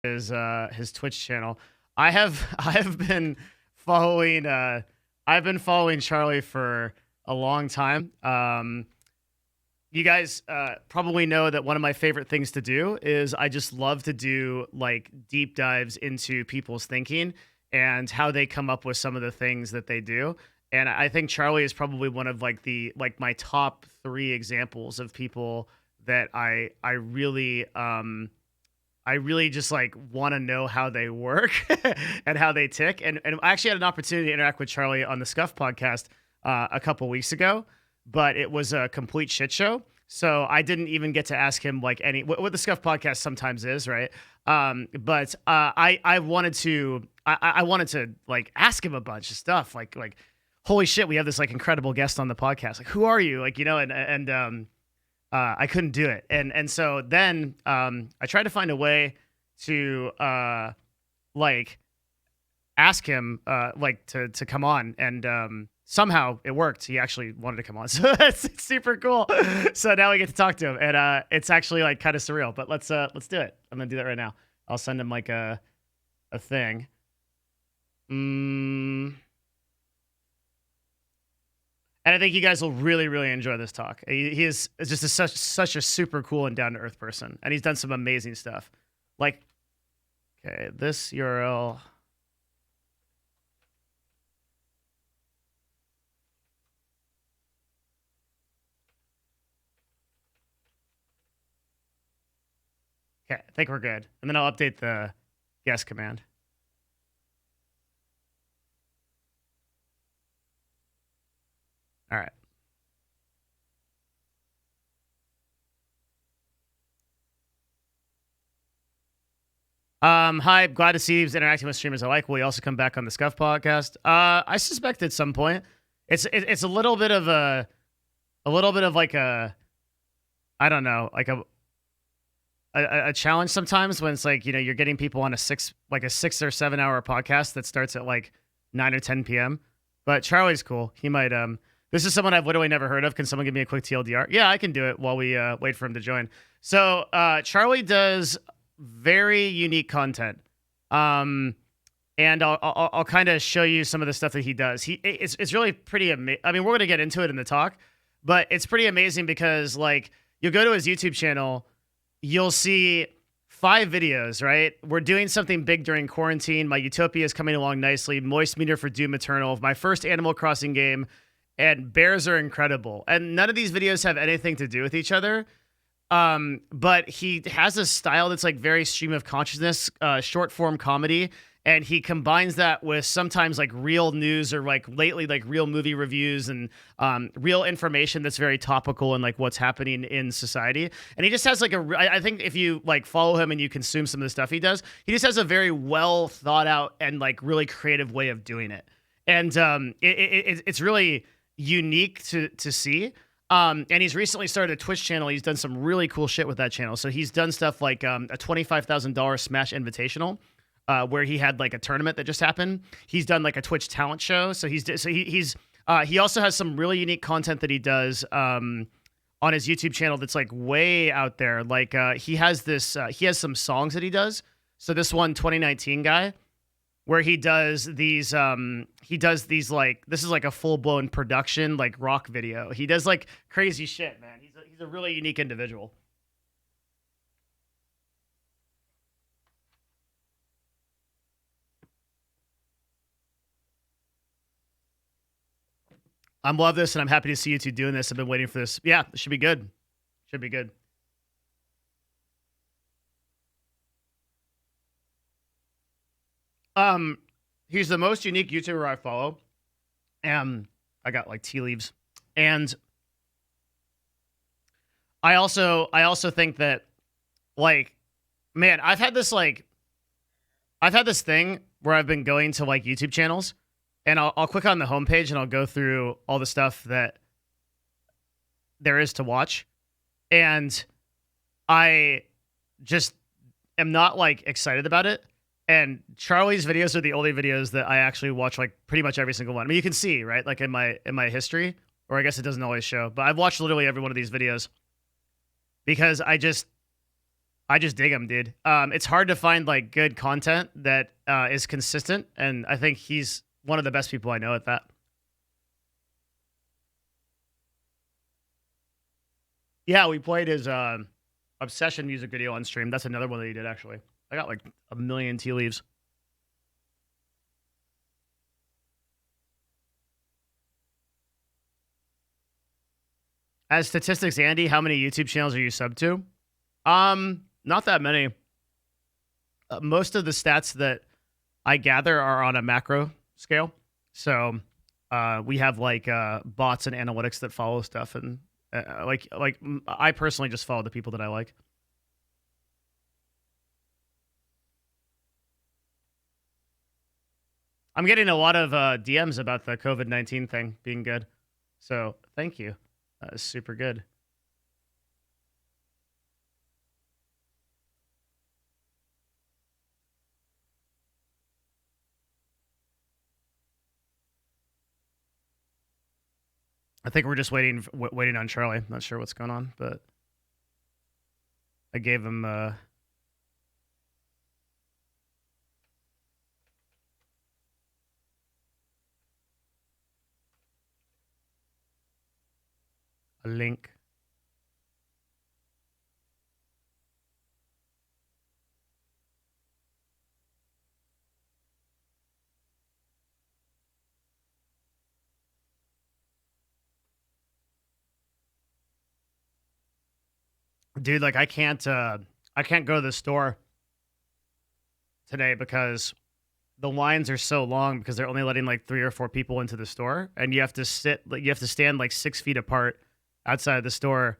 his Twitch channel. I have been following Charlie for a long time. You guys probably know that one of my favorite things to do is I just love to do like deep dives into people's thinking and how they come up with some of the things that they do. And I think Charlie is probably one of like my top 3 examples of people that I really just like want to know how they work and how they tick. And I actually had an opportunity to interact with Charlie on the Scuff podcast a couple weeks ago, but it was a complete shit show. So I didn't even get to ask him like what the Scuff podcast sometimes is, right? But I wanted to like ask him a bunch of stuff, like holy shit, we have this like incredible guest on the podcast. Like, who are you? Like, and I couldn't do it. And so then I tried to find a way to like ask him like to come on, and somehow it worked. He actually wanted to come on. So it's super cool. So now we get to talk to him, and it's actually like kind of surreal, but let's do it. I'm going to do that right now. I'll send him like a thing. And I think you guys will really, really enjoy this talk. He is just such a super cool and down-to-earth person. And he's done some amazing stuff. Like, okay, this URL. Okay, I think we're good. And then I'll update the guest command. All right. Hi, glad to see you interacting with streamers I like. Will you also come back on the Scuff podcast? I suspect at some point. It's a little bit of like a, I don't know, like a challenge sometimes when it's like, you're getting people on a 6 or 7 hour podcast that starts at like 9 or 10 p.m. But Charlie's cool. He might this is someone I've literally never heard of. Can someone give me a quick TLDR? Yeah, I can do it while we wait for him to join. So Charlie does very unique content. And I'll kind of show you some of the stuff that he does. It's really pretty amazing. I mean, we're going to get into it in the talk, but it's pretty amazing because like you'll go to his YouTube channel, you'll see 5 videos, right? We're doing something big during quarantine. My Utopia is coming along nicely. Moist meter for Doom Eternal, my first Animal Crossing game, and bears are incredible. And none of these videos have anything to do with each other. But he has a style that's like very stream of consciousness, short form comedy. And he combines that with sometimes like real news or like lately like real movie reviews and real information that's very topical and like what's happening in society. And he just has like I think if you like follow him and you consume some of the stuff he does, he just has a very well thought out and like really creative way of doing it. And it's really unique to see. And he's recently started a Twitch channel. He's done some really cool shit with that channel. So he's done stuff like a $25,000 Smash Invitational, where he had like a tournament that just happened. He's done like a Twitch talent show. So he also has some really unique content that he does on his YouTube channel that's like way out there. Like he has some songs that he does. So this one 2019 guy, where he does these like, this is like a full-blown production like rock video. He does like crazy shit, man. He's a really unique individual. I love this, and I'm happy to see you two doing this. I've been waiting for this. Yeah, it should be good. Should be good. He's the most unique YouTuber I follow. And I got like tea leaves. And I also think that like, man, I've had this thing where I've been going to like YouTube channels, and I'll click on the homepage and I'll go through all the stuff that there is to watch. And I just am not like excited about it. And Charlie's videos are the only videos that I actually watch, like pretty much every single one. I mean, you can see, right? Like in my history, or I guess it doesn't always show, but I've watched literally every one of these videos because I I just dig him, dude. It's hard to find like good content that is consistent, and I think he's one of the best people I know at that. Yeah, we played his Obsession music video on stream. That's another one that he did, actually. I got like a million tea leaves. As statistics, Andy, how many YouTube channels are you sub to? Not that many. Most of the stats that I gather are on a macro scale. So we have like bots and analytics that follow stuff, and like I personally just follow the people that I like. I'm getting a lot of DMs about the COVID-19 thing being good. So thank you. That is super good. I think we're just waiting on Charlie. Not sure what's going on, but I gave him a link. Dude, like I can't go to the store today because the lines are so long because they're only letting like 3 or 4 people into the store, and you have to stand like 6 feet apart outside the store.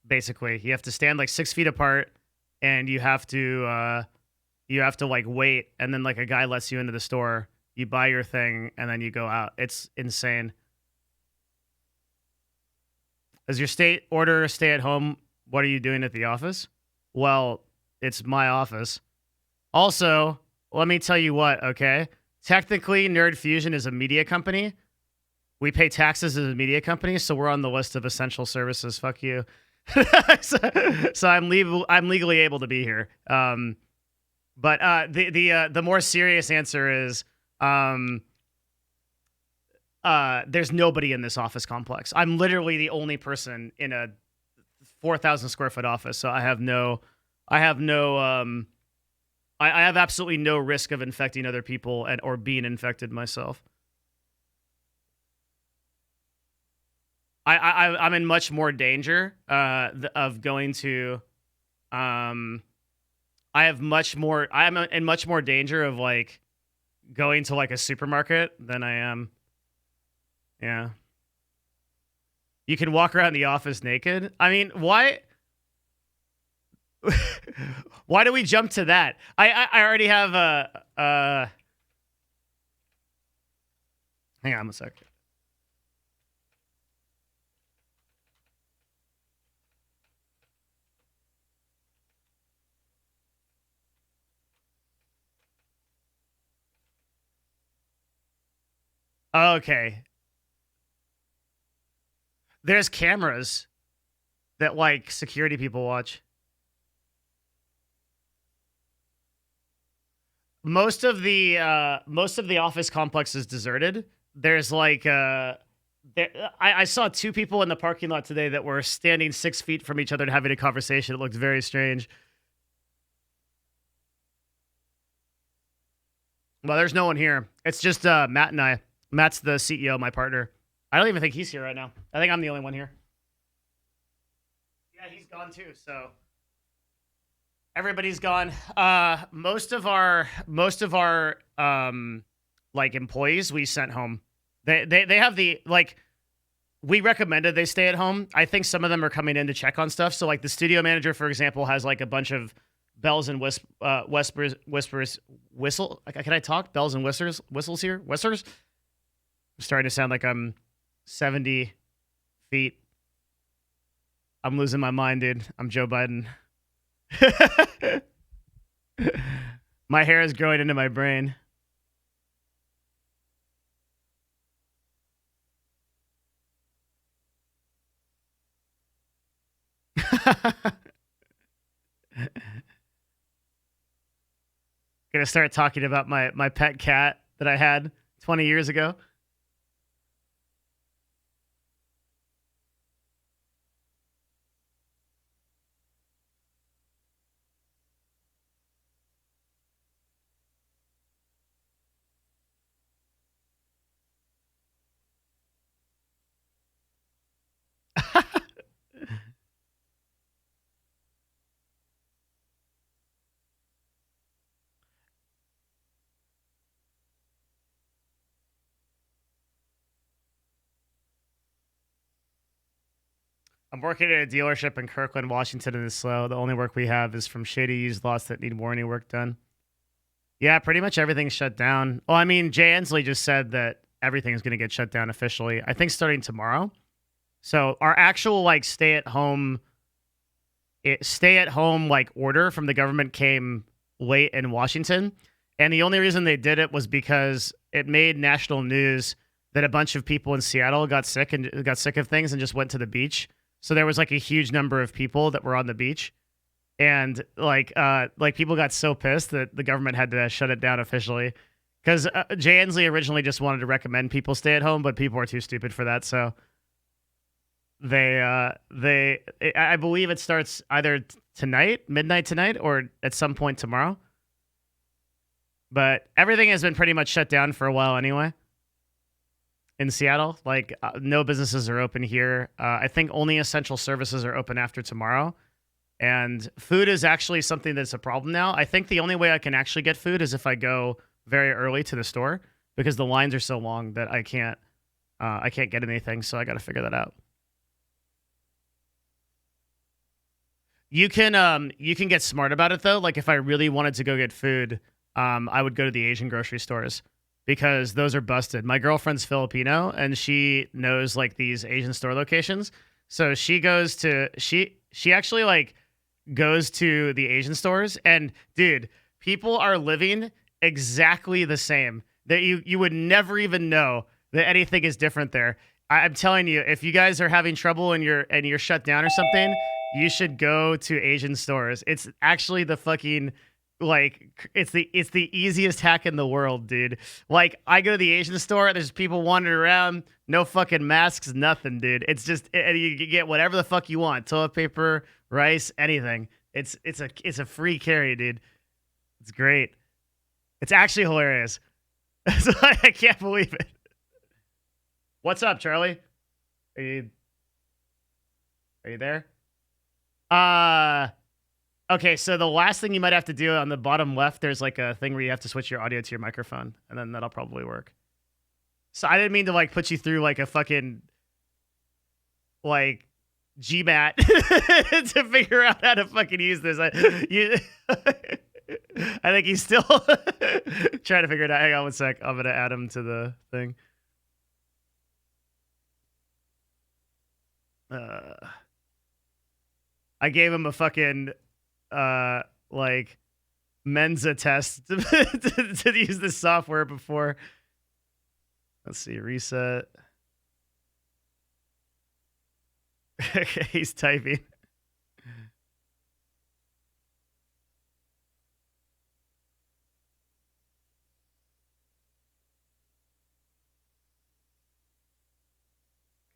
Basically, you have to stand like 6 feet apart, and you have to like wait, and then like a guy lets you into the store. You buy your thing, and then you go out. It's insane. Does your state order stay at home? What are you doing at the office? Well, it's my office. Also, let me tell you what, okay? Technically, Nerd Fusion is a media company. We pay taxes as a media company, so we're on the list of essential services. Fuck you. so I'm legally able to be here. But the more serious answer is there's nobody in this office complex. I'm literally the only person in a 4,000 square foot office, so I have absolutely no risk of infecting other people or being infected myself. I'm in much more danger of going to. I'm in much more danger of like going to like a supermarket than I am. Yeah. You can walk around the office naked. I mean, why? Why do we jump to that? I already have a. Hang on a sec. Okay. There's cameras that like security people watch. Most of the office complex is deserted. There's like I saw 2 people in the parking lot today that were standing 6 feet from each other and having a conversation. It looked very strange. Well, there's no one here. It's just Matt and I. Matt's the CEO, my partner. I don't even think he's here right now. I think I'm the only one here. Yeah, he's gone too, so everybody's gone. Most of our like employees we sent home. They have the like we recommended they stay at home. I think some of them are coming in to check on stuff. So like the studio manager, for example, has like a bunch of bells and whispers. Can I talk? Bells and whistles here? Whistles? I'm starting to sound like I'm 70 feet. I'm losing my mind, dude. I'm Joe Biden. My hair is growing into my brain. Gonna start talking about my pet cat that I had 20 years ago. I'm working at a dealership in Kirkland, Washington, and it's slow. The only work we have is from shady used lots that need warranty work done. Yeah, pretty much everything's shut down. Well, I mean, Jay Ensley just said that everything's going to get shut down officially, I think starting tomorrow. So our actual like stay at home like order from the government came late in Washington. And the only reason they did it was because it made national news that a bunch of people in Seattle got sick of things and just went to the beach. So there was like a huge number of people that were on the beach. And like people got so pissed that the government had to shut it down officially. Because Jay Ensley originally just wanted to recommend people stay at home, but people are too stupid for that. So I believe it starts either midnight tonight, or at some point tomorrow. But everything has been pretty much shut down for a while anyway. In Seattle, like no businesses are open here. I think only essential services are open after tomorrow. And food is actually something that's a problem now. I think the only way I can actually get food is if I go very early to the store, because the lines are so long that I can't get anything. So I got to figure that out. You can get smart about it though. Like if I really wanted to go get food, I would go to the Asian grocery stores, because those are busted. My girlfriend's Filipino and she knows like these Asian store locations. So she actually like goes to the Asian stores, and dude, people are living exactly the same. That you would never even know that anything is different there. I'm telling you, if you guys are having trouble and you're shut down or something, you should go to Asian stores. It's actually the fucking like it's the easiest hack in the world, dude. Like I go to the Asian store, there's people wandering around, no fucking masks, nothing, dude. It's just you get whatever the fuck you want, toilet paper, rice, anything. It's a free carry, dude. It's great. It's actually hilarious. I can't believe it. What's up, Charlie? Are you there? Okay, so the last thing you might have to do on the bottom left, there's like a thing where you have to switch your audio to your microphone, and then that'll probably work. So I didn't mean to like put you through like a fucking like GMAT to figure out how to fucking use this. I think he's still trying to figure it out. Hang on one sec. I'm gonna add him to the thing. I gave him a fucking like Mensa test to use this software before. Let's see, reset. Okay, he's typing.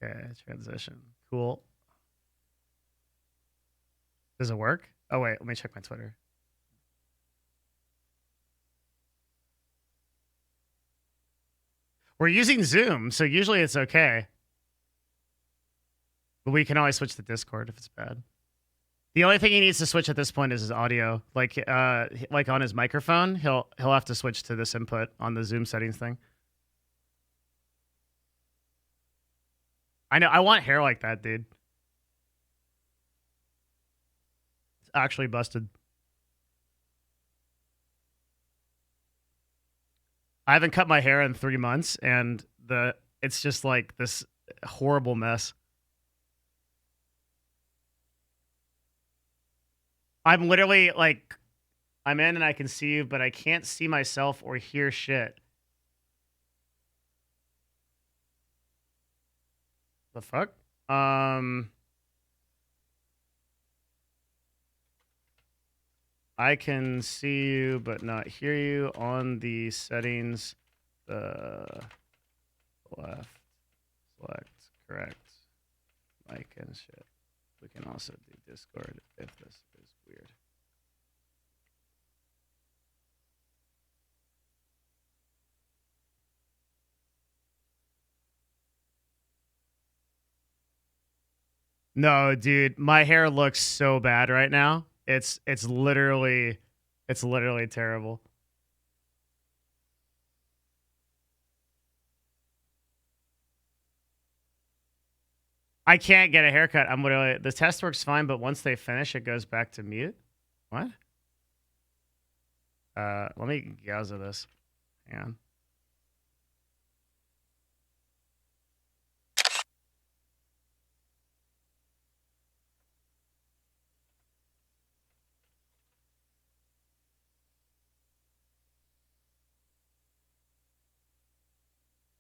Okay, transition. Cool. Does it work? Oh, wait, let me check my Twitter. We're using Zoom, so usually it's okay. But we can always switch to Discord if it's bad. The only thing he needs to switch at this point is his audio. Like on his microphone, he'll have to switch to this input on the Zoom settings thing. I know. I want hair like that, dude. It's actually busted. I haven't cut my hair in 3 months, and it's just like this horrible mess. I'm literally like, I'm in and I can see you, but I can't see myself or hear shit. The fuck? I can see you but not hear you on the settings. The left, select, correct, mic and shit. We can also do Discord if this is weird. No, dude, my hair looks so bad right now. It's literally terrible. I can't get a haircut. I'm literally, the test works fine, but once they finish, it goes back to mute. What? Let me Gauza this. Hang on.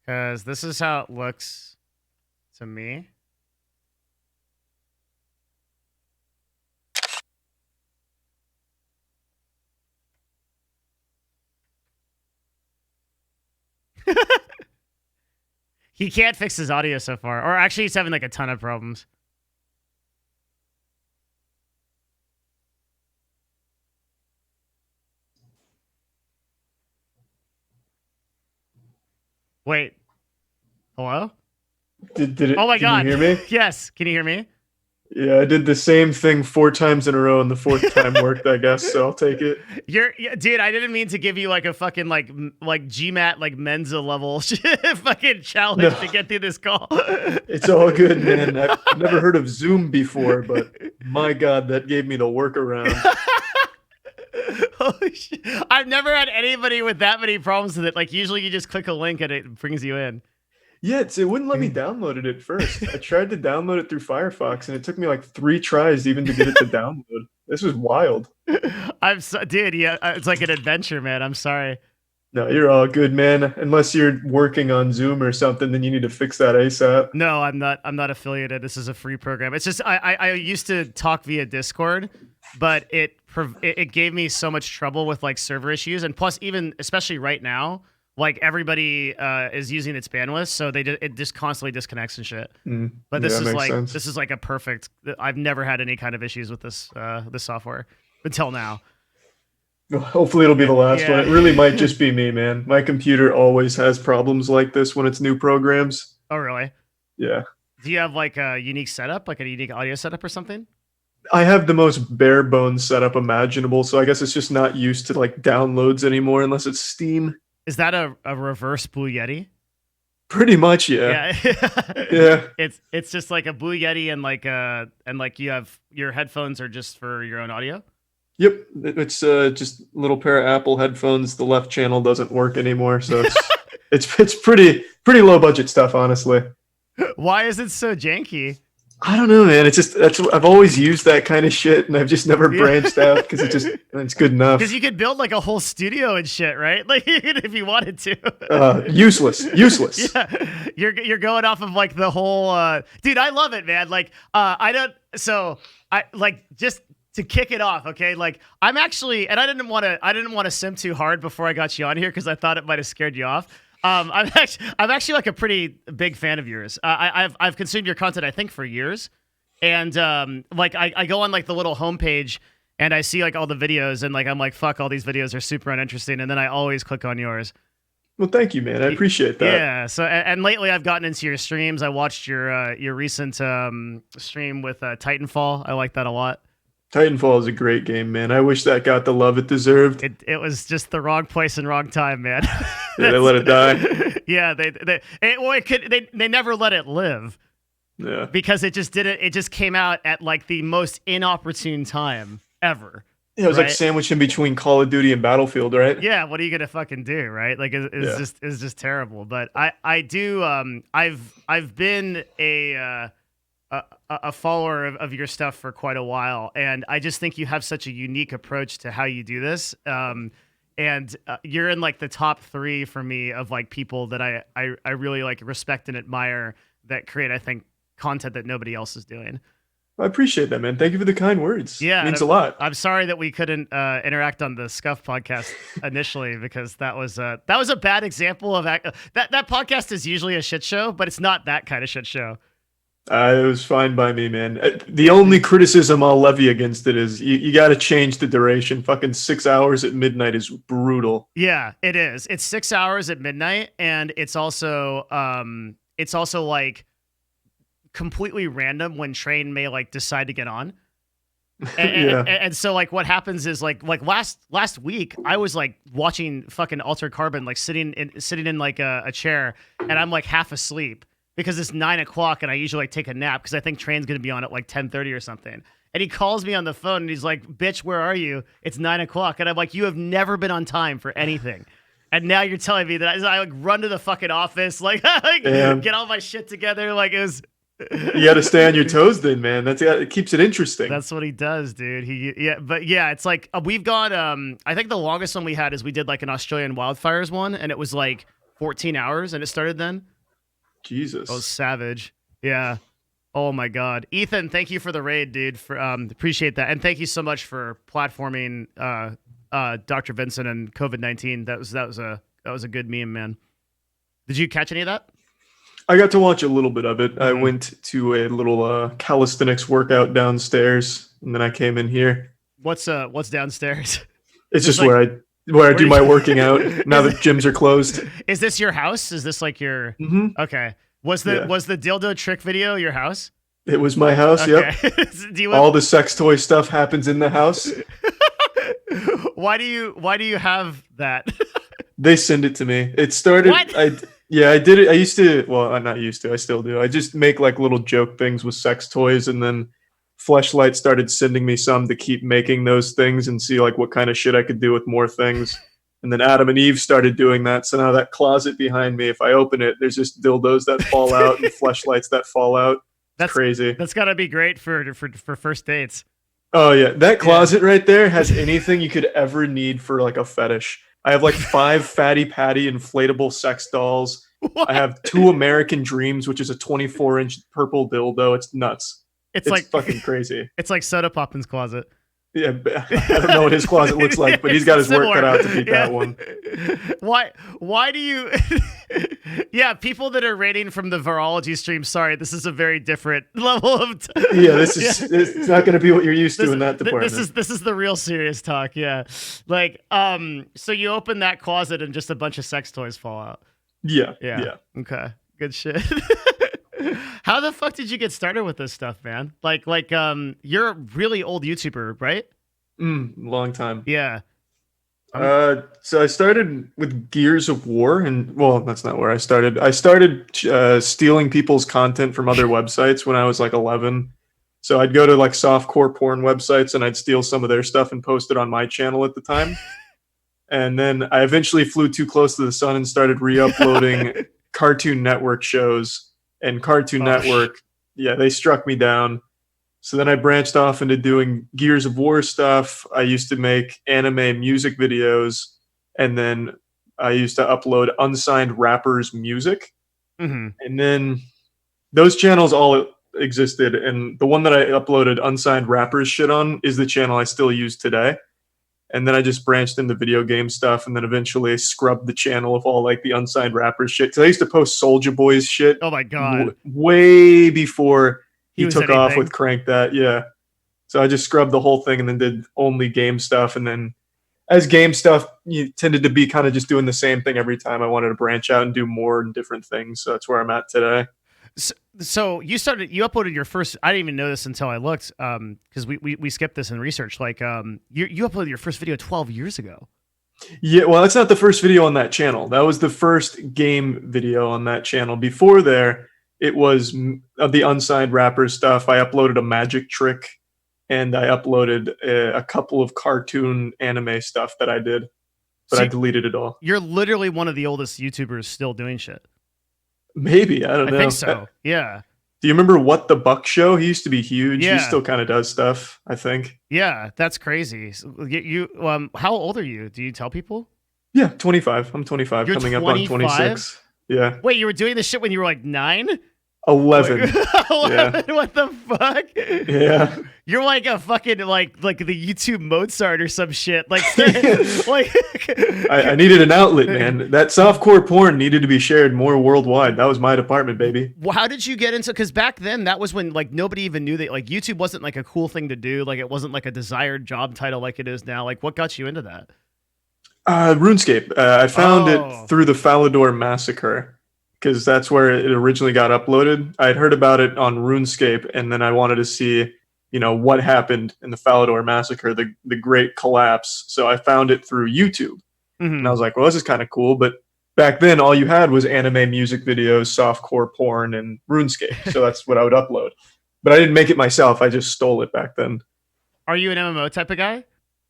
Because this is how it looks to me. He can't fix his audio so far. Or actually, he's having like a ton of problems. Wait. Hello? Did it? Oh my God. Can you hear me? Yes. Can you hear me? Yeah, I did the same thing 4 times in a row, and the 4th time worked, I guess. So I'll take it. Dude. I didn't mean to give you like a fucking like GMAT like Mensa level fucking challenge to get through this call. It's all good, man. I've never heard of Zoom before, but my God, that gave me the workaround. Holy shit. I've never had anybody with that many problems with it. Like usually you just click a link and it brings you in. Yeah, it wouldn't let me download it at first. I tried to download it through Firefox, and it took me like 3 tries even to get it to download. This was wild. Dude, yeah, it's like an adventure, man. I'm sorry. No, you're all good, man. Unless you're working on Zoom or something, then you need to fix that ASAP. No, I'm not affiliated. This is a free program. It's just I used to talk via Discord, but it gave me so much trouble with like server issues, and plus even especially right now, like everybody is using its bandwidth, so it just constantly disconnects and shit. But this is like a perfect. I've never had any kind of issues with this software until now. Hopefully it'll be the last one. It really might just be me, man. My computer always has problems like this when it's new programs. Oh, really? Yeah. Do you have like a unique setup, like a unique audio setup or something? I have the most bare bones setup imaginable, so I guess it's just not used to like downloads anymore unless it's Steam. Is that a reverse Blue Yeti? Pretty much, yeah. Yeah. It's just like a Blue Yeti and like you have your headphones are just for your own audio? Yep, it's just a little pair of Apple headphones. The left channel doesn't work anymore, so it's pretty low budget stuff, honestly. Why is it so janky? I don't know, man. I've always used that kind of shit, and I've just never branched out because it's good enough. Because you could build like a whole studio and shit, right? Like if you wanted to. Useless. Yeah, you're going off of like the whole. Dude, I love it, man. Like I like just to kick it off, okay? Like I'm actually, and I didn't want to simp too hard before I got you on here because I thought it might have scared you off. I'm actually like a pretty big fan of yours. I've consumed your content I think for years, and like I go on like the little homepage and I see like all the videos and like I'm like fuck, all these videos are super uninteresting, and then I always click on yours. Well, thank you, man. I appreciate that. Yeah. So and lately I've gotten into your streams. I watched your recent stream with Titanfall. I like that a lot. Titanfall is a great game, man. I wish that got the love it deserved. It was just the wrong place and wrong time, man. Yeah, they let it die. Yeah, they never let it live. Yeah. Because it just came out at like the most inopportune time ever. Yeah, it was like sandwiched in between Call of Duty and Battlefield, right? Yeah, what are you gonna fucking do, right? Like it's just terrible. But I've been a follower of your stuff for quite a while, and I just think you have such a unique approach to how you do this. And you're in like the top 3 for me of like people that I really like respect and admire that create, I think, content that nobody else is doing. I appreciate that, man. Thank you for the kind words. Yeah, It means a lot. I'm sorry that we couldn't interact on the Scuff podcast initially because that was a bad example of that podcast is usually a shit show, but it's not that kind of shit show. It was fine by me, man. The only criticism I'll levy against it is you got to change the duration. Fucking 6 hours at midnight is brutal. Yeah, it is. It's 6 hours at midnight, and it's also like completely random when Train may like decide to get on. And so like what happens is like last week I was like watching fucking Altered Carbon like sitting in like a chair, and I'm like half asleep because it's 9 o'clock and I usually like take a nap because I think Train's gonna be on at like 10:30 or something. And he calls me on the phone and he's like, "Bitch, where are you? It's 9 o'clock." And I'm like, "You have never been on time for anything." And now you're telling me that I like run to the fucking office, like, get all my shit together. Like it was. You got to stay on your toes, then, man. It keeps it interesting. That's what he does, dude. It's like we've gone. I think the longest one we had is we did like an Australian wildfires one, and it was like 14 hours, and it started then. Jesus. Oh, savage. Yeah. Oh my God, Ethan, thank you for the raid, dude. For appreciate that, and thank you so much for platforming Dr. Vincent and COVID-19. That was a good meme, man. Did you catch any of that? I got to watch a little bit of it. I went to a little calisthenics workout downstairs, and then I came in here. What's downstairs? It's just like, where I do my working out now that gyms are closed. Is this your house? Is this like your? Mm-hmm. Okay. Was the dildo trick video your house? It was my house. Okay. Yep. All the sex toy stuff happens in the house. Why do you have that? They send it to me. It started. What? I did it. I used to. Well, I'm not used to. I still do. I just make like little joke things with sex toys, and then Fleshlight started sending me some to keep making those things and see like what kind of shit I could do with more things. And then Adam and Eve started doing that. So now that closet behind me, if I open it, there's just dildos that fall out and fleshlights that fall out. That's crazy. That's gotta be great for first dates. Oh yeah, that closet right there has anything you could ever need for like a fetish. I have like 5 Fatty Patty inflatable sex dolls. What? I have 2 American Dreams, which is a 24-inch purple dildo. It's nuts. It's like fucking crazy. It's like Soda Poppin's closet. Yeah, I don't know what his closet looks like, but he's got his work cut out to beat that one. Why do you... Yeah, people that are rating from the virology stream, sorry, this is a very different level of... It's not going to be what you're used to in that department. This is the real serious talk, yeah. Like, so you open that closet and just a bunch of sex toys fall out. Yeah. Okay, good shit. How the fuck did you get started with this stuff, man? Like, you're a really old YouTuber, right? Long time. Yeah. So I started with Gears of War, and well, that's not where I started. I started stealing people's content from other websites when I was like 11. So I'd go to like softcore porn websites and I'd steal some of their stuff and post it on my channel at the time. And then I eventually flew too close to the sun and started re-uploading Cartoon Network shows. And Cartoon Network, they struck me down. So then I branched off into doing Gears of War stuff. I used to make anime music videos, and then I used to upload unsigned rappers' music. Mm-hmm. And then those channels all existed, and the one that I uploaded unsigned rappers shit on is the channel I still use today. And then I just branched into video game stuff, and then eventually scrubbed the channel of all like the unsigned rappers shit. Because I used to post Soulja Boy's shit. Oh my God. Way before he took anything. Off with Crank That. Yeah. So I just scrubbed the whole thing and then did only game stuff. And then as game stuff, you tended to be kind of just doing the same thing every time. I wanted to branch out and do more and different things. So that's where I'm at today. So you uploaded your first, I didn't even know this until I looked, because we skipped this in research. Like, you uploaded your first video 12 years ago. Yeah, well, that's not the first video on that channel. That was the first game video on that channel. Before there, it was the unsigned rapper stuff. I uploaded a magic trick, and I uploaded a couple of cartoon anime stuff that I did, but I deleted it all. You're literally one of the oldest YouTubers still doing shit. Maybe, I don't know. I think so. Yeah. Do you remember What the Buck Show? He used to be huge. Yeah. He still kind of does stuff, I think. Yeah, that's crazy. So you how old are you? Do you tell people? Yeah, 25. I'm 25. You're coming 25? up on 26. Yeah. Wait, you were doing this shit when you were like 9? 11. Like, 11? Yeah. What the fuck? Yeah. You're like a fucking like the YouTube Mozart or some shit. Like, like I needed an outlet, man. That softcore porn needed to be shared more worldwide. That was my department, baby. Well, how did you get into? Because back then, that was when like nobody even knew that like YouTube wasn't like a cool thing to do. Like it wasn't like a desired job title like it is now. Like what got you into that? RuneScape. I found it through the Falador Massacre because that's where it originally got uploaded. I'd heard about it on RuneScape, and then I wanted to see, what happened in the Falador Massacre, the great collapse. So I found it through YouTube, and I was like, well, this is kind of cool. But back then, all you had was anime music videos, softcore porn, and RuneScape. So that's what I would upload. But I didn't make it myself. I just stole it back then. Are you an MMO type of guy?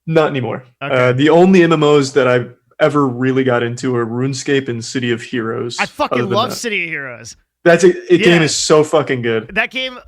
Not anymore. Okay. The only MMOs that I've ever really got into are RuneScape and City of Heroes. I fucking love City of Heroes. That's a game is so fucking good. That game,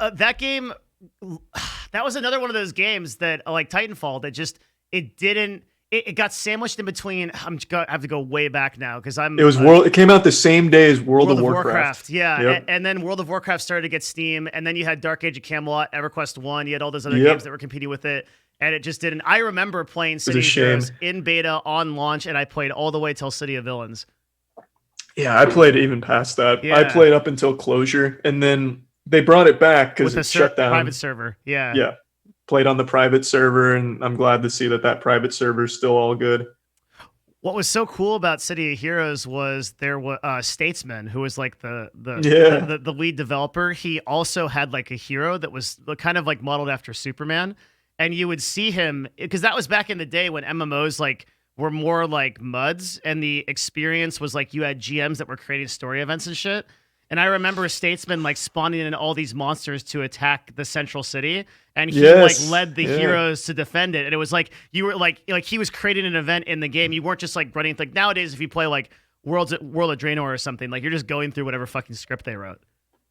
that was another one of those games that like Titanfall that just it got sandwiched in between. I have to go way back now because it came out the same day as World of Warcraft. Yeah, yep. And then World of Warcraft started to get steam, and then you had Dark Age of Camelot, EverQuest 1. You had all those other games that were competing with it. And it just didn't. I remember playing City of Heroes in beta on launch, and I played all the way till City of Villains. Yeah, I played even past that. Yeah. I played up until closure, and then they brought it back because it shut down. Private server, yeah. Yeah, played on the private server, and I'm glad to see that private server is still all good. What was so cool about City of Heroes was there was Statesman, who was like the lead developer. He also had like a hero that was kind of like modeled after Superman. And you would see him because that was back in the day when MMOs like were more like MUDs, and the experience was like you had GMs that were creating story events and shit. And I remember Statesman like spawning in all these monsters to attack the central city, and he like led the heroes to defend it. And it was like you were like he was creating an event in the game. You weren't just like running like nowadays if you play like World of Draenor or something, like you're just going through whatever fucking script they wrote.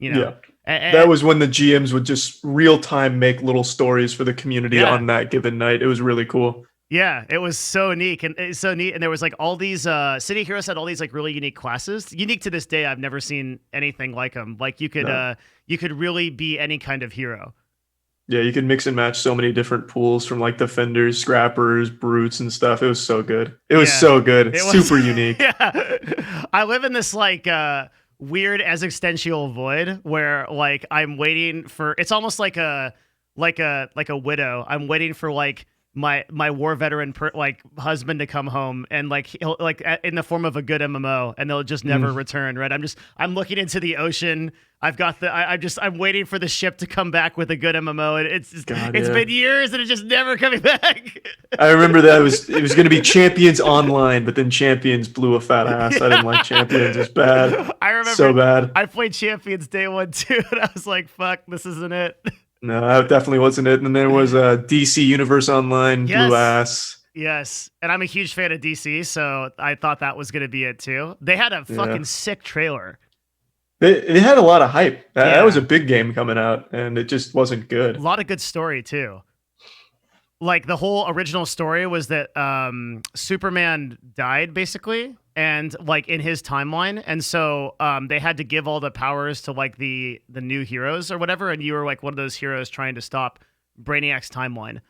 Yeah. That was when the GMs would just real time make little stories for the community on that given night. It was really cool. Yeah, it was so neat and there was like all these City Heroes had all these like really unique classes. Unique to this day, I've never seen anything like them. Like you could really be any kind of hero. Yeah, you could mix and match so many different pools from like defenders, scrappers, brutes, and stuff. It was so good. It was so good. Super unique. Yeah, I live in this like weird existential void where like I'm waiting for. It's almost like a widow. I'm waiting for like my war veteran husband to come home and like he'll like in the form of a good MMO, and they'll just never return. Right? I'm looking into the ocean. I've got I'm waiting for the ship to come back with a good MMO, and it's been years and it's just never coming back. I remember that it was going to be Champions Online, but then Champions blew a fat ass. I didn't like Champions. It's bad. I remember so bad. I played Champions day one too, and I was like, "Fuck, this isn't it." No, that definitely wasn't it. And then there was DC Universe Online, blew ass. Yes, and I'm a huge fan of DC, so I thought that was going to be it too. They had a fucking sick trailer. It had a lot of hype. That was a big game coming out, and it just wasn't good. A lot of good story, too. Like, the whole original story was that Superman died, basically, and, like, in his timeline. And so they had to give all the powers to, like, the new heroes or whatever, and you were, like, one of those heroes trying to stop Brainiac's timeline.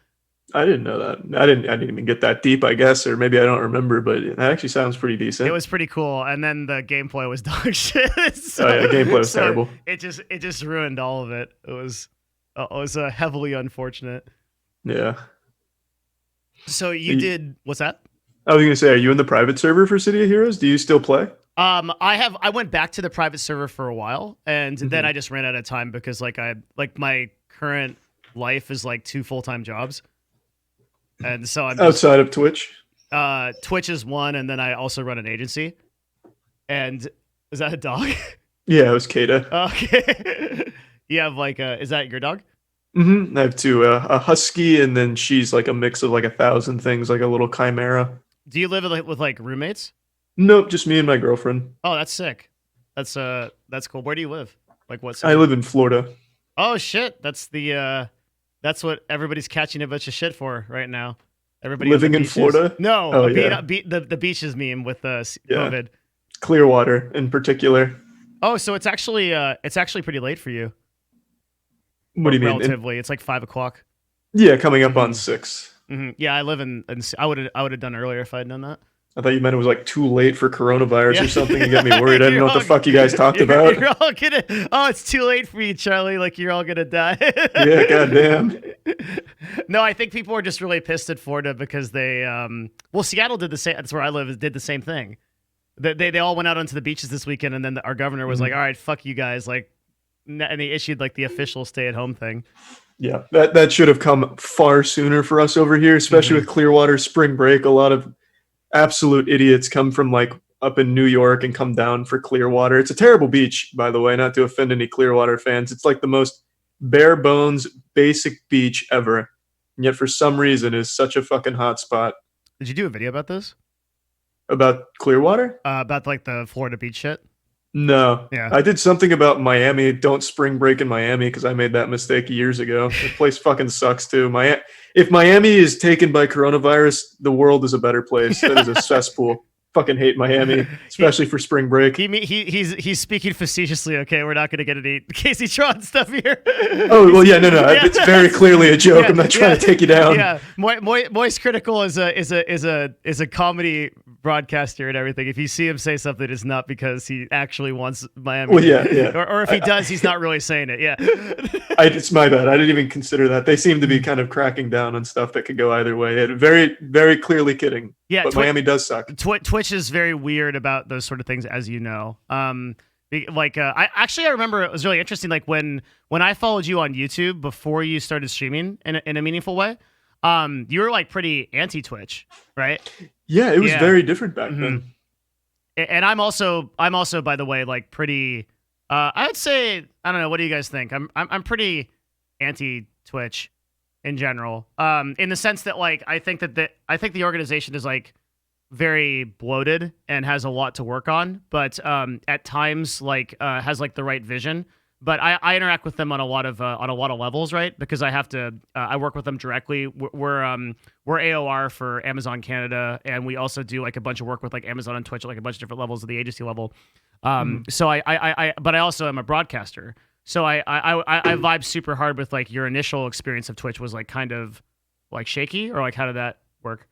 I didn't know that. I didn't even get that deep, I guess, or maybe I don't remember, but that actually sounds pretty decent. It was pretty cool, and then the gameplay was dog shit. Gameplay was terrible. It just ruined all of it. It was heavily unfortunate. Yeah. So you did what's that? I was gonna say, are you in the private server for City of Heroes? Do you still play? I went back to the private server for a while, and then I just ran out of time because my current life is like 2 full-time jobs. And so I'm just, outside of Twitch. Twitch is one, and then I also run an agency. And is that a dog? Yeah, it was Kata. Okay. You have is that your dog? Mm-hmm. I have 2, a husky, and then she's like a mix of like 1,000 things, like a little chimera. Do you live with like roommates? Nope, just me and my girlfriend. Oh, that's sick. That's cool. Where do you live? Like what city? I live in Florida. Oh shit, that's what everybody's catching a bunch of shit for right now. Everybody living in Florida? No, the beaches meme with COVID. Clearwater in particular. Oh, so it's actually pretty late for you. What do you mean? Relatively, it's like 5 o'clock. Yeah, coming up on 6. Yeah, I live in I would have done earlier if I'd done that. I thought you meant it was like too late for coronavirus Yeah. or something. You got me worried. I didn't know what the fuck you guys talked you're, about. You're all gonna. Oh, it's too late for you, Charlie. Like you're all gonna die. Yeah, goddamn. No, I think people were just really pissed at Florida because they. Well, Seattle did the same. That's where I live. Did the same thing. They all went out onto the beaches this weekend, and then our governor was like, "All right, fuck you guys," like, and they issued like the official stay-at-home thing. Yeah, that should have come far sooner for us over here, especially with Clearwater spring break. A lot of absolute idiots come from like up in New York and come down for Clearwater. It's a terrible beach, by the way, not to offend any Clearwater fans. It's like the most bare bones, basic beach ever. And yet for some reason is such a fucking hot spot. Did you do a video about this? About Clearwater? About like the Florida beach shit? No. Yeah. I did something about Miami. Don't spring break in Miami because I made that mistake years ago. The place fucking sucks too. If Miami is taken by coronavirus, the world is a better place. That is a cesspool. Fucking hate Miami, especially for spring break. He's speaking facetiously. Okay, we're not going to get any Casey Tron stuff here. Oh well, yeah, no, yeah. It's very clearly a joke. I'm not trying to take you down. Yeah, MoistCr1tikal is a comedy broadcaster and everything. If you see him say something, it's not because he actually wants Miami. Well, yeah. Or if he does, he's not really saying it. Yeah. It's my bad. I didn't even consider that. They seem to be kind of cracking down on stuff that could go either way. Very, very clearly kidding. Yeah, but Miami does suck. Twitch is very weird about those sort of things, as you know. I remember it was really interesting. Like when I followed you on YouTube before you started streaming in a meaningful way, you were like pretty anti-Twitch, right? Yeah, it was very different back then. And I'm also, by the way, like pretty. I would say, I don't know. What do you guys think? I'm pretty anti-Twitch in general. In the sense that like I think the organization is like very bloated and has a lot to work on, but at times like has like the right vision. But I interact with them on a lot of levels, right? Because I have to I work with them directly. We're AOR for Amazon Canada, and we also do like a bunch of work with like Amazon and Twitch at like a bunch of different levels of the agency level. So but I also am a broadcaster. So I vibe super hard with like your initial experience of Twitch was like kind of like shaky, or like how did that work?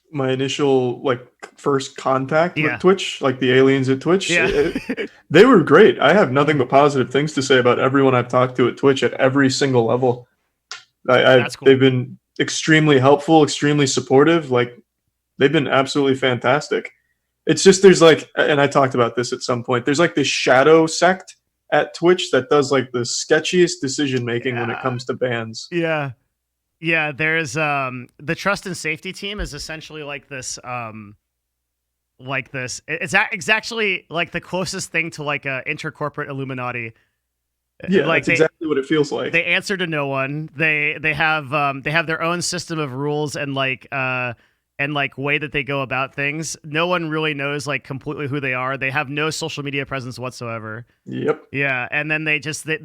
My initial like first contact with Twitch, like the aliens at Twitch, they were great. I have nothing but positive things to say about everyone I've talked to at Twitch at every single level. That's cool. They've been extremely helpful, extremely supportive. Like they've been absolutely fantastic. It's just there's like, and I talked about this at some point, there's like this shadow sect at Twitch that does like the sketchiest decision making when it comes to bans. Yeah, there's the trust and safety team is essentially like this it's actually like the closest thing to like a intercorporate Illuminati. Yeah, like that's exactly what it feels like. They answer to no one. They have their own system of rules and like way that they go about things. No one really knows like completely who they are. They have no social media presence whatsoever. Yep. Yeah, and then they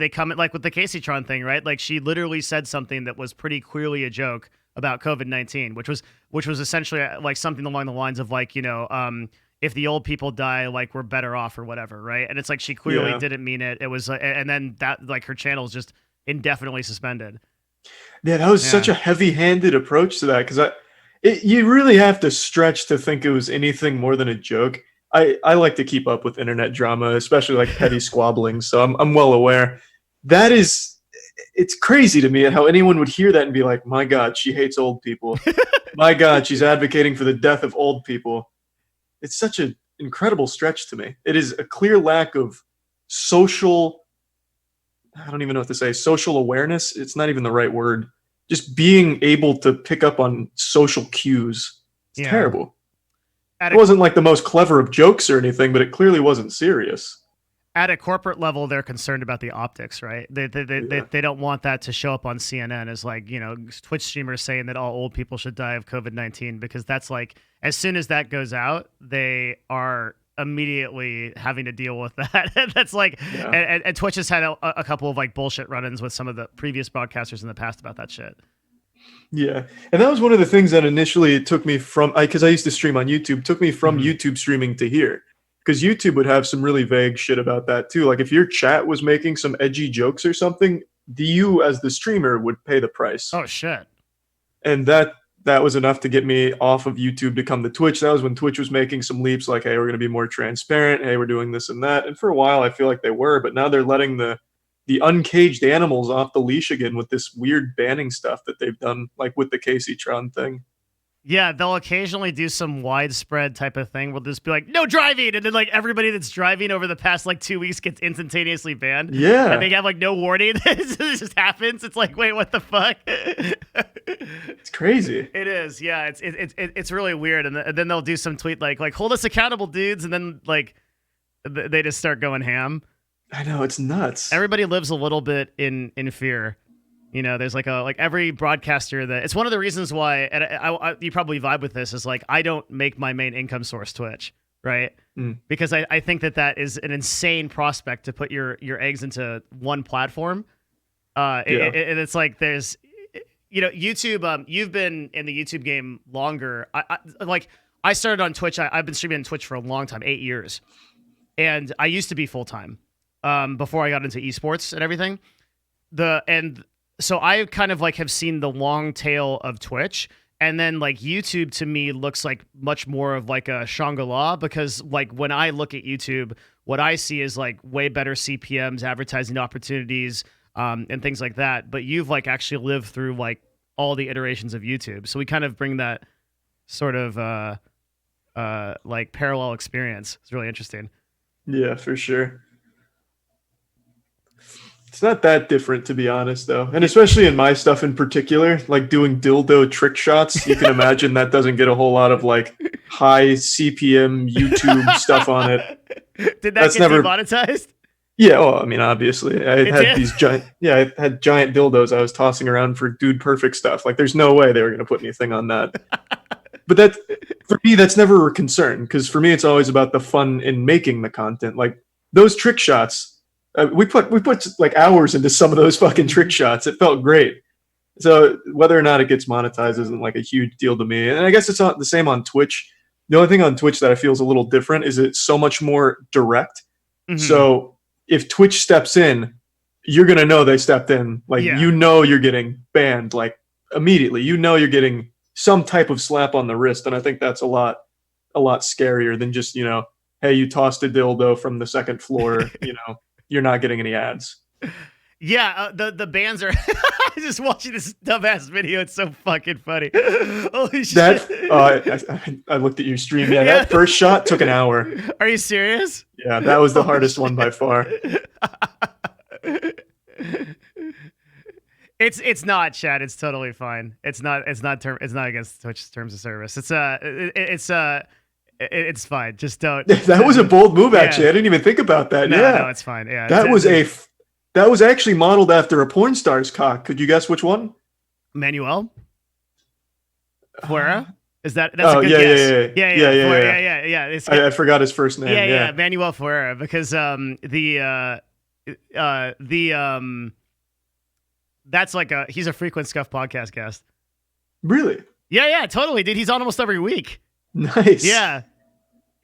come like with the Casey Tron thing, right? Like she literally said something that was pretty clearly a joke about COVID-19, which was essentially like something along the lines of like, you know, if the old people die, like we're better off or whatever, right? And it's like she clearly didn't mean it. It was and then that like her channel is just indefinitely suspended. Yeah, that was such a heavy-handed approach to that because you really have to stretch to think it was anything more than a joke. I like to keep up with internet drama, especially like petty squabbling, so I'm well aware. It's crazy to me at how anyone would hear that and be like, my God, she hates old people. My God, she's advocating for the death of old people. It's such an incredible stretch to me. It is a clear lack of social, I don't even know what to say, social awareness. It's not even the right word. Just being able to pick up on social cues. It's terrible. It wasn't like the most clever of jokes or anything, but it clearly wasn't serious. At a corporate level, they're concerned about the optics, right? They don't want that to show up on CNN as like, you know, Twitch streamers saying that all old people should die of COVID-19, because that's like, as soon as that goes out, they are immediately having to deal with that. That's like, and Twitch has had a couple of like bullshit run-ins with some of the previous broadcasters in the past about that shit. Yeah, and that was one of the things that initially took me from, because I used to stream on YouTube, took me from YouTube streaming to here. because YouTube would have some really vague shit about that too. Like if your chat was making some edgy jokes or something, you as the streamer would pay the price. Oh shit. And that was enough to get me off of YouTube to come to Twitch. That was when Twitch was making some leaps like, hey, we're going to be more transparent. Hey, we're doing this and that. And for a while, I feel like they were, but now they're letting the uncaged animals off the leash again with this weird banning stuff that they've done, like with the Casey Tron thing. Yeah, they'll occasionally do some widespread type of thing. We'll just be like, no driving. And then like everybody that's driving over the past like 2 weeks gets instantaneously banned. Yeah. And they have like no warning. It just happens. It's like, wait, what the fuck? It's crazy. It is. Yeah, it's really weird. And then they'll do some tweet like hold us accountable, dudes. And then like they just start going ham. I know, it's nuts. Everybody lives a little bit in fear. You know, there's like every broadcaster that it's one of the reasons why, and I you probably vibe with this, is like I don't make my main income source Twitch, right? Because I think that is an insane prospect to put your eggs into one platform. And it's like there's, you know, YouTube. You've been in the YouTube game longer. I started on Twitch. I've been streaming on Twitch for a long time, 8 years, and I used to be full time before I got into esports and everything. So I kind of like have seen the long tail of Twitch, and then like YouTube to me looks like much more of like a Shangri-La, because like when I look at YouTube, what I see is like way better CPMs, advertising opportunities, and things like that. But you've like actually lived through like all the iterations of YouTube, so we kind of bring that sort of like parallel experience. It's really interesting. Yeah, for sure. It's not that different, to be honest, though. And especially in my stuff in particular, like doing dildo trick shots, you can imagine that doesn't get a whole lot of like high CPM YouTube stuff on it. Did that get demonetized? Yeah, well, I mean, obviously. I had giant dildos I was tossing around for dude perfect stuff. Like, there's no way they were going to put anything on that. But for me, that's never a concern, because for me, it's always about the fun in making the content. Like, those trick shots, we put like hours into some of those fucking trick shots. It felt great. So whether or not it gets monetized isn't like a huge deal to me. And I guess it's not the same on Twitch. The only thing on Twitch that I feel is a little different is it's so much more direct. Mm-hmm. So if Twitch steps in, you're going to know they stepped in. Like, you know you're getting banned like immediately. You know you're getting some type of slap on the wrist. And I think that's a lot scarier than just, you know, hey, you tossed a dildo from the second floor, you know. You're not getting any ads. Yeah, the bans are just watching this dumbass video. It's so fucking funny. Holy shit. I looked at your stream. Yeah, that first shot took an hour. Are you serious? Yeah, that was the hardest one by far. It's not, Chad. It's totally fine. It's not against Twitch's terms of service. It's fine. Just don't. That was a bold move, actually. I didn't even think about that. No, it's fine. Yeah, that was actually modeled after a porn star's cock. Could you guess which one? Manuel Fuera? Is that's a good guess? Yeah. I forgot his first name. Yeah. Manuel Fuera, because that's like he's a frequent Scuff podcast guest. Really? Yeah, totally, dude. He's on almost every week. Nice.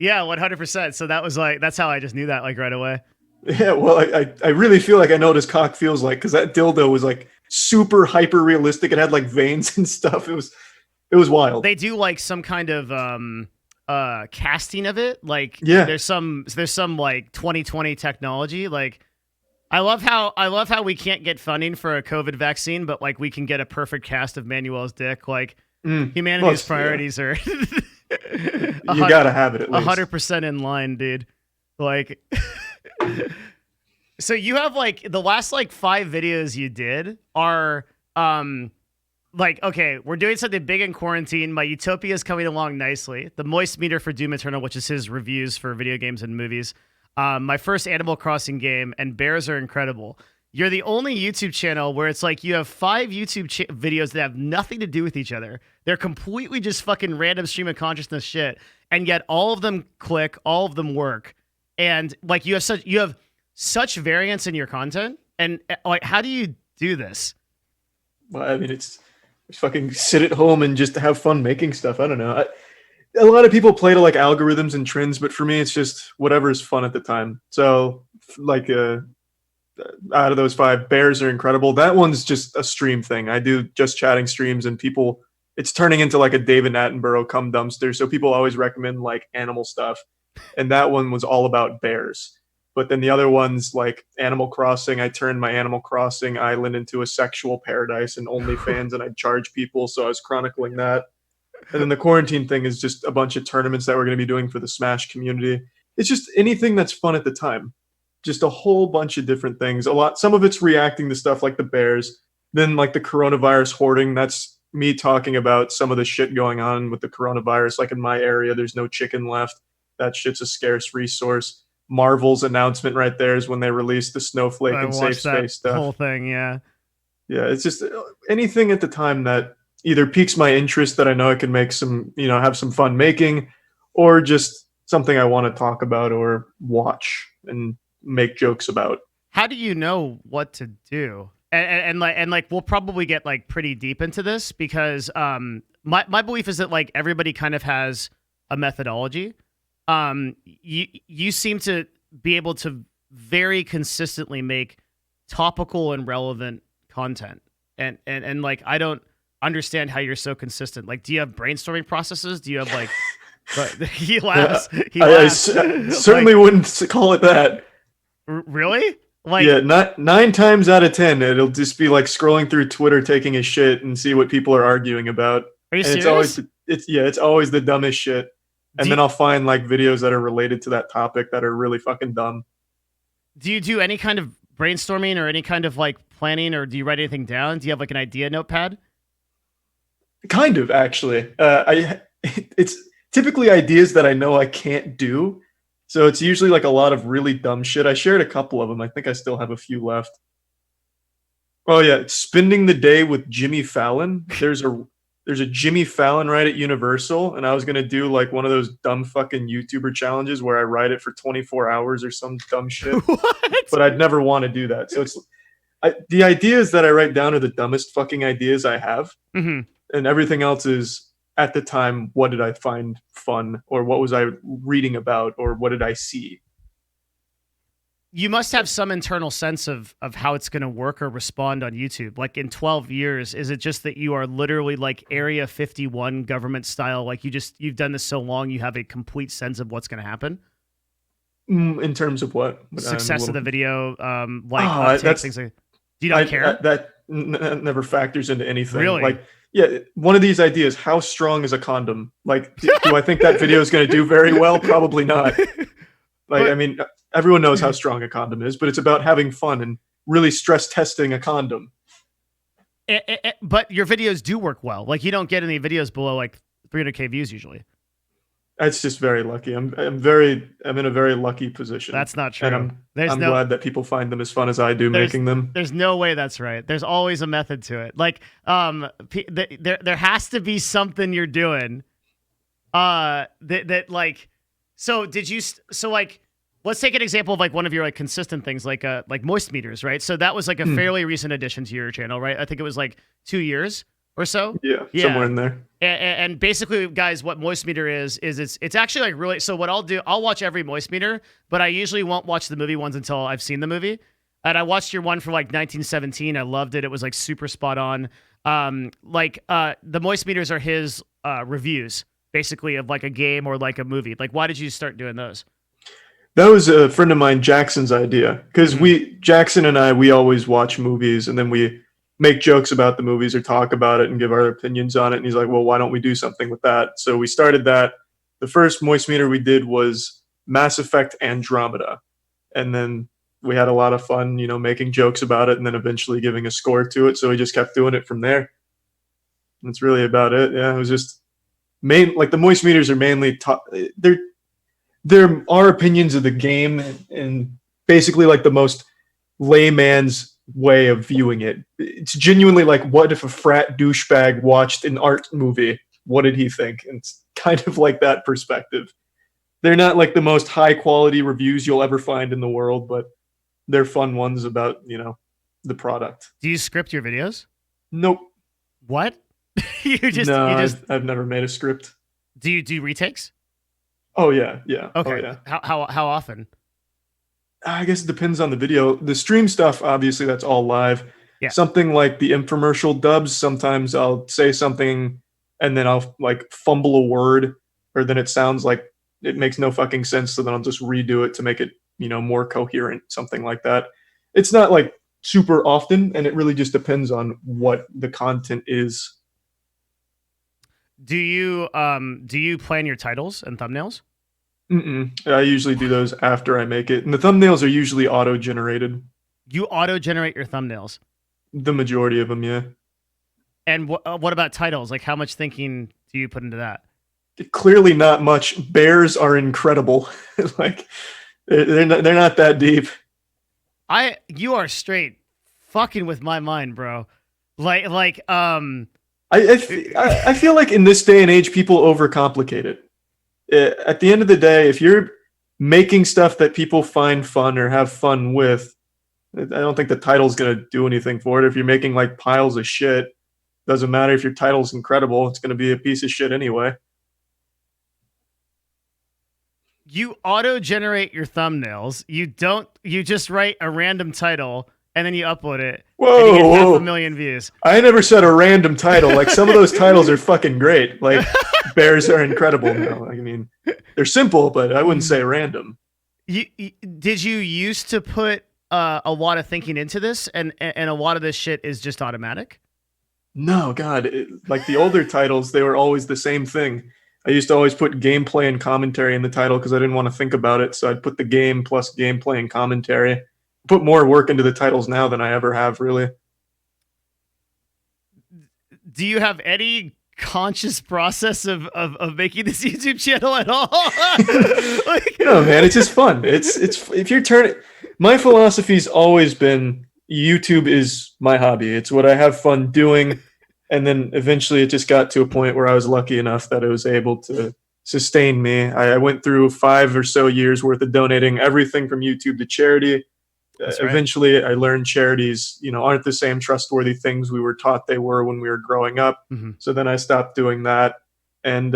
Yeah, 100%. So that's how I just knew that like right away. Yeah, well, I really feel like I know what his cock feels like, because that dildo was like super hyper realistic. It had like veins and stuff. It was wild. They do like some kind of casting of it. Like there's some like 2020 technology. Like I love how we can't get funding for a COVID vaccine, but like we can get a perfect cast of Manuel's dick. Like humanity's priorities are. You gotta have it at least 100% in line, dude. Like, so you have like the last like 5 videos you did are like, okay, we're doing something big in quarantine. My Utopia is coming along nicely. The Moist meter for Doom Eternal, which is his reviews for video games and movies. My first Animal Crossing game, and Bears Are Incredible. You're the only YouTube channel where it's like you have 5 YouTube videos that have nothing to do with each other. They're completely just fucking random stream of consciousness shit, and yet all of them click, all of them work, and like you have such variance in your content. And like, how do you do this? Well, I mean, it's fucking sit at home and just have fun making stuff. I don't know. a lot of people play to like algorithms and trends, but for me, it's just whatever is fun at the time. So like out of those five, bears are incredible. That one's just a stream thing. I do just chatting streams, and people, it's turning into like a David Attenborough cum dumpster. So people always recommend like animal stuff, and that one was all about bears. But then the other ones like Animal Crossing, I turned my Animal Crossing island into a sexual paradise and OnlyFans, and I'd charge people. So I was chronicling that. And then the quarantine thing is just a bunch of tournaments that we're going to be doing for the Smash community. It's just anything that's fun at the time. Just a whole bunch of different things. A lot. Some of it's reacting to stuff like the bears. Then like the coronavirus hoarding. That's me talking about some of the shit going on with the coronavirus. Like in my area, there's no chicken left. That shit's a scarce resource. Marvel's announcement right there is when they released the Snowflake and Safe Space stuff. Whole thing, yeah. Yeah, it's just anything at the time that either piques my interest that I know I can make some, have some fun making, or just something I want to talk about or watch and make jokes about. How do you know what to do? And like we'll probably get like pretty deep into this because my belief is that like everybody kind of has a methodology. You seem to be able to very consistently make topical and relevant content. And like, I don't understand how you're so consistent. Like, do you have brainstorming processes? Do you have like, he laughs. I certainly like, wouldn't call it that. Really? Like, yeah, not 9 times out of 10, it'll just be like scrolling through Twitter, taking a shit and see what people are arguing about. Are you serious? It's always the dumbest shit. And then I'll find like videos that are related to that topic that are really fucking dumb. Do you do any kind of brainstorming or any kind of like planning, or do you write anything down? Do you have like an idea notepad? Kind of, actually. It's typically ideas that I know I can't do. So it's usually like a lot of really dumb shit. I shared a couple of them. I think I still have a few left. Oh yeah, spending the day with Jimmy Fallon. There's a Jimmy Fallon ride at Universal, and I was gonna do like one of those dumb fucking YouTuber challenges where I ride it for 24 hours or some dumb shit. What? But I'd never want to do that. So the ideas that I write down are the dumbest fucking ideas I have, and everything else is at the time. What did I find fun, or what was I reading about, or what did I see? You must have some internal sense of how it's going to work or respond on YouTube. Like in 12 years, is it just that you are literally like Area 51 government style? Like you've done this so long, you have a complete sense of what's going to happen? In terms of what? Success of the video, things like. Do you not care? That never factors into anything. Really? Like, yeah, one of these ideas, how strong is a condom? Like, do I think that video is going to do very well? Probably not. I mean, everyone knows how strong a condom is, but it's about having fun and really stress testing a condom. But your videos do work well. Like, you don't get any videos below like 300K views usually. That's just very lucky. I'm in a very lucky position. That's not true. And I'm glad that people find them as fun as I do making them. There's no way that's right. There's always a method to it. Like, there has to be something you're doing. Let's take an example of like one of your like consistent things, like moist meters, right? So that was like a fairly recent addition to your channel, right? I think it was like 2 years or so. Yeah, somewhere in there. And basically, guys, what moist meter is it's actually like really. So what I'll do, I'll watch every moist meter, but I usually won't watch the movie ones until I've seen the movie. And I watched your one for like 1917. I loved it. It was like super spot on. The moist meters are his reviews, basically, of like a game or like a movie. Like, why did you start doing those? That was a friend of mine, Jackson's idea, because Jackson and I, we always watch movies and then we make jokes about the movies or talk about it and give our opinions on it. And he's like, well, why don't we do something with that? So we started that. The first moist meter we did was Mass Effect Andromeda. And then we had a lot of fun, making jokes about it and then eventually giving a score to it. So we just kept doing it from there. That's really about it. Yeah, it was just the moist meters are mainly there are opinions of the game and basically like the most layman's way of viewing it. It's genuinely like, what if a frat douchebag watched an art movie? What did he think? And it's kind of like that perspective. They're not like the most high quality reviews you'll ever find in the world, but they're fun ones about, the product. Do you script your videos? Nope. What? I've never made a script. Do you do retakes? Oh yeah, yeah. Oh Okay. yeah. How often? I guess it depends on the video. The stream stuff, obviously, that's all live. Yeah. Something like the infomercial dubs, sometimes I'll say something and then I'll like fumble a word, or then it sounds like it makes no fucking sense. So then I'll just redo it to make it, more coherent, something like that. It's not like super often, and it really just depends on what the content is. Do you plan your titles and thumbnails? I usually do those after I make it, and the thumbnails are usually auto-generated. You auto generate your thumbnails. The majority of them, yeah. And what about titles? Like, how much thinking do you put into that? Clearly not much. Bears are incredible. Like they're not that deep. You are straight fucking with my mind, bro. I feel like in this day and age, people overcomplicate it. At the end of the day, if you're making stuff that people find fun or have fun with, I don't think the title's gonna do anything for it. If you're making like piles of shit, doesn't matter if your title's incredible, it's gonna be a piece of shit anyway. You auto generate your thumbnails. You just write a random title and then you upload it. Whoa, and you get whoa. 500,000 views. I never said a random title. Like some of those titles are fucking great. Like bears are incredible now. I mean, they're simple, but I wouldn't say random. Did you used to put a lot of thinking into this, and a lot of this shit is just automatic? No, God, like the older titles, they were always the same thing. I used to always put gameplay and commentary in the title because I didn't want to think about it. So I'd put the game plus gameplay and commentary. Put more work into the titles now than I ever have, really. Do you have any conscious process of making this YouTube channel at all? No, man, it's just fun. It's if you're turning. My philosophy's always been YouTube is my hobby. It's what I have fun doing. And then eventually it just got to a point where I was lucky enough that it was able to sustain me. I went through 5 or so years worth of donating everything from YouTube to charity. Right. Eventually I learned charities, aren't the same trustworthy things we were taught they were when we were growing up. Mm-hmm. So then I stopped doing that. And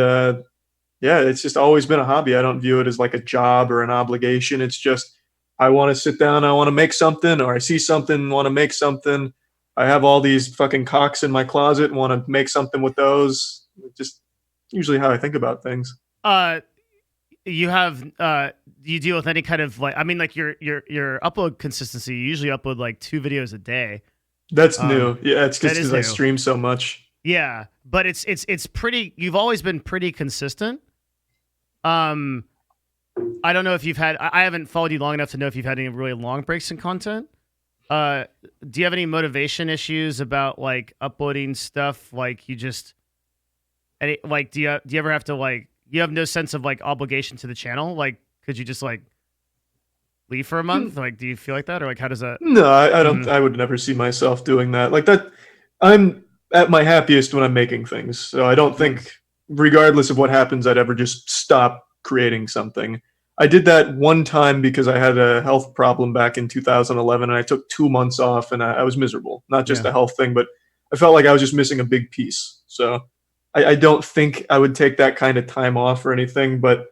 it's just always been a hobby. I don't view it as like a job or an obligation. It's just, I want to sit down, I want to make something, or I see something, want to make something. I have all these fucking cocks in my closet and want to make something with those. Just usually how I think about things. You have do you deal with any kind of like, I mean, like your upload consistency? You usually upload like 2 videos a day. That's new. Yeah, it's just because I stream so much. Yeah, but it's pretty. You've always been pretty consistent. I don't know if you've had. I haven't followed you long enough to know if you've had any really long breaks in content. Do you have any motivation issues about like uploading stuff? Like you just, like, do you ever have to like, you have no sense of like obligation to the channel? Like, could you just like leave for a month? Like, do you feel like that, or like how does that? No, I don't. I would never see myself doing that. Like that, I'm at my happiest when I'm making things. So I don't think, regardless of what happens, I'd ever just stop creating something. I did that one time because I had a health problem back in 2011 and I took 2 months off and I was miserable. Not just a health thing, but I felt like I was just missing a big piece. So I don't think I would take that kind of time off or anything, but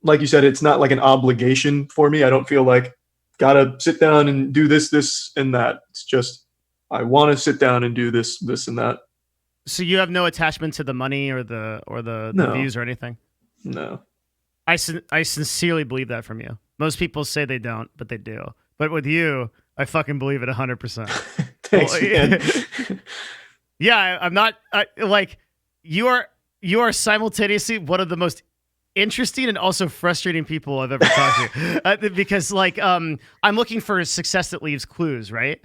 like you said, it's not like an obligation for me. I don't feel like gotta sit down and do this, and that. It's just, I want to sit down and do this, and that. So you have no attachment to the money or the views or anything? No. I sincerely believe that from you. Most people say they don't, but they do. But with you, I fucking believe it 100%. Thanks, man. Yeah, I'm not like you are simultaneously one of the most interesting and also frustrating people I've ever talked to. Because like I'm looking for success that leaves clues, right?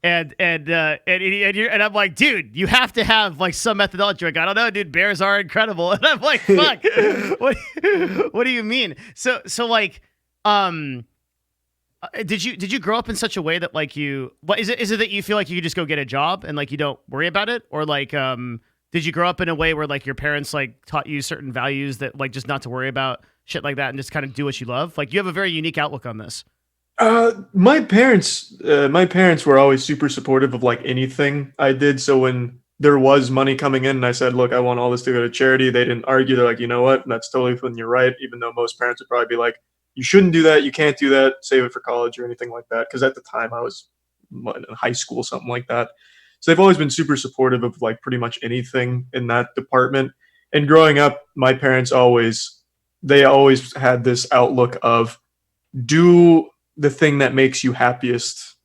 And I'm like, dude, you have to have like some methodology. Like, I don't know, dude, bears are incredible. And I'm like, fuck, what do you mean? So like, did you grow up in such a way that like what is it that you feel like you could just go get a job and like you don't worry about it? Or like, did you grow up in a way where like your parents like taught you certain values that like just not to worry about shit like that and just kind of do what you love? Like you have a very unique outlook on this. My parents were always super supportive of like anything I did. So when there was money coming in and I said, look, I want all this to go to charity, they didn't argue. They're like, you know what? That's totally fine. You're right. Even though most parents would probably be like, you shouldn't do that. You can't do that. Save it for college or anything like that. Because at the time I was in high school, something like that. So they've always been super supportive of like pretty much anything in that department. And growing up, my parents they always had this outlook of do the thing that makes you happiest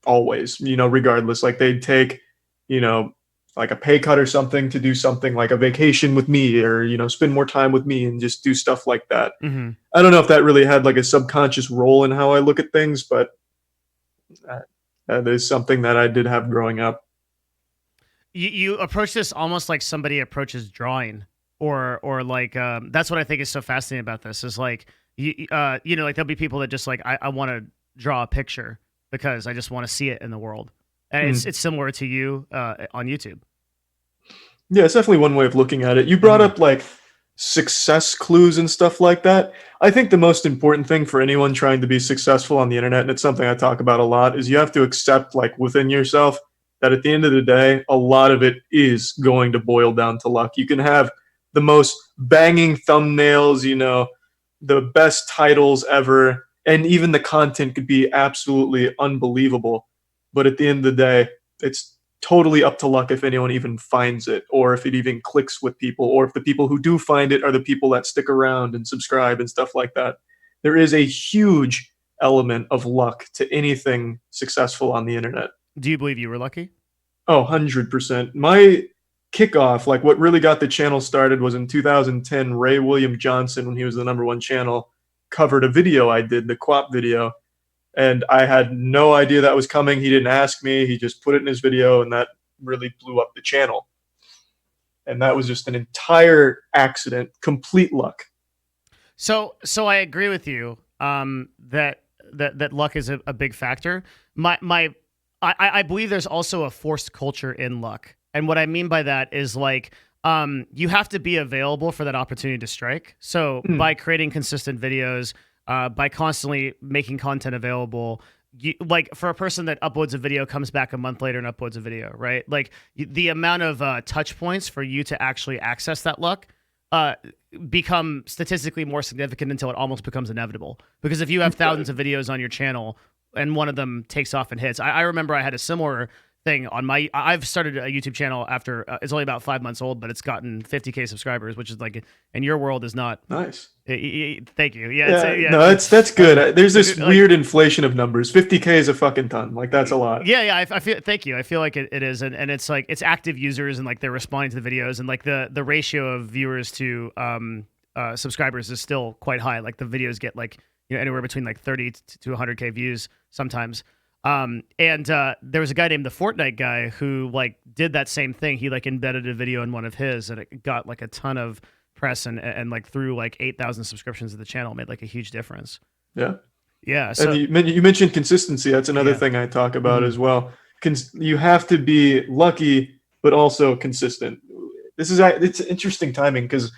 always, regardless. Like they'd take, you know, like a pay cut or something to do something like a vacation with me or, spend more time with me and just do stuff like that. Mm-hmm. I don't know if that really had like a subconscious role in how I look at things, but that is something that I did have growing up. You approach this almost like somebody approaches drawing, or like that's what I think is so fascinating about this is like like there'll be people that just like I want to draw a picture because I just want to see it in the world, and it's similar to you on YouTube. Yeah, it's definitely one way of looking at it. You brought up like success clues and stuff like that. I think the most important thing for anyone trying to be successful on the internet, and it's something I talk about a lot, is you have to accept like within yourself that at the end of the day, a lot of it is going to boil down to luck. You can have the most banging thumbnails, the best titles ever, and even the content could be absolutely unbelievable. But at the end of the day, it's totally up to luck if anyone even finds it, or if it even clicks with people, or if the people who do find it are the people that stick around and subscribe and stuff like that. There is a huge element of luck to anything successful on the internet. Do you believe you were lucky? Oh, 100%. My kickoff, like what really got the channel started, was in 2010. Ray William Johnson, when he was the #1 channel, covered a video I did, the QWOP video. And I had no idea that was coming. He didn't ask me. He just put it in his video, and that really blew up the channel. And that was just an entire accident, complete luck. So I agree with you that luck is a big factor. I believe there's also a forced culture in luck. And what I mean by that is like you have to be available for that opportunity to strike. So by creating consistent videos, by constantly making content available, like for a person that uploads a video, comes back a month later and uploads a video, right? Like the amount of touch points for you to actually access that luck become statistically more significant until it almost becomes inevitable. Because if you have thousands of videos on your channel and one of them takes off and hits, I remember I had a similar thing on I've started a YouTube channel after it's only about 5 months old, but it's gotten 50K subscribers, which is like in your world is not nice. Thank you. No, that's good. There's this weird inflation of numbers. 50K is a fucking ton. Like that's a lot. Yeah. I feel. Thank you. I feel like it is, and it's like it's active users and like they're responding to the videos, and like the ratio of viewers to subscribers is still quite high. Like the videos get like anywhere between like 30 to 100K views sometimes. And there was a guy named the Fortnite guy who like did that same thing. He like embedded a video in one of his, and it got like a ton of press and like through like 8,000 subscriptions to the channel made like a huge difference. Yeah. So and you mentioned consistency. That's another thing I talk about as well. You have to be lucky, but also consistent. It's interesting timing because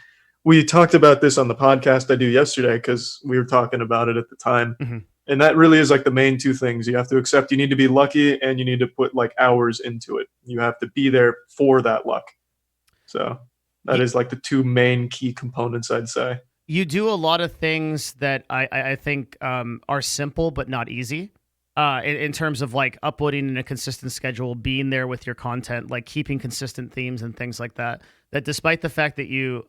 we talked about this on the podcast I do yesterday because we were talking about it at the time. And that really is like the main two things. You have to accept you need to be lucky and you need to put like hours into it. You have to be there for that luck. So that is like the two main key components, I'd say. You do a lot of things that I think are simple but not easy in terms of like uploading in a consistent schedule, being there with your content, like keeping consistent themes and things like that. That despite the fact that you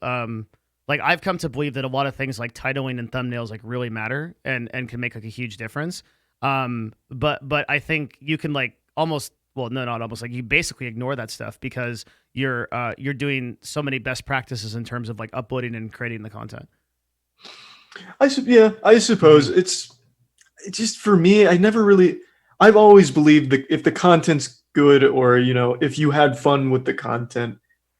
like I've come to believe that a lot of things like titling and thumbnails like really matter and can make like a huge difference. But I think you can like almost, well, no, not almost, like you basically ignore that stuff because you're doing so many best practices in terms of like uploading and creating the content. I suppose it's just for me. I've always believed that if the content's good or, if you had fun with the content,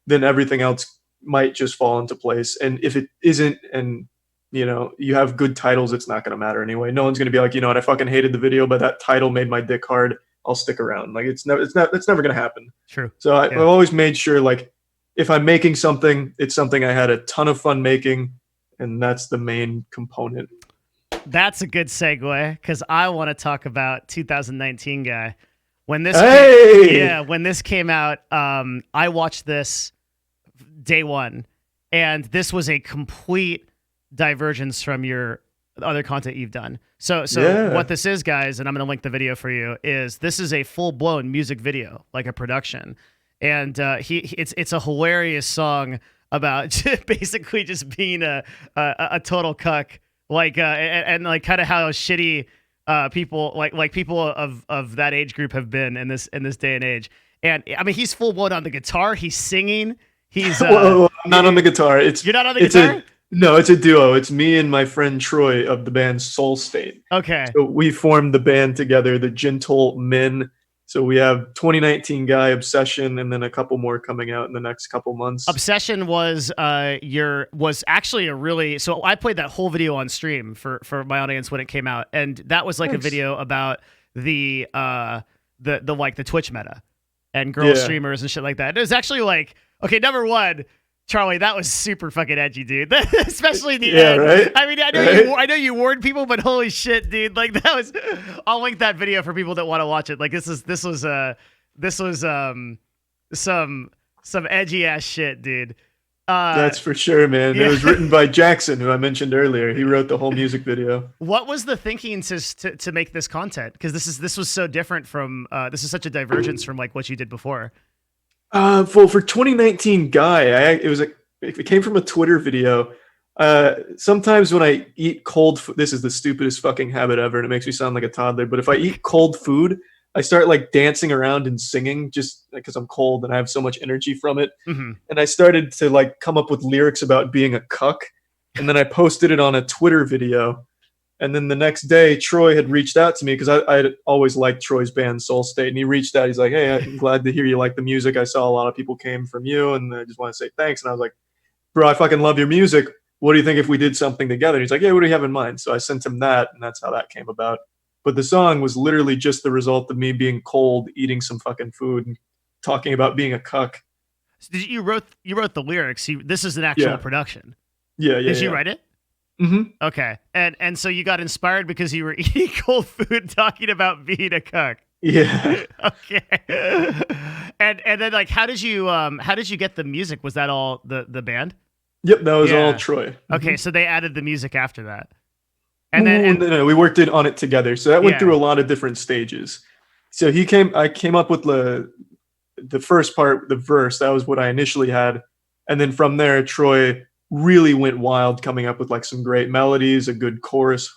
then everything else might just fall into place. And if it isn't, and you have good titles, it's not going to matter anyway. No one's going to be like, I fucking hated the video, but that title made my dick hard. I'll stick around. Like it's never going to happen. True. So I've always made sure, like, if I'm making something, it's something I had a ton of fun making, and that's the main component. That's a good segue because I want to talk about 2019 guy. When this Hey! when this came out, I watched this day one, and this was a complete divergence from your other content you've done. So Yeah. what this is, guys, and I'm going to link the video for you, is this is a full-blown music video, like a production. And it's a hilarious song about basically just being a total cuck, like and like kind of how shitty people like people of that age group have been in this day and age. And I mean, he's full-blown on the guitar, he's singing, he's Whoa, I'm not on the guitar. You're not on the guitar? No, it's a duo. It's me and my friend Troy of the band Soul State. Okay. So we formed the band together, the Gentle Men. So we have 2019 Guy, Obsession, and then a couple more coming out in the next couple months. Obsession was actually a really, so I played that whole video on stream for my audience when it came out, and that was like a video about the like the Twitch meta and girl streamers and shit like that. It was actually like, okay, number one, Charlie, that was super fucking edgy, dude. Especially the end. Right? I mean, I know you warned people, but holy shit, dude! Like that was. I'll link that video for people that want to watch it. Like this was some edgy ass shit, dude. That's for sure, man. It was written by Jackson, who I mentioned earlier. He wrote the whole music video. What was the thinking to make this content? Because this was so different from this is such a divergence from like what you did before. Well, for 2019 Guy, it came from a Twitter video. Sometimes when I eat cold food, this is the stupidest fucking habit ever, and it makes me sound like a toddler. But if I eat cold food, I start like dancing around and singing just because I'm cold and I have so much energy from it. Mm-hmm. And I started to like come up with lyrics about being a cuck, and then I posted it on a Twitter video. And then the next day, Troy had reached out to me because I always liked Troy's band Soul State, and he reached out. He's like, "Hey, I'm glad to hear you like the music. I saw a lot of people came from you, and I just want to say thanks." And I was like, "Bro, I fucking love your music. What do you think if we did something together?" And he's like, "Yeah, what do you have in mind?" So I sent him that, and that's how that came about. But the song was literally just the result of me being cold, eating some fucking food, and talking about being a cuck. So you wrote the lyrics. This is an actual production. Yeah. Did you write it? Mm-hmm. Okay, and so you got inspired because you were eating cold food, talking about being a cuck. Yeah. Okay. And then like, how did you get the music? Was that all the band? Yep, that was all Troy. Okay, so they added the music after that. And then no, we worked on it together. So that went through a lot of different stages. So I came up with the first part, the verse. That was what I initially had, and then from there, Troy really went wild, coming up with like some great melodies, a good chorus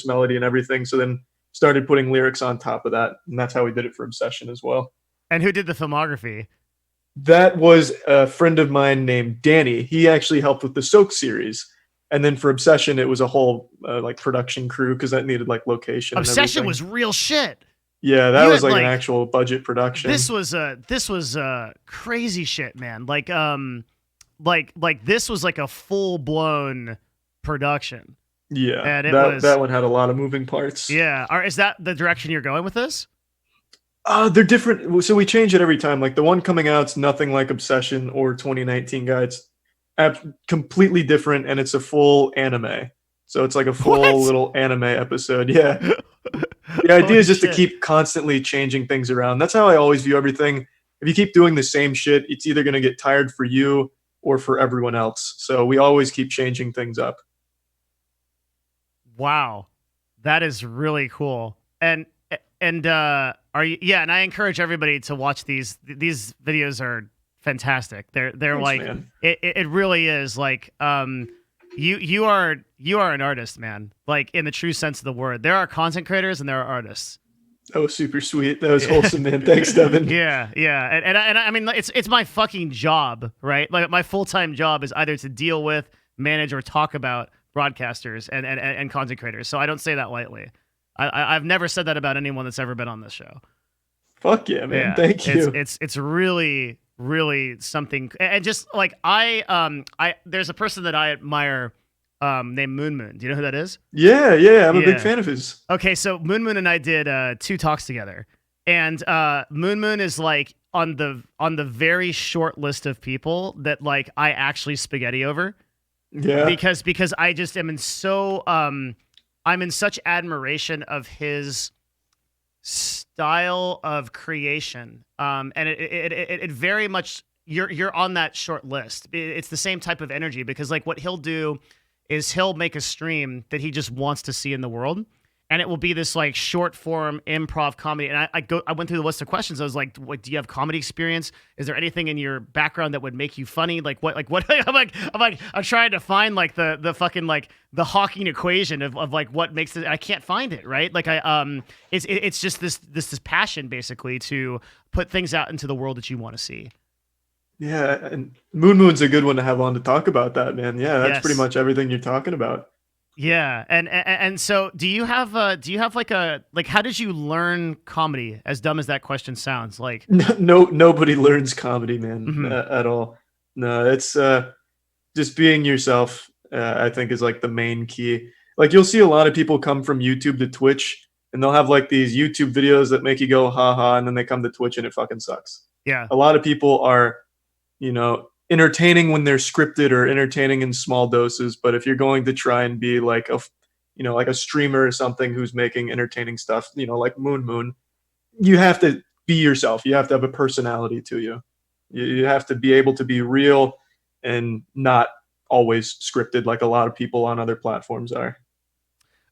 melody and everything. So then started putting lyrics on top of that, and that's how we did it for Obsession as well. And who did the filmography? That was a friend of mine named Danny. He actually helped with the Soak series. And then for Obsession, it was a whole like production crew because that needed like location. Obsession and was real shit. Yeah, that was like an actual budget production. This was crazy shit, man. Like this was like a full blown production. Yeah, and that one had a lot of moving parts. Yeah, is that the direction you're going with this? They're different. So we change it every time. Like the one coming out's nothing like Obsession or 2019 Guy. It's completely different, and it's a full anime. So it's like a full little anime episode. Yeah. The idea is just to keep constantly changing things around. That's how I always view everything. If you keep doing the same shit, it's either going to get tired for you or for everyone else. So we always keep changing things up. Wow. That is really cool. And are you, and I encourage everybody to watch these videos are fantastic. They're Thanks, like, man. It really is like, you are an artist, man. Like in the true sense of the word. There are content creators and there are artists. That was super sweet. That was wholesome, man. Thanks, Devin. Yeah. And I mean, it's my fucking job, right? Like my full-time job is either to deal with, manage, or talk about broadcasters and content creators. So I don't say that lightly. I've never said that about anyone that's ever been on this show. Fuck yeah, man. Yeah, thank you. It's really, really something. And just like there's a person that I admire named Moon. Do you know who that is? Yeah. I'm a big fan of his. Okay, so Moon and I did 2 talks together, and Moon is like on the very short list of people that like I actually spaghetti over. Yeah. Because I just am in so I'm in such admiration of his style of creation, and it very much you're on that short list. It's the same type of energy because like what he'll do is he'll make a stream that he just wants to see in the world. And it will be this like short form improv comedy. And I went through the list of questions. I was like, what, do you have comedy experience? Is there anything in your background that would make you funny? Like what, I'm trying to find like the fucking like the Hawking equation of like what makes it, I can't find it. Right. Like it's just this passion basically to put things out into the world that you want to see. Yeah. And Moon's a good one to have on to talk about that, man. Yeah. That's Yes. pretty much everything you're talking about. Yeah, and so do you have like a like how did you learn comedy? As dumb as that question sounds, like No, nobody learns comedy, man, mhm. at all. No, it's just being yourself. I think is like the main key. Like you'll see a lot of people come from YouTube to Twitch, and they'll have like these YouTube videos that make you go ha ha, and then they come to Twitch and it fucking sucks. Yeah. A lot of people are, entertaining when they're scripted or entertaining in small doses. But if you're going to try and be like like a streamer or something who's making entertaining stuff, like Moon, you have to be yourself. You have to have a personality to you. You have to be able to be real and not always scripted like a lot of people on other platforms are.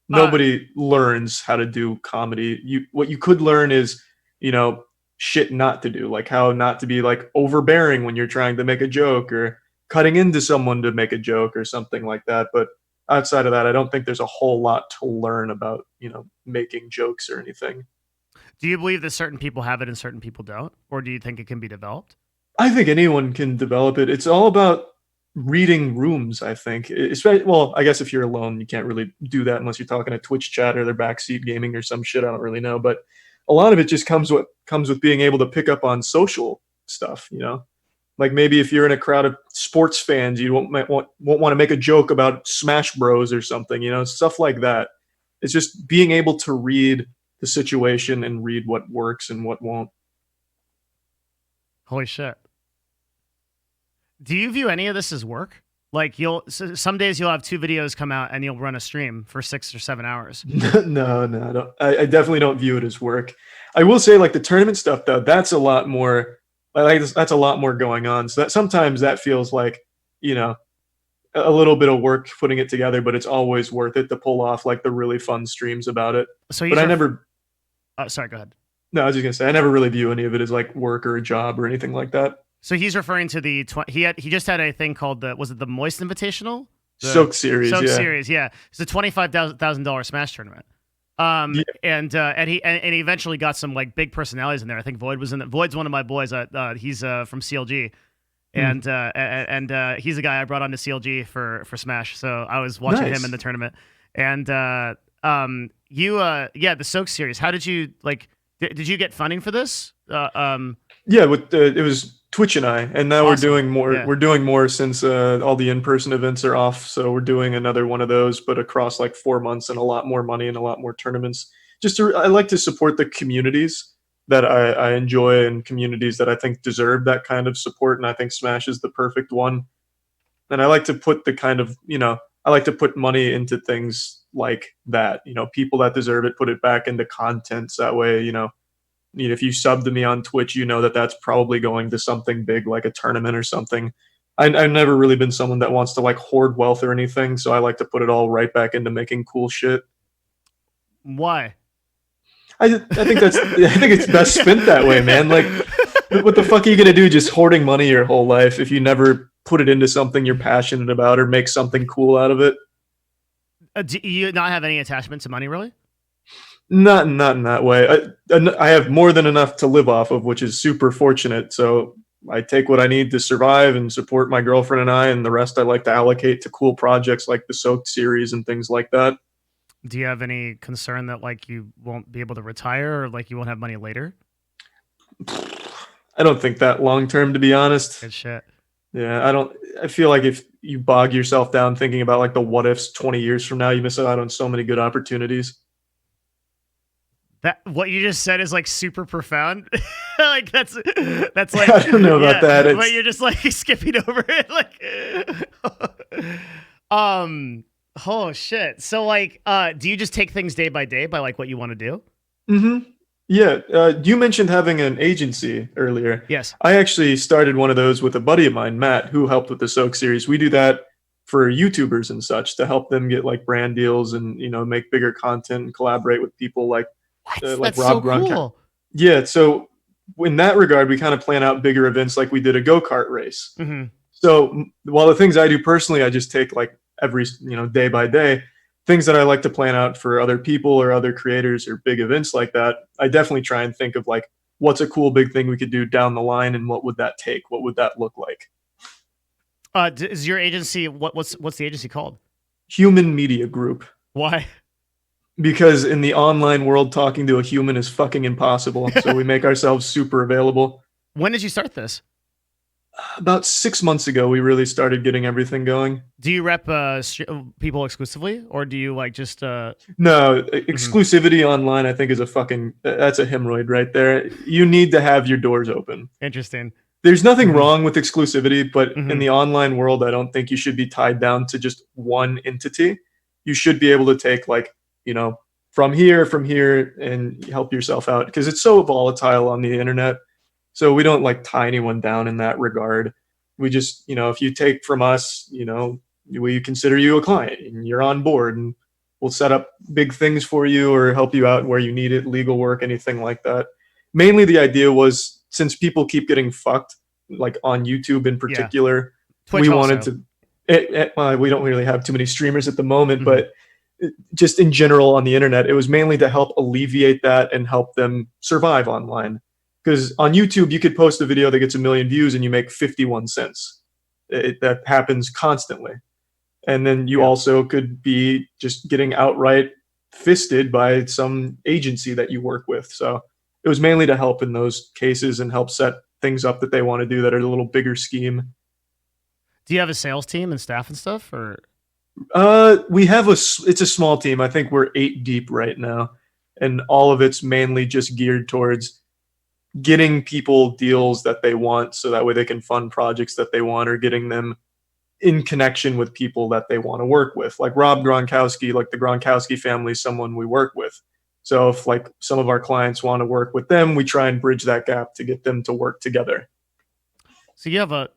Nobody learns how to do comedy. What you could learn is, you know, shit not to do, like how not to be like overbearing when you're trying to make a joke or cutting into someone to make a joke or something like that. But outside of that, I don't think there's a whole lot to learn about, making jokes or anything. Do you believe that certain people have it and certain people don't, or do you think it can be developed? I think anyone can develop it. It's all about reading rooms, I think. Especially, well, I guess if you're alone, you can't really do that unless you're talking to Twitch chat or their backseat gaming or some shit. I don't really know, but a lot of it just comes with being able to pick up on social stuff. Like maybe if you're in a crowd of sports fans, you won't want to make a joke about Smash Bros or something. Stuff like that. It's just being able to read the situation and read what works and what won't. Holy shit. Do you view any of this as work? Like some days you'll have 2 videos come out and you'll run a stream for 6 or 7 hours. No, I don't. I definitely don't view it as work. I will say, like the tournament stuff, though, that's a lot more. That's a lot more going on. So that sometimes that feels like, a little bit of work putting it together, but it's always worth it to pull off like the really fun streams about it. So but I never. Sorry, go ahead. No, I was just gonna say I never really view any of it as like work or a job or anything like that. So he's referring to the he just had a thing called was it the Moist Invitational? Soak series, series, yeah. It's a $25,000 Smash tournament. Yeah. And he eventually got some like big personalities in there. I think Void was in it. Void's one of my boys. He's from CLG, and he's the guy I brought on to CLG for Smash. So I was watching him in the tournament. And the Soak series. How did you like? Did you get funding for this? Yeah, it was Twitch and I, and now awesome. We're doing more. Yeah. We're doing more since all the in-person events are off. So we're doing another one of those, but across like 4 months and a lot more money and a lot more tournaments. I like to support the communities that I enjoy and communities that I think deserve that kind of support. And I think Smash is the perfect one. And I like to put I like to put money into things like that. People that deserve it, put it back into content. So that way, if you sub to me on Twitch, that's probably going to something big like a tournament or something. I've never really been someone that wants to like hoard wealth or anything, so I like to put it all right back into making cool shit. Why? I think it's best spent that way, man. Like, what the fuck are you gonna do just hoarding money your whole life if you never put it into something you're passionate about or make something cool out of it? Do you not have any attachment to money, really? Not in that way. I have more than enough to live off of, which is super fortunate. So I take what I need to survive and support my girlfriend and I, and the rest I like to allocate to cool projects like the Soak series and things like that. Do you have any concern that like you won't be able to retire or like you won't have money later? I don't think that long term, to be honest. Good shit. Yeah, I feel like if you bog yourself down thinking about like the what ifs 20 years from now, you miss out on so many good opportunities. That what you just said is like super profound. Like that's like I don't know about that. But you're just like skipping over it. Like oh shit. So like do you just take things day by day by like what you want to do? Mm-hmm. Yeah, you mentioned having an agency earlier. Yes. I actually started one of those with a buddy of mine, Matt, who helped with the Soak series. We do that for YouTubers and such to help them get like brand deals and make bigger content and collaborate with people What? like That's so Rob Gronkowski. cool. Yeah, so in that regard, we kind of plan out bigger events like we did a go-kart race. Hmm. So while the things I do personally, I just take like every day by day. Things that I like to plan out for other people or other creators or big events like that, I definitely try and think of like what's a cool big thing we could do down the line and what would that take? What would that look like? Is your agency what's the agency called? Human Media Group. Why? Because in the online world, talking to a human is fucking impossible. So we make ourselves super available. When did you start this? About 6 months ago, we really started getting everything going. Do you rep people exclusively, or do you like just? No, exclusivity online, I think, is that's a hemorrhoid right there. You need to have your doors open. Interesting. There's nothing wrong with exclusivity, but Mhm. in the online world, I don't think you should be tied down to just one entity. You should be able to take from here, and help yourself out because it's so volatile on the internet. So we don't like tie anyone down in that regard. We just, if you take from us, we consider you a client and you're on board, and we'll set up big things for you or help you out where you need it, legal work, anything like that. Mainly the idea was, since people keep getting fucked, like on YouTube in particular, Twitch we also. wanted to, we don't really have too many streamers at the moment, but just in general on the internet, it was mainly to help alleviate that and help them survive online. Because on YouTube, you could post a video that gets 1 million views and you make 51 cents. That happens constantly. And then you also could be just getting outright fisted by some agency that you work with. So it was mainly to help in those cases and help set things up that they want to do that are a little bigger scheme. Do you have a sales team and staff and stuff, or? We have it's a small team. I think we're 8 deep right now, and all of it's mainly just geared towards getting people deals that they want, so that way they can fund projects that they want, or getting them in connection with people that they want to work with. Like Rob Gronkowski, like the Gronkowski family is someone we work with. So if like some of our clients want to work with them, we try and bridge that gap to get them to work together. So you have a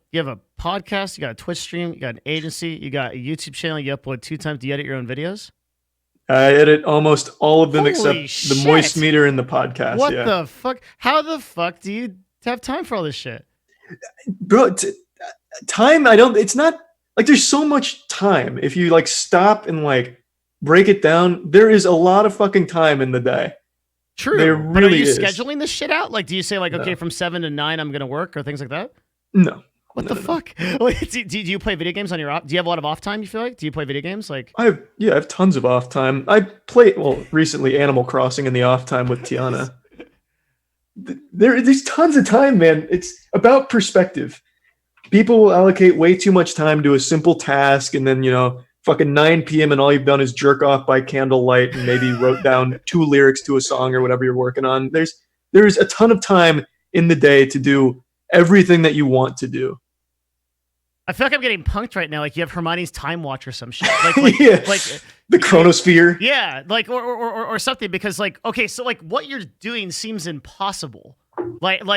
podcast, you got a Twitch stream, you got an agency, you got a YouTube channel, you upload 2 times. Do you edit your own videos? I edit almost all of them. Holy except shit. the Moist Meter and the podcast. What the fuck? How the fuck do you have time for all this shit? Bro, time, it's not like there's so much time. If you like stop and like break it down, there is a lot of fucking time in the day. True. There But are you is. scheduling this shit out? Like, do you say like, okay, No. from 7 to 9, I'm going to work, or things like that? No. What the fuck? Wait, do you play video games on your off? Do you have a lot of off time, you feel like? Do you play video games? Like, I have tons of off time. I play, recently Animal Crossing in the off time with Tiana. There's tons of time, man. It's about perspective. People will allocate way too much time to a simple task, and then, fucking 9 p.m. and all you've done is jerk off by candlelight and maybe wrote down 2 lyrics to a song or whatever you're working on. There's a ton of time in the day to do everything that you want to do. I feel like I'm getting punked right now. Like you have Hermione's time watch or some shit. Like the chronosphere. Yeah, like or something, because like, okay, so like what you're doing seems impossible. And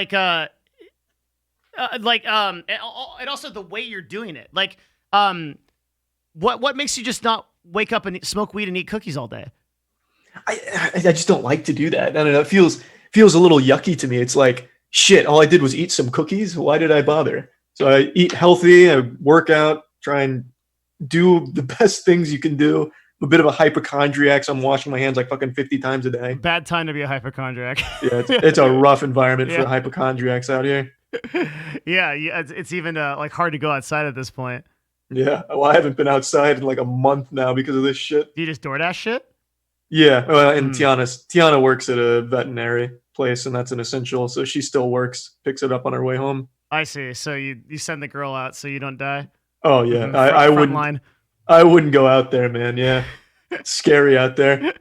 also the way you're doing it. Like what makes you just not wake up and smoke weed and eat cookies all day? I just don't like to do that. I don't know. It feels a little yucky to me. It's like, shit, all I did was eat some cookies. Why did I bother? So I eat healthy, I work out, try and do the best things you can do. I'm a bit of a hypochondriac, so I'm washing my hands like fucking 50 times a day. Bad time to be a hypochondriac. Yeah, it's a rough environment for hypochondriacs out here. Yeah, it's even like hard to go outside at this point. Yeah, well, I haven't been outside in like a month now because of this shit. Do you just DoorDash shit? Yeah, well, and Tiana works at a veterinary place, and that's an essential, so she still works, picks it up on her way home. I see. So you send the girl out so you don't die? Oh yeah, I wouldn't. I wouldn't go out there, man. Yeah, it's scary out there.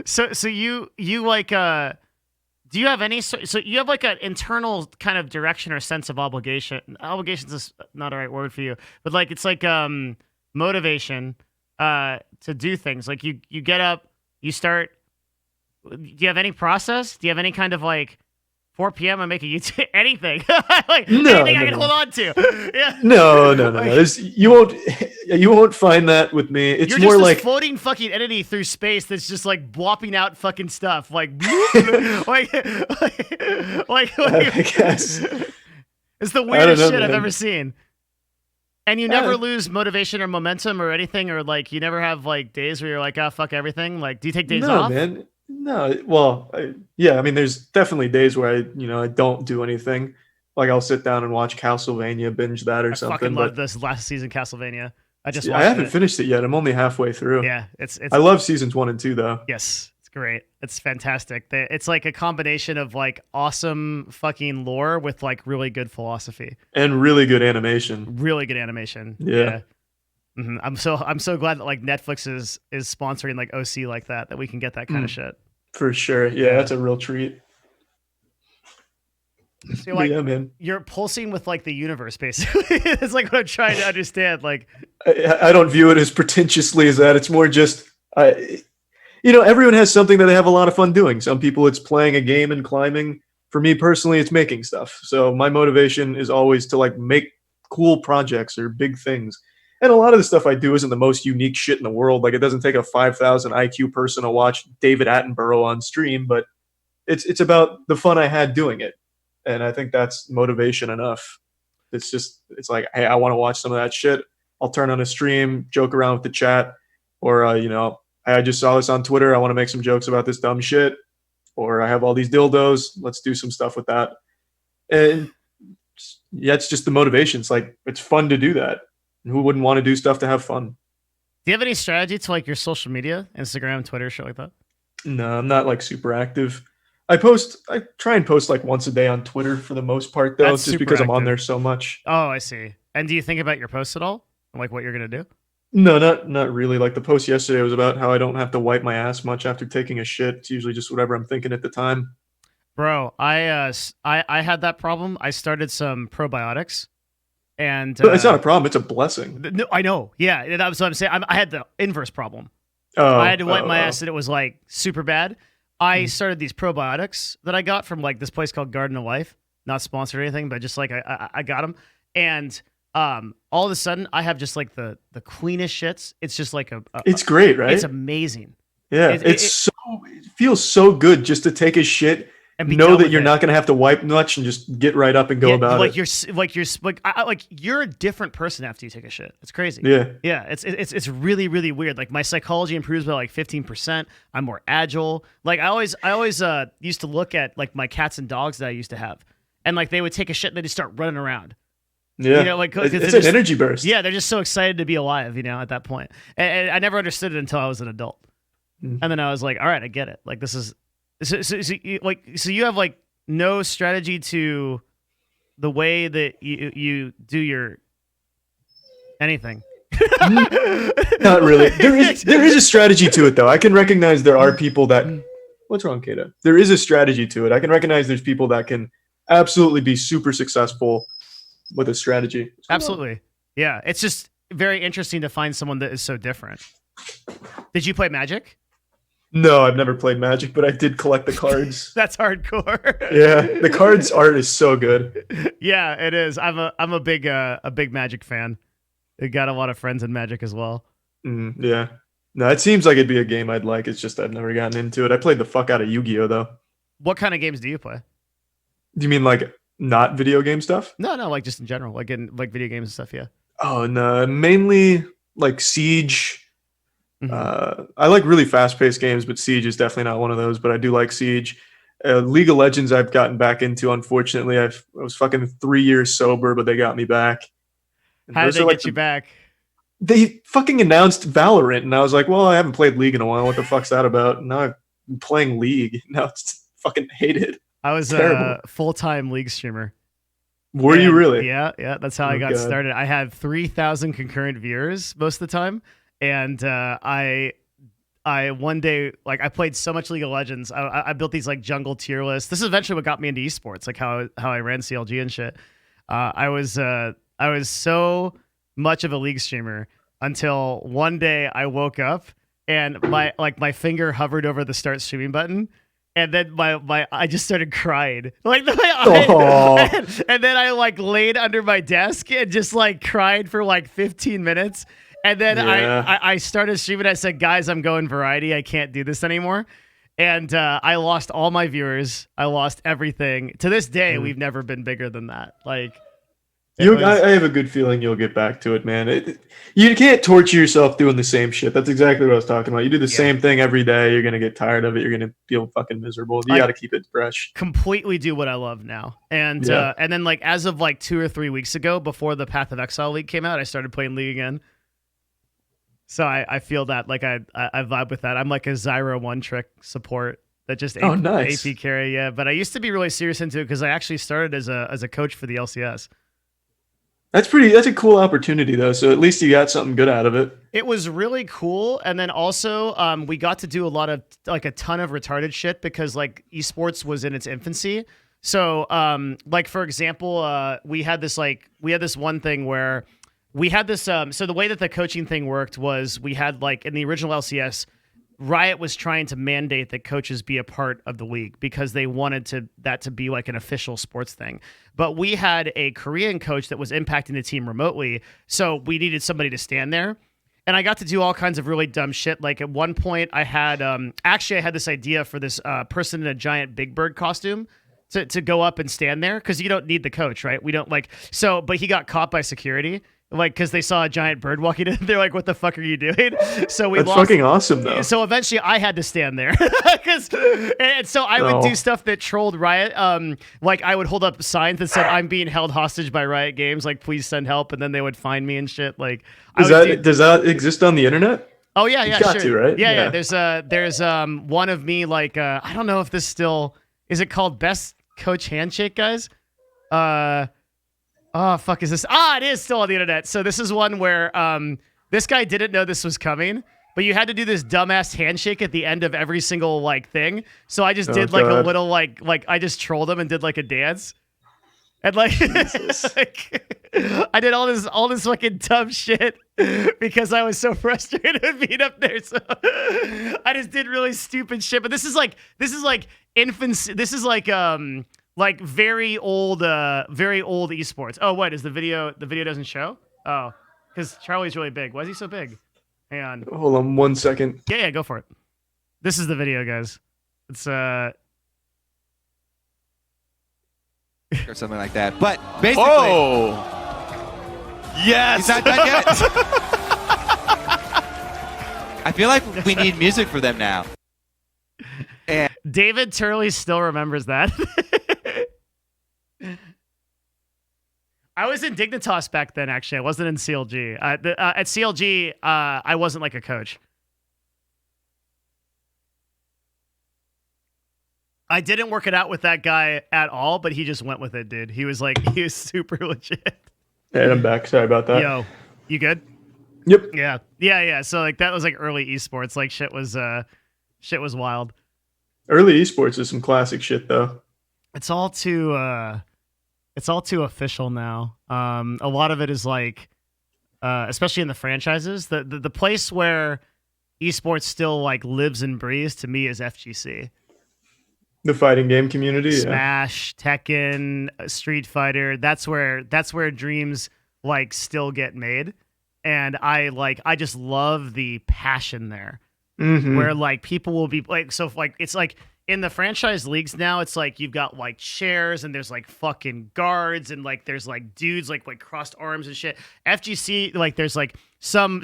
So you like do you have any so you have like an internal kind of direction or sense of obligation? Obligations is not a right word for you, but like it's like motivation to do things. Like you get up, you start Do you have any process? Do you have any kind of like 4 p.m. I make a YouTube anything like No, anything I no, can no. hold on to? Yeah. No, no, no, no. Like, You won't find that with me. It's you're more just this like floating fucking entity through space that's just like bopping out fucking stuff, like, bloop, I guess. it's the I don't weirdest know, shit I've man. ever seen. And you never lose motivation or momentum or anything, or like you never have like days where you're like, ah, fuck everything. Like, do you take days No, off? man. No. Well, yeah. I mean, there's definitely days where I don't do anything. Like I'll sit down and watch Castlevania, binge that or I something. fucking love But this last season Castlevania. I just I watched haven't it. finished it yet. I'm only halfway through. Yeah, it's I love seasons 1 and 2 though. yes, it's great. It's fantastic. It's like a combination of like awesome fucking lore with like really good philosophy, And really good animation. really good animation. Yeah. Mhm. I'm so glad that like Netflix is sponsoring like OC like that we can get that kind of shit. For sure. Yeah, that's a real treat. So you're like, yeah, man. you're pulsing with like the universe, basically. It's like what I'm trying to understand. Like, I don't view it as pretentiously as that. It's more just everyone has something that they have a lot of fun doing. Some people it's playing a game and climbing. For me personally, it's making stuff. So my motivation is always to like make cool projects or big things. And a lot of the stuff I do isn't the most unique shit in the world. Like it doesn't take a 5,000 IQ person to watch David Attenborough on stream, but it's about the fun I had doing it. And I think that's motivation enough. It's like, hey, I want to watch some of that shit. I'll turn on a stream, joke around with the chat, or I just saw this on Twitter. I want to make some jokes about this dumb shit, or I have all these dildos. Let's do some stuff with that. And yeah, it's just the motivation. It's like it's fun to do that. Who wouldn't want to do stuff to have fun? do you have any strategy to like your social media, Instagram, Twitter, shit like that? No, I'm not like super active. I try and post like once a day on Twitter for the most part, though, That's just super because I'm on active. there so much. Oh, I see. And do you think about your posts at all? Like what you're gonna do? No, not really. Like the post yesterday was about how I don't have to wipe my ass much after taking a shit. It's usually just whatever I'm thinking at the time. Bro, I had that problem. I started some probiotics, and But it's not a problem. It's a blessing. no, I know. Yeah, that's what I'm saying. I had the inverse problem. Oh, I had to wipe my oh. ass, and it was like super bad. I started these probiotics that I got from like this place called Garden of Life. Not sponsored or anything, but just like I got them, and all of a sudden I have just like the cleanest shits. It's just like It's great, right? it's amazing. Yeah, it feels so good just to take a shit And be know done that with you're it. not going to have to wipe much and just get right up and go about like it. you're a different person after you take a shit. It's crazy. Yeah. It's really really weird. Like my psychology improves by like 15%. I'm more agile. Like I always used to look at like my cats and dogs that I used to have, and like they would take a shit and they just start running around. Yeah. You know, like 'cause it's they're an energy burst. Yeah, they're just so excited to be alive. At that point, and I never understood it until I was an adult, and then I was like, all right, I get it. Like this is so you have like no strategy to the way that you do your anything. Not really. There is a strategy to it, though. I can recognize there are people that. What's wrong, Kata? There is a strategy to it. I can recognize there's people that can absolutely be super successful with a strategy. Absolutely. Yeah. It's just very interesting to find someone that is so different. Did you play Magic? No, I've never played Magic, but I did collect the cards. That's hardcore. Yeah, the cards art is so good. Yeah, it is. I'm a big Magic fan. I got a lot of friends in Magic as well. Yeah. No, it seems like it'd be a game I'd like. It's just I've never gotten into it. I played the fuck out of Yu-Gi-Oh, though. What kind of games do you play? Do you mean like not video game stuff? No, like just in general, like in like video games and stuff. Yeah. Oh no, mainly like Siege. Mm-hmm. I like really fast-paced games, but Siege is definitely not one of those. But I do like Siege. League of Legends, I've gotten back into. Unfortunately, I was fucking 3 years sober, but they got me back. And How did those they are, like, get you back? They fucking announced Valorant, and I was like, well, I haven't played League in a while. What the fuck's that about? Now I'm playing League. Now it's fucking hate it. I was a full-time League streamer. Were you really? Yeah. That's how I got God. started. I had 3,000 concurrent viewers most of the time, and I one day, like, I played so much League of Legends. I built these like jungle tier lists. This is eventually what got me into esports, like how I ran CLG and shit. I was so much of a League streamer until one day I woke up and my finger hovered over the start streaming button. And then I just started crying, like and then I like laid under my desk and just like cried for like 15 minutes. And then I started streaming. I said, guys, I'm going variety. I can't do this anymore. And I lost all my viewers. I lost everything. To this day, we've never been bigger than that. Like, I have a good feeling you'll get back to it, man. You can't torture yourself doing the same shit. That's exactly what I was talking about. You do the same thing every day. You're going to get tired of it. You're going to feel fucking miserable. You got to keep it fresh. Completely do what I love now. And then like as of like 2 or 3 weeks ago, before the Path of Exile League came out, I started playing League again. So I feel that like I vibe with that. I'm like a Zyra one trick support that just nice. AP carry. Yeah, but I used to be really serious into it because I actually started as a coach for the LCS. That's a cool opportunity though. So at least you got something good out of it. It was really cool. And then also we got to do a ton of retarded shit because like esports was in its infancy. So like for example, we had this one thing where we had this so the way that the coaching thing worked was we had like in the original LCS, Riot was trying to mandate that coaches be a part of the league because they wanted that to be like an official sports thing. But we had a Korean coach that was impacting the team remotely, so we needed somebody to stand there. And I got to do all kinds of really dumb shit. Like at one point, I had I had this idea for this person in a giant Big Bird costume to go up and stand there because you don't need the coach, right? We don't like so, but he got caught by security. Like, because they saw a giant bird walking in, they're like, "What the fuck are you doing?" So That's fucking awesome, though. So eventually, I had to stand there, and so I would do stuff that trolled Riot. Like I would hold up signs that said, "I'm being held hostage by Riot Games. Like, please send help," and then they would find me and shit. Like, does that exist on the internet? Oh yeah, you got to, right? Yeah. There's one of me like I don't know if this still is it called Best Coach Handshake, guys. Oh, fuck is this? It is still on the internet. So this is one where this guy didn't know this was coming, but you had to do this dumbass handshake at the end of every single like thing. So I just did like a little like I just trolled him and did like a dance. And like, I did all this fucking dumb shit because I was so frustrated with being up there. So I just did really stupid shit. But this is like infancy. This is like very old esports. Oh, what is the video? The video doesn't show. Oh, because Charlie's really big. Why is he so big? Hang on. Hold on 1 second. Yeah, go for it. This is the video, guys. It's or something like that. But basically, yes, he's not done yet. I feel like we need music for them now. And David Turley still remembers that. I was in Dignitas back then, actually. I wasn't in CLG. At CLG, I wasn't like a coach. I didn't work it out with that guy at all, but he just went with it, dude. He was super legit. Hey, I'm back. Sorry about that. Yo, you good? Yep. Yeah. So like that was like early esports. Like shit was wild. Early esports is some classic shit, though. It's all too official now. A lot of it is like, especially in the franchises, the place where esports still like lives and breathes to me is FGC. The fighting game community, Smash, Tekken, Street Fighter. That's where dreams like still get made, and I just love the passion there. Mm-hmm. Where like people will be like, so like it's like. In the franchise leagues now, it's like you've got like chairs and there's like fucking guards and like there's like dudes like crossed arms and shit. FGC, like there's like some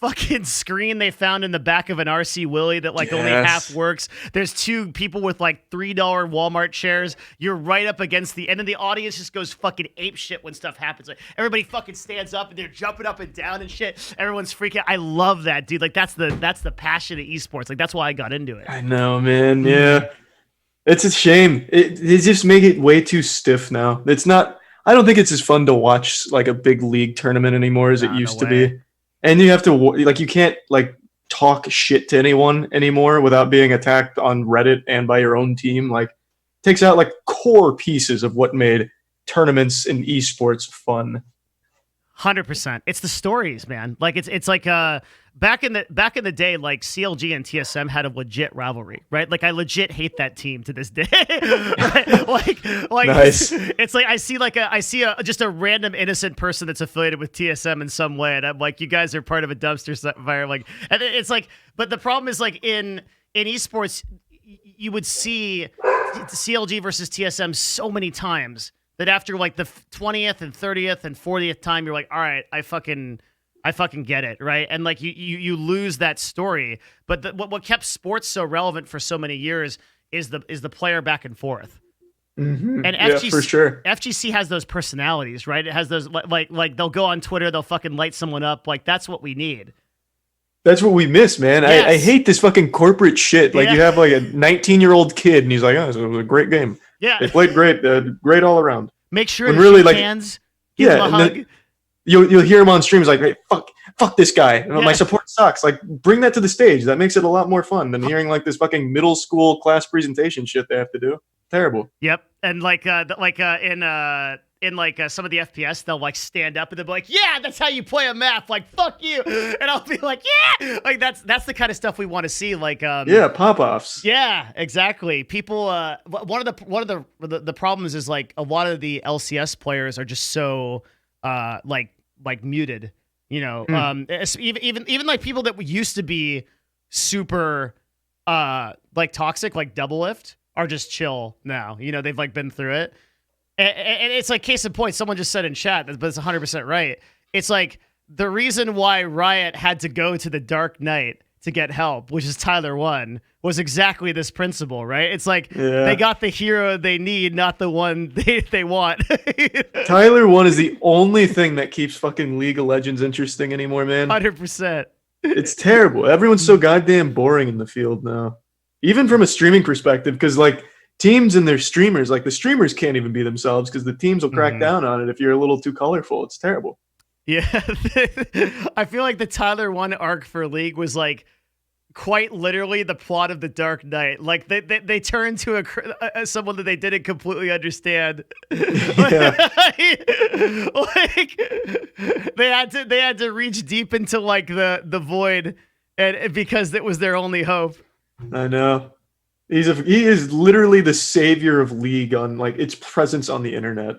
fucking screen they found in the back of an RC Willie that like only half works. There's two people with like $3 Walmart chairs. You're right up against and then the audience just goes fucking ape shit when stuff happens. Like everybody fucking stands up and they're jumping up and down and shit. Everyone's freaking out. I love that, dude. Like that's the passion of esports. Like that's why I got into it. I know, man. Yeah. It's a shame. They just make it way too stiff now. It's not, I don't think it's as fun to watch like a big league tournament anymore as it used to be. And you have to, like, you can't, like, talk shit to anyone anymore without being attacked on Reddit and by your own team. Like, takes out, like, core pieces of what made tournaments in esports fun. 100%. It's the stories, man. Like it's like back in the day, like CLG and TSM had a legit rivalry, right? Like I legit hate that team to this day. Right? like Nice. it's like I see just a random innocent person that's affiliated with TSM in some way, and I'm like, you guys are part of a dumpster fire. Like, and it's like, but the problem is like in esports, you would see CLG versus TSM so many times that after like the 20th and 30th and 40th time, you're like, all right, I fucking get it, right? And like you lose that story. But what kept sports so relevant for so many years is the player back and forth. Mm-hmm. And yeah, for sure. FGC has those personalities, right? It has those like they'll go on Twitter, they'll fucking light someone up. Like that's what we need. That's what we miss, man. Yes. I hate this fucking corporate shit. Like you have like a 19-year-old kid, and he's like, "Oh, it was a great game. Yeah, they played great, great all around." Make sure when to really shake like hands, give him a hug. You'll hear him on streams like, "Hey, fuck this guy. My support sucks." Like, bring that to the stage. That makes it a lot more fun than hearing like this fucking middle school class presentation shit they have to do. Terrible. Yep, and in some of the FPS, they'll like stand up and they'll be like, "Yeah, that's how you play a map." Like, "Fuck you," and I'll be like, "Yeah," like that's the kind of stuff we want to see. Like, pop offs. Yeah, exactly. People, one of the problems is like a lot of the LCS players are just so like muted. You know, even like people that used to be super like toxic, like Double Lift, are just chill now. You know, they've like been through it. And it's like case in point, someone just said in chat, but it's 100% right. It's like the reason why Riot had to go to the Dark Knight to get help, which is Tyler1, was exactly this principle, right? It's like they got the hero they need, not the one they want. Tyler1 is the only thing that keeps fucking League of Legends interesting anymore, man. 100%. It's terrible. Everyone's so goddamn boring in the field now. Even from a streaming perspective, because like teams and their streamers, like the streamers can't even be themselves because the teams will crack down on it if you're a little too colorful. It's terrible. Yeah. I feel like the Tyler1 arc for League was like quite literally the plot of the Dark Knight. Like they turned to someone that they didn't completely understand. Yeah. Like they had to reach deep into like the void, and because it was their only hope. I know. He is literally the savior of League on like its presence on the internet.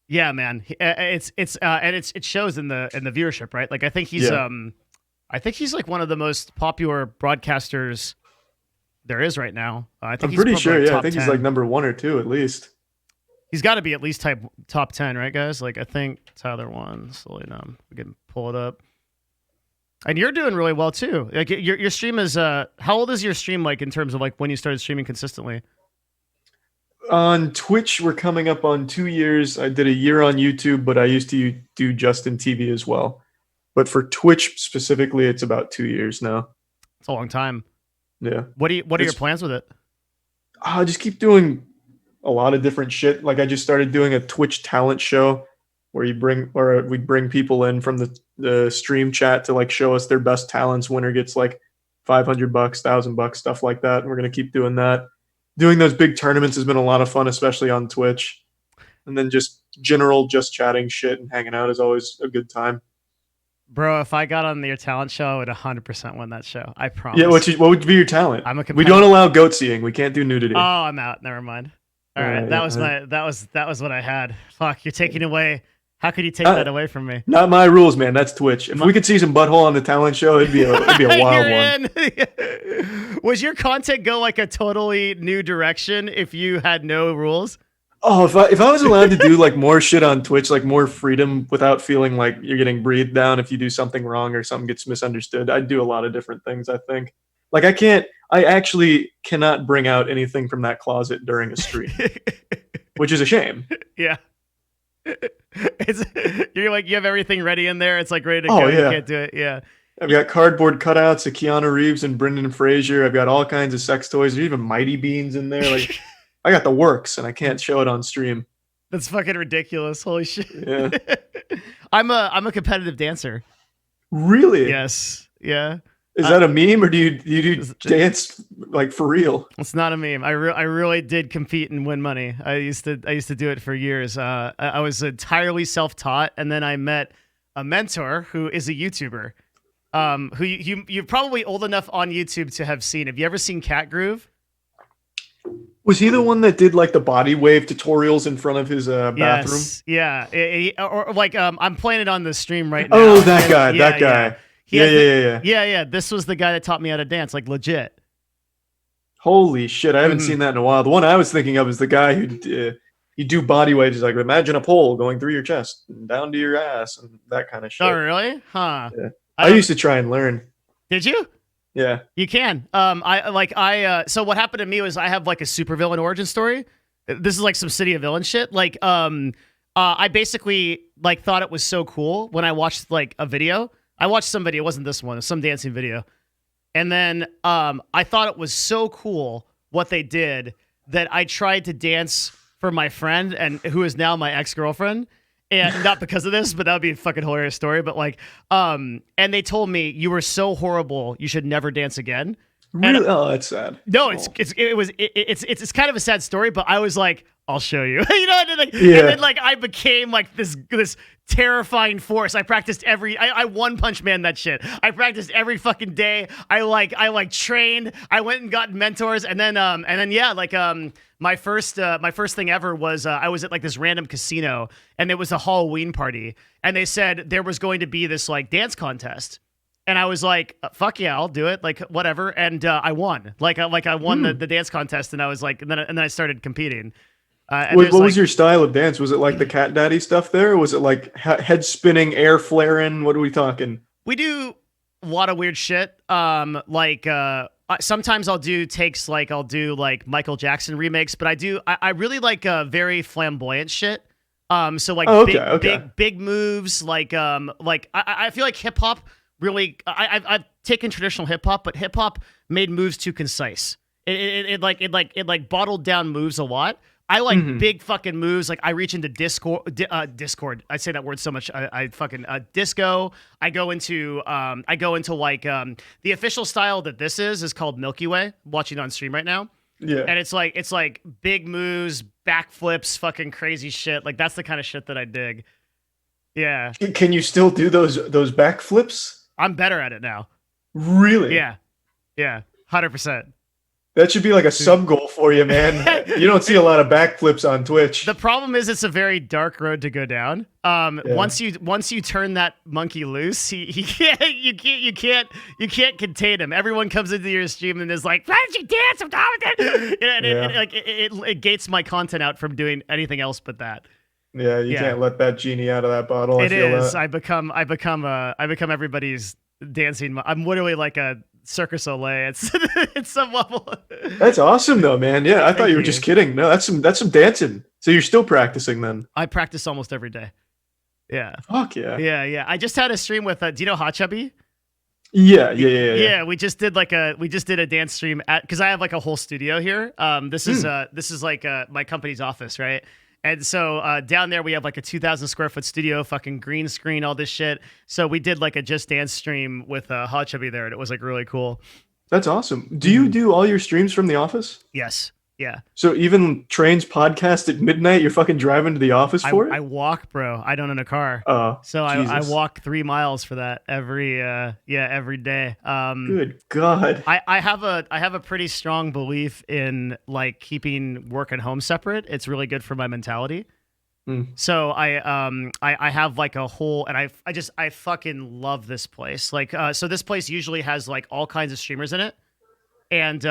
Yeah, man. It shows in the viewership, right? Like I think he's like one of the most popular broadcasters there is right now. I'm pretty sure. Like I think 10. he's like number 1 or 2 at least. He's got to be at least top 10, right, guys? Like I think Tyler1. Slowly now, we can pull it up. And you're doing really well too. Like your stream is how old is your stream like in terms of like when you started streaming consistently? On Twitch, we're coming up on 2 years. I did a year on YouTube, but I used to do Justin TV as well. But for Twitch specifically, it's about 2 years now. It's a long time. Yeah. What are your plans with it? I just keep doing a lot of different shit. Like I just started doing a Twitch talent show where we bring people in from the stream chat to like show us their best talents. Winner gets like $500, $1,000, stuff like that. And we're gonna keep doing that. Doing those big tournaments has been a lot of fun, especially on Twitch. And then just chatting shit and hanging out is always a good time. Bro, if I got on your talent show, I would 100% win that show. I promise. Yeah, what would be your talent? We don't allow goat seeing. We can't do nudity. Oh, I'm out. Never mind. All right, that was what I had. Fuck, you're taking away. How could you take that away from me? Not my rules, man. That's Twitch. If we could see some butthole on the talent show, it'd be a wild one. Was your content go like a totally new direction if you had no rules? Oh, if I was allowed to do like more shit on Twitch, like more freedom without feeling like you're getting breathed down if you do something wrong or something gets misunderstood, I'd do a lot of different things, I think. Like I actually cannot bring out anything from that closet during a stream, which is a shame. Yeah. You're like, you have everything ready in there. It's like ready to go. Yeah. You can't do it. Yeah. I've got cardboard cutouts of Keanu Reeves and Brendan Fraser. I've got all kinds of sex toys. There's even Mighty Beans in there. Like, I got the works, and I can't show it on stream. That's fucking ridiculous. Holy shit. Yeah. I'm a competitive dancer. Really? Yes. Yeah. Is that a meme, or do you do dance like for real? It's not a meme. I really did compete and win money. I used to do it for years. I was entirely self-taught, and then I met a mentor who is a YouTuber, who you're probably old enough on YouTube to have seen. Have you ever seen Cat Groove? Was he the one that did like the body wave tutorials in front of his bathroom? Yes. Yeah. Or like I'm playing it on the stream right now. Oh, that guy. That guy. Yeah. This was the guy that taught me how to dance, like legit. Holy shit! I haven't seen that in a while. The one I was thinking of is the guy who you do body waves. Like imagine a pole going through your chest and down to your ass and that kind of shit. Oh, really? Huh. Yeah. I used to try and learn. Did you? Yeah. You can. So what happened to me was I have like a supervillain origin story. This is like some City of Villain shit. Like, I basically like thought it was so cool when I watched like a video. I watched some video. It wasn't this one. It was some dancing video. And then I thought it was so cool what they did that I tried to dance for my friend and who is now my ex-girlfriend. And not because of this, but that would be a fucking hilarious story. But like, and they told me you were so horrible, you should never dance again. Really? Oh, that's sad. No, it's kind of a sad story, but I was like, I'll show you. You know, and then like I became like this terrifying force. I practiced I one punch man that shit. I practiced every fucking day. I trained. I went and got mentors, and then my first thing ever was I was at like this random casino, and it was a Halloween party, and they said there was going to be this like dance contest. And I was like, fuck yeah, I'll do it. Like, whatever. And I won. I won the dance contest. And I was like, and then I started competing. What was your style of dance? Was it like the Cat Daddy stuff there? Or was it like head spinning, air flaring? What are we talking? We do a lot of weird shit. Sometimes I'll do takes, like I'll do like Michael Jackson remakes, but I really like very flamboyant shit. So like big moves, I feel like hip hop. Really, I've taken traditional hip hop, but hip hop made moves too concise. It bottled down moves a lot. I like big fucking moves. Like I reach into Discord. I say that word so much. I fucking disco. I go into the official style that this is called Milky Way. I'm watching it on stream right now. Yeah, and it's like big moves, backflips, fucking crazy shit. Like that's the kind of shit that I dig. Yeah. Can you still do those backflips? I'm better at it now. Really? Yeah. 100%. That should be like a sub goal for you, man. You don't see a lot of backflips on Twitch. The problem is it's a very dark road to go down. Once you turn that monkey loose, you can't contain him. Everyone comes into your stream and is like, "Why don't you dance?" I'm done with it. It gates my content out from doing anything else but that. Yeah, you can't let that genie out of that bottle. I become everybody's dancing. I'm literally like a Circus Olay. It's some level. That's awesome though, man. Yeah, I thought you were just kidding. No, that's some dancing. So you're still practicing then? I practice almost every day. Yeah. Fuck yeah. Yeah. I just had a stream with. Do you know Hot Chubby? Yeah. We just did a dance stream because I have like a whole studio here. This is like my company's office, right? And so down there we have like a 2,000 square foot studio, fucking green screen, all this shit. So we did like a Just Dance stream with Hot Chubby there, and it was like really cool. That's awesome. Do you do all your streams from the office? Yes. Yeah. So even Train's podcast at midnight, you're fucking driving to the office for it? I walk, bro. I don't own a car. Oh, so I walk 3 miles for that every day. Good God. I have a pretty strong belief in like keeping work and home separate. It's really good for my mentality. So I have like a whole, and I fucking love this place. Like so this place usually has like all kinds of streamers in it. And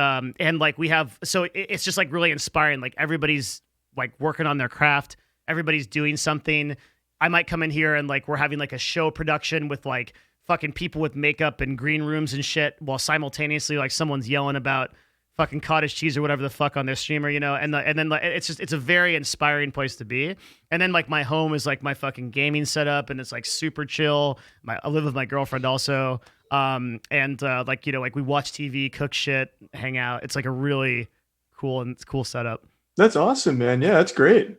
like we have, so it's just like really inspiring. Like everybody's like working on their craft. Everybody's doing something. I might come in here and like we're having like a show production with like fucking people with makeup and green rooms and shit, while simultaneously like someone's yelling about fucking cottage cheese or whatever the fuck on their streamer, you know. And then like it's a very inspiring place to be. And then like my home is like my fucking gaming setup, and it's like super chill. I live with my girlfriend also. Like, you know, like we watch TV, cook shit, hang out. It's like a really cool setup. That's awesome, man. Yeah, that's great.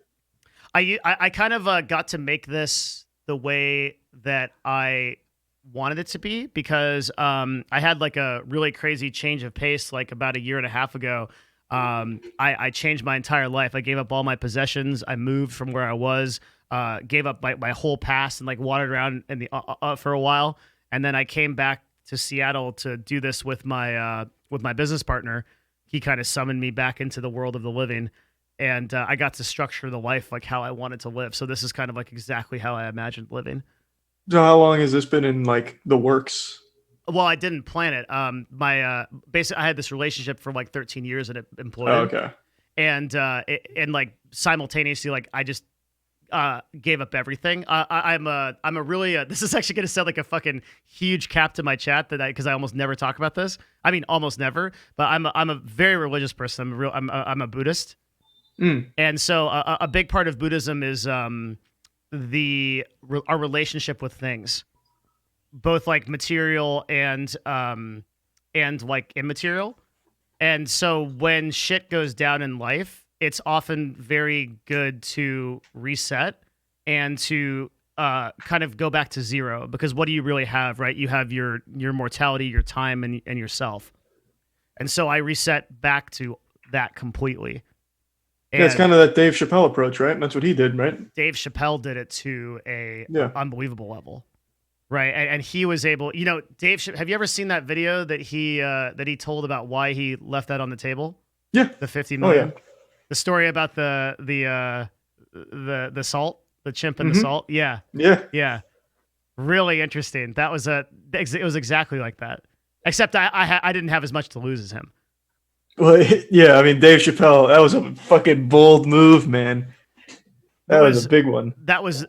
I kind of got to make this the way that I wanted it to be because I had like a really crazy change of pace like about a year and a half ago. I changed my entire life. I gave up all my possessions. I moved from where I was. gave up my whole past and like wandered around in the for a while, and then I came back to Seattle to do this with my business partner. He kind of summoned me back into the world of the living, and I got to structure the life like how I wanted to live. So this is kind of like exactly how I imagined living. So how long has this been in like the works? Well, I didn't plan it. Basically, I had this relationship for like 13 years and it imploded. Oh, okay. And like simultaneously, like I just gave up everything. I'm a really this is actually gonna sound like a fucking huge cap to my chat because I almost never talk about this. I mean, almost never. But I'm a very religious person. I'm a Buddhist, and so a big part of Buddhism is our relationship with things, both like material and like immaterial. And so when shit goes down in life, it's often very good to reset and to kind of go back to zero, because what do you really have, right? You have your mortality, your time, and yourself. And so I reset back to that completely. And yeah, it's kind of that Dave Chappelle approach, right? That's what he did, right? Dave Chappelle did it to a unbelievable level. Right, and he was able, Dave, have you ever seen that video that he told about why he left that on the table? Yeah. The 50 million. Oh, yeah. The story about the salt, the chimp and the salt. Yeah. Yeah. Yeah. Really interesting. It was exactly like that. Except I didn't have as much to lose as him. Well, yeah, I mean, Dave Chappelle, that was a fucking bold move, man. That was a big one. That was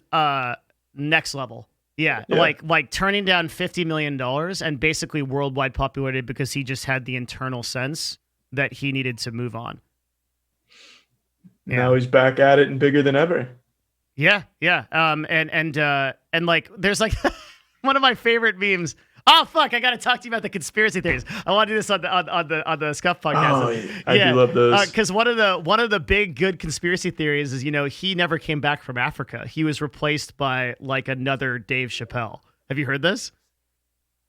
next level. Yeah, like turning down $50 million and basically worldwide popularity because he just had the internal sense that he needed to move on. Yeah. Now he's back at it and bigger than ever. Yeah. And like, there's like one of my favorite memes. Oh fuck! I gotta talk to you about the conspiracy theories. I want to do this on the Scuff podcast. Oh, yeah. I do love those. Because one of the big good conspiracy theories is he never came back from Africa. He was replaced by like another Dave Chappelle. Have you heard this?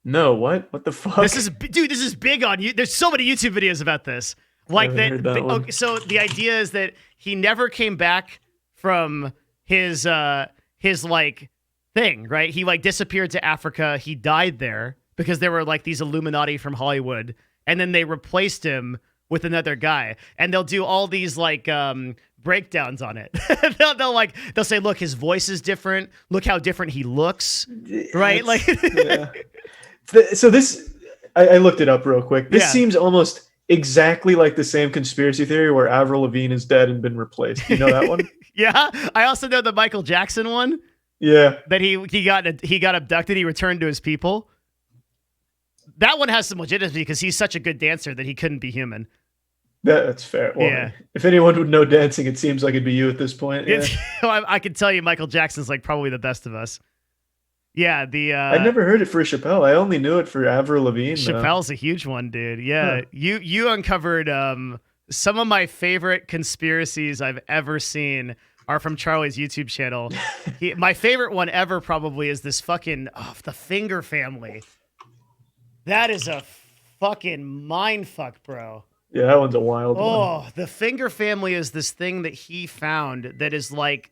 No, what? What the fuck? This is big on you. There's so many YouTube videos about this. Like that. So the idea is that he never came back from his like thing, right? He like disappeared to Africa. He died there because there were like these Illuminati from Hollywood, and then they replaced him with another guy, and they'll do all these like breakdowns on it. they'll say, look, his voice is different. Look how different he looks, right? Like, yeah. So this, I looked it up real quick. This seems almost exactly like the same conspiracy theory where Avril Lavigne is dead and been replaced. You know that one? Yeah, I also know the Michael Jackson one. Yeah, that he got abducted. He returned to his people. That one has some legitimacy because he's such a good dancer that he couldn't be human. That's fair. Well, yeah. If anyone would know dancing, it seems like it'd be you at this point. Yeah. I can tell you, Michael Jackson's like probably the best of us. Yeah, I never heard it for Chappelle. I only knew it for Avril Lavigne. Chappelle's a huge one, dude. Yeah, you uncovered some of my favorite conspiracies I've ever seen are from Charlie's YouTube channel. My favorite one ever probably is this fucking the Finger family. That is a fucking mindfuck, bro. Yeah, that one's a wild one. Oh, the Finger family is this thing that he found that is like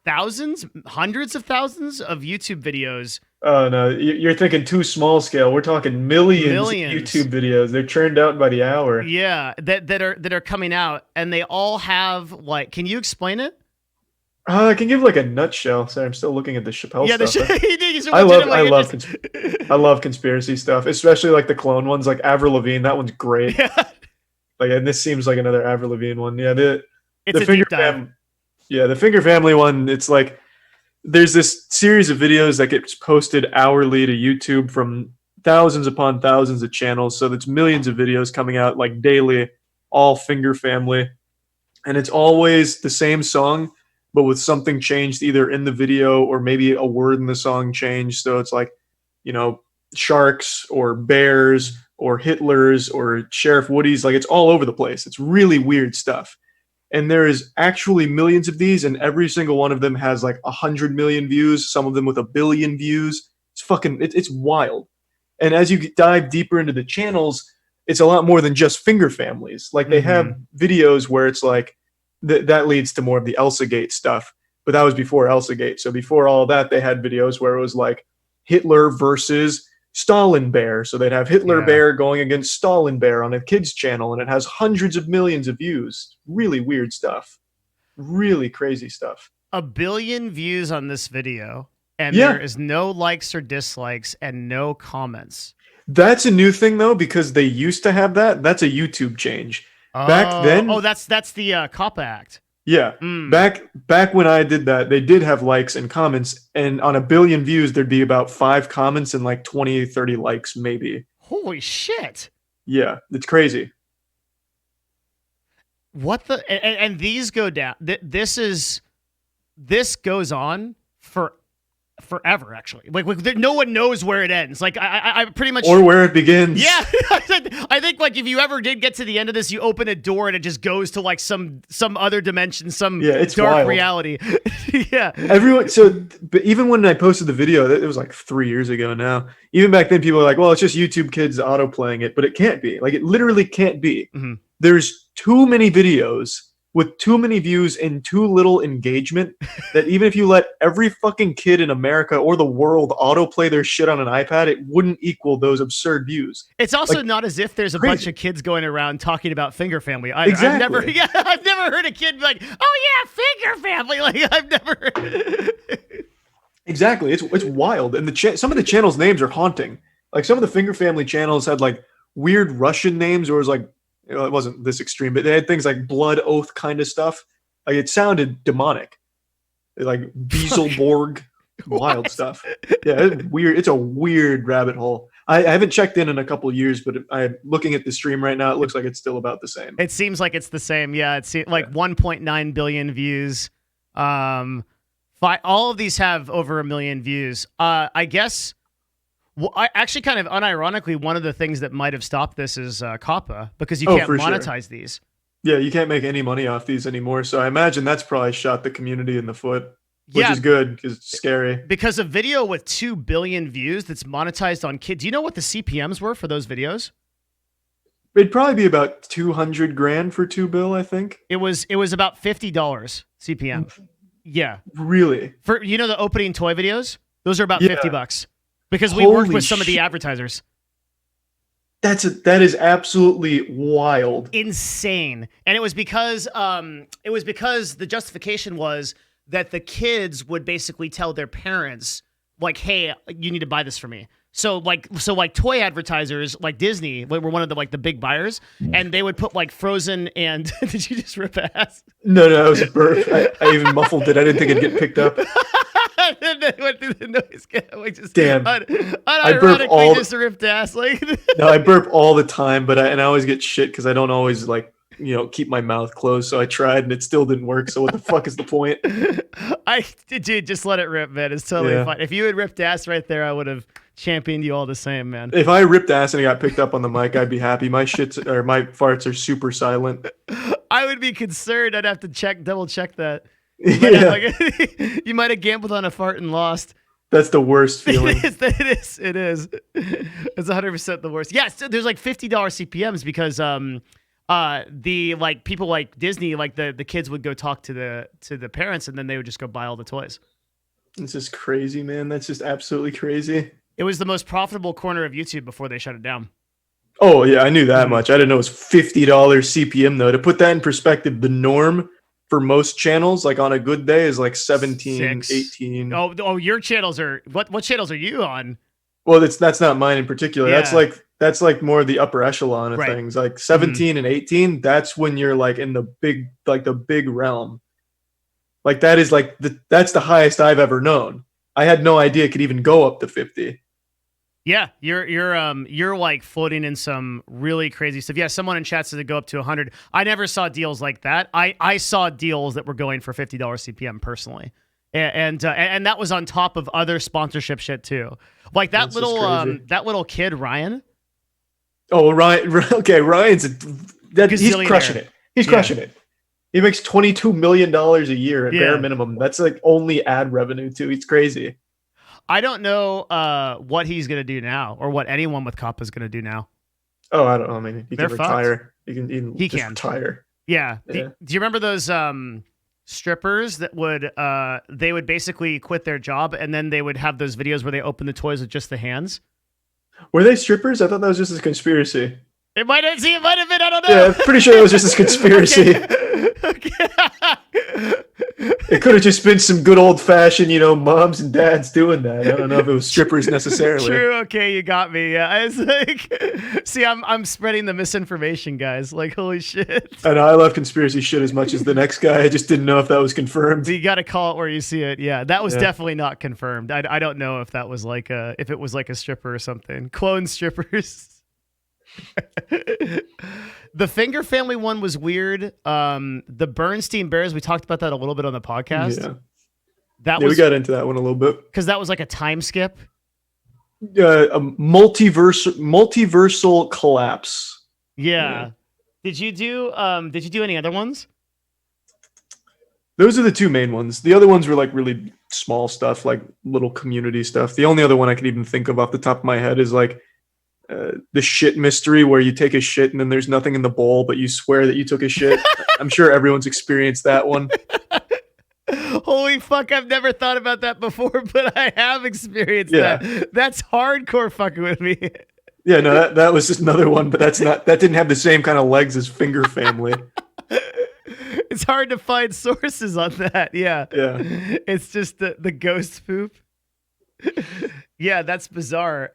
thousands, hundreds of thousands of YouTube videos. Oh no, you're thinking too small scale. We're talking millions of YouTube videos. They're churned out by the hour. Yeah, that are coming out, and they all have like. Can you explain it? I can give like a nutshell. Sorry, I'm still looking at the Chappelle stuff. I love conspiracy stuff, especially like the clone ones, like Avril Lavigne. That one's great. Yeah. Like, and this seems like another Avril Lavigne one. Yeah, the Finger family. Yeah, the Finger family one. It's like there's this series of videos that gets posted hourly to YouTube from thousands upon thousands of channels. So that's millions of videos coming out like daily, all Finger family, and it's always the same song, but with something changed either in the video or maybe a word in the song changed. So it's like, sharks or bears or Hitlers or Sheriff Woody's. Like, it's all over the place. It's really weird stuff. And there is actually millions of these, and every single one of them has like 100 million views, some of them with 1 billion views. It's wild. And as you dive deeper into the channels, it's a lot more than just Finger families. Like, they have videos where it's like, that leads to more of the Elsagate stuff. but that was before Elsagate. So before all that, they had videos where it was like Hitler versus Stalin Bear. So they'd have Hitler Yeah. Bear going against Stalin Bear on a kids channel, and it has hundreds of millions of views. Really weird stuff. Really crazy stuff. 1 billion views on this video, and Yeah. there is no likes or dislikes and no comments. That's a new thing though, because they used to have that. That's a YouTube change. Back then, that's the COPPA Act. yeah. Mm. Back when I did that, they did have likes and comments, and on 1 billion views, there'd be about 5 comments and like 20, 30 likes, maybe. Holy shit! Yeah, it's crazy. What the? And these go down. This goes on forever. Actually, like no one knows where it ends. Like I pretty much Or where it begins. Yeah, I think like if you ever did get to the end of this, you open a door and it just goes to like some other dimension, some it's dark wild. reality. Yeah. Everyone. But even when I posted the video, it was like 3 years ago now. Even back then, people were like, "Well, it's just YouTube kids auto playing it," but it can't be. Like, it literally can't be. Mm-hmm. There's too many videos with too many views and too little engagement that even if you let every fucking kid in America or the world autoplay their shit on an iPad, it wouldn't equal those absurd views. It's also Like, not as if there's a crazy. bunch of kids going around talking about finger family. I've never Exactly. heard a kid be like, "Oh yeah, finger family." Like I've never. Exactly. It's wild. And some of the channels' names are haunting. Like, some of the Finger Family channels had like weird Russian names, or it was like, it wasn't this extreme, but they had things like Blood Oath kind of stuff. Like, it sounded demonic. Like Beelzebub, wild stuff. Yeah, it's weird. It's a weird rabbit hole. I haven't checked in a couple years, but I'm looking at the stream right now. It looks like it's still about the same. It seems like it's the same. Yeah, it's like 1.9 billion views. All of these have over 1 million views. I guess. Well, I actually kind of unironically, one of the things that might have stopped this is COPPA, because you can't for sure. monetize these. Yeah, you can't make any money off these anymore. So I imagine that's probably shot the community in the foot, which Yeah. is good because it's scary. Because a video with 2 billion views that's monetized on kids. Do you know what the CPMs were for those videos? It'd probably be about 200 grand for 2 bill, I think. It was about $50 CPM. Yeah. Really? For the opening toy videos, those are about Yeah. $50 because we worked Holy with some of the shit. advertisers. That is absolutely wild. Insane. And it was because the justification was that the kids would basically tell their parents, like, "Hey, you need to buy this for me." So toy advertisers like Disney were one of the big buyers, and they would put like Frozen and did you just rip ass? No, that was a burp. I even muffled it. I didn't think it'd get picked up. And then went through the noise gap. Like just Damn. unironically just ripped ass. Like No, I burp all the time, but I always get shit because I don't always keep my mouth closed. So I tried and it still didn't work. So what the fuck is the point? Dude, just let it rip, man. It's totally Yeah. fine. If you had ripped ass right there, I would have championed you all the same, man. If I ripped ass and it got picked up on the mic, I'd be happy. My farts are super silent. I would be concerned. I'd have to double check that. Yeah, You might have gambled on a fart and lost. that's the worst feeling. It is. It's 100% the worst. Yeah, so there's like $50 CPMs because the people like Disney, like the kids would go talk to the parents, and then they would just go buy all the toys. It's just crazy, man. That's just absolutely crazy. It was the most profitable corner of YouTube before they shut it down. Oh yeah, I knew that much. I didn't know it was $50 CPM though. To put that in perspective, the norm for most channels, like on a good day, is like 17, 18. Oh, your channels are what channels are you on? Well, that's not mine in particular. Yeah. That's like more the upper echelon of Right. things. Like 17 and 18, that's when you're like in the big realm. Like that is that's the highest I've ever known. I had no idea it could even go up to 50. Yeah, you're like floating in some really crazy stuff. Yeah, someone in chat said to go up to 100. I never saw deals like that. I saw deals that were going for $50 CPM personally, and that was on top of other sponsorship shit too. Like that That's just crazy. little kid Ryan. Oh, Ryan. Okay, he's Gazillionaire. crushing it. He's Yeah. crushing it. He makes $22 million a year at Yeah. bare minimum. That's like only ad revenue too. He's crazy. I don't know what he's gonna do now, or what anyone with COPPA is gonna do now. Oh, I don't know. I mean, he They're can fucked. retire. He can He just can. retire. Yeah. Yeah. Do you remember those strippers that would they would basically quit their job and then they would have those videos where they open the toys with just the hands. Were they strippers? I thought that was just a conspiracy. It might have been. I don't know. Yeah, I'm pretty sure it was just a conspiracy. Okay. It could have just been some good old fashioned, moms and dads doing that. I don't know if it was strippers necessarily. True. Okay, you got me. Yeah, I was like, see, I'm spreading the misinformation, guys. Like, holy shit. I know I love conspiracy shit as much as the next guy. I just didn't know if that was confirmed. You got to call it where you see it. Yeah, that was definitely not confirmed. I don't know if that was like if it was like a stripper or something. Clone strippers. The Finger Family one was weird. The Bernstein Bears, we talked about that a little bit on the podcast. Yeah, we got into that one a little bit because that was like a time skip. A multiversal collapse. Yeah. Did you do any other ones? Those are the two main ones. The other ones were like really small stuff, like little community stuff. The only other one I could even think of off the top of my head is like the shit mystery where you take a shit and then there's nothing in the bowl, but you swear that you took a shit. I'm sure everyone's experienced that one. Holy fuck, I've never thought about that before, but I have experienced that. That's hardcore fucking with me. Yeah, no, that was just another one, but that didn't have the same kind of legs as Finger Family. It's hard to find sources on that. Yeah. It's just the ghost poop. Yeah, that's bizarre.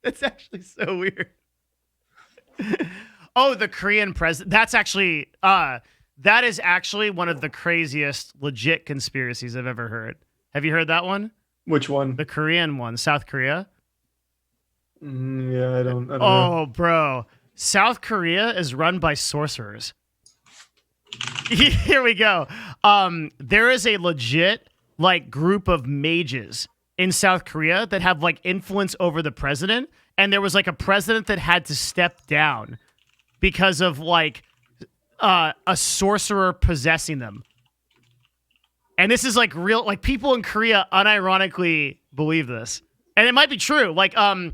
It's actually so weird. Oh, the Korean president. That is actually one of the craziest legit conspiracies I've ever heard. Have you heard that one? Which one? The Korean one, South Korea. Yeah, I don't know. Oh, bro. South Korea is run by sorcerers. Here we go. There is a legit like group of mages in South Korea that have like influence over the president, and there was like a president that had to step down because of like a sorcerer possessing them. And this is like real, like people in Korea unironically believe this, and it might be true. Like a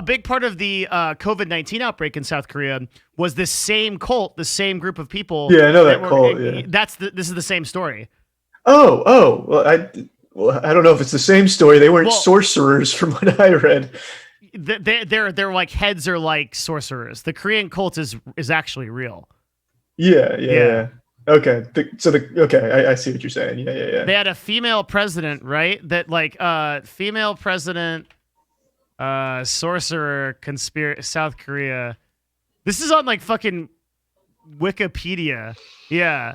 big part of the COVID-19 outbreak in South Korea was this same cult, the same group of people. Yeah, I know that cult. Yeah, this is the same story. Oh, well, I don't know if it's the same story. They weren't sorcerers from what I read. Their like heads are like sorcerers. The Korean cult is actually real. Yeah. Okay. I see what you're saying. Yeah. They had a female president, right? That like female president, sorcerer, South Korea. This is on like fucking Wikipedia. Yeah.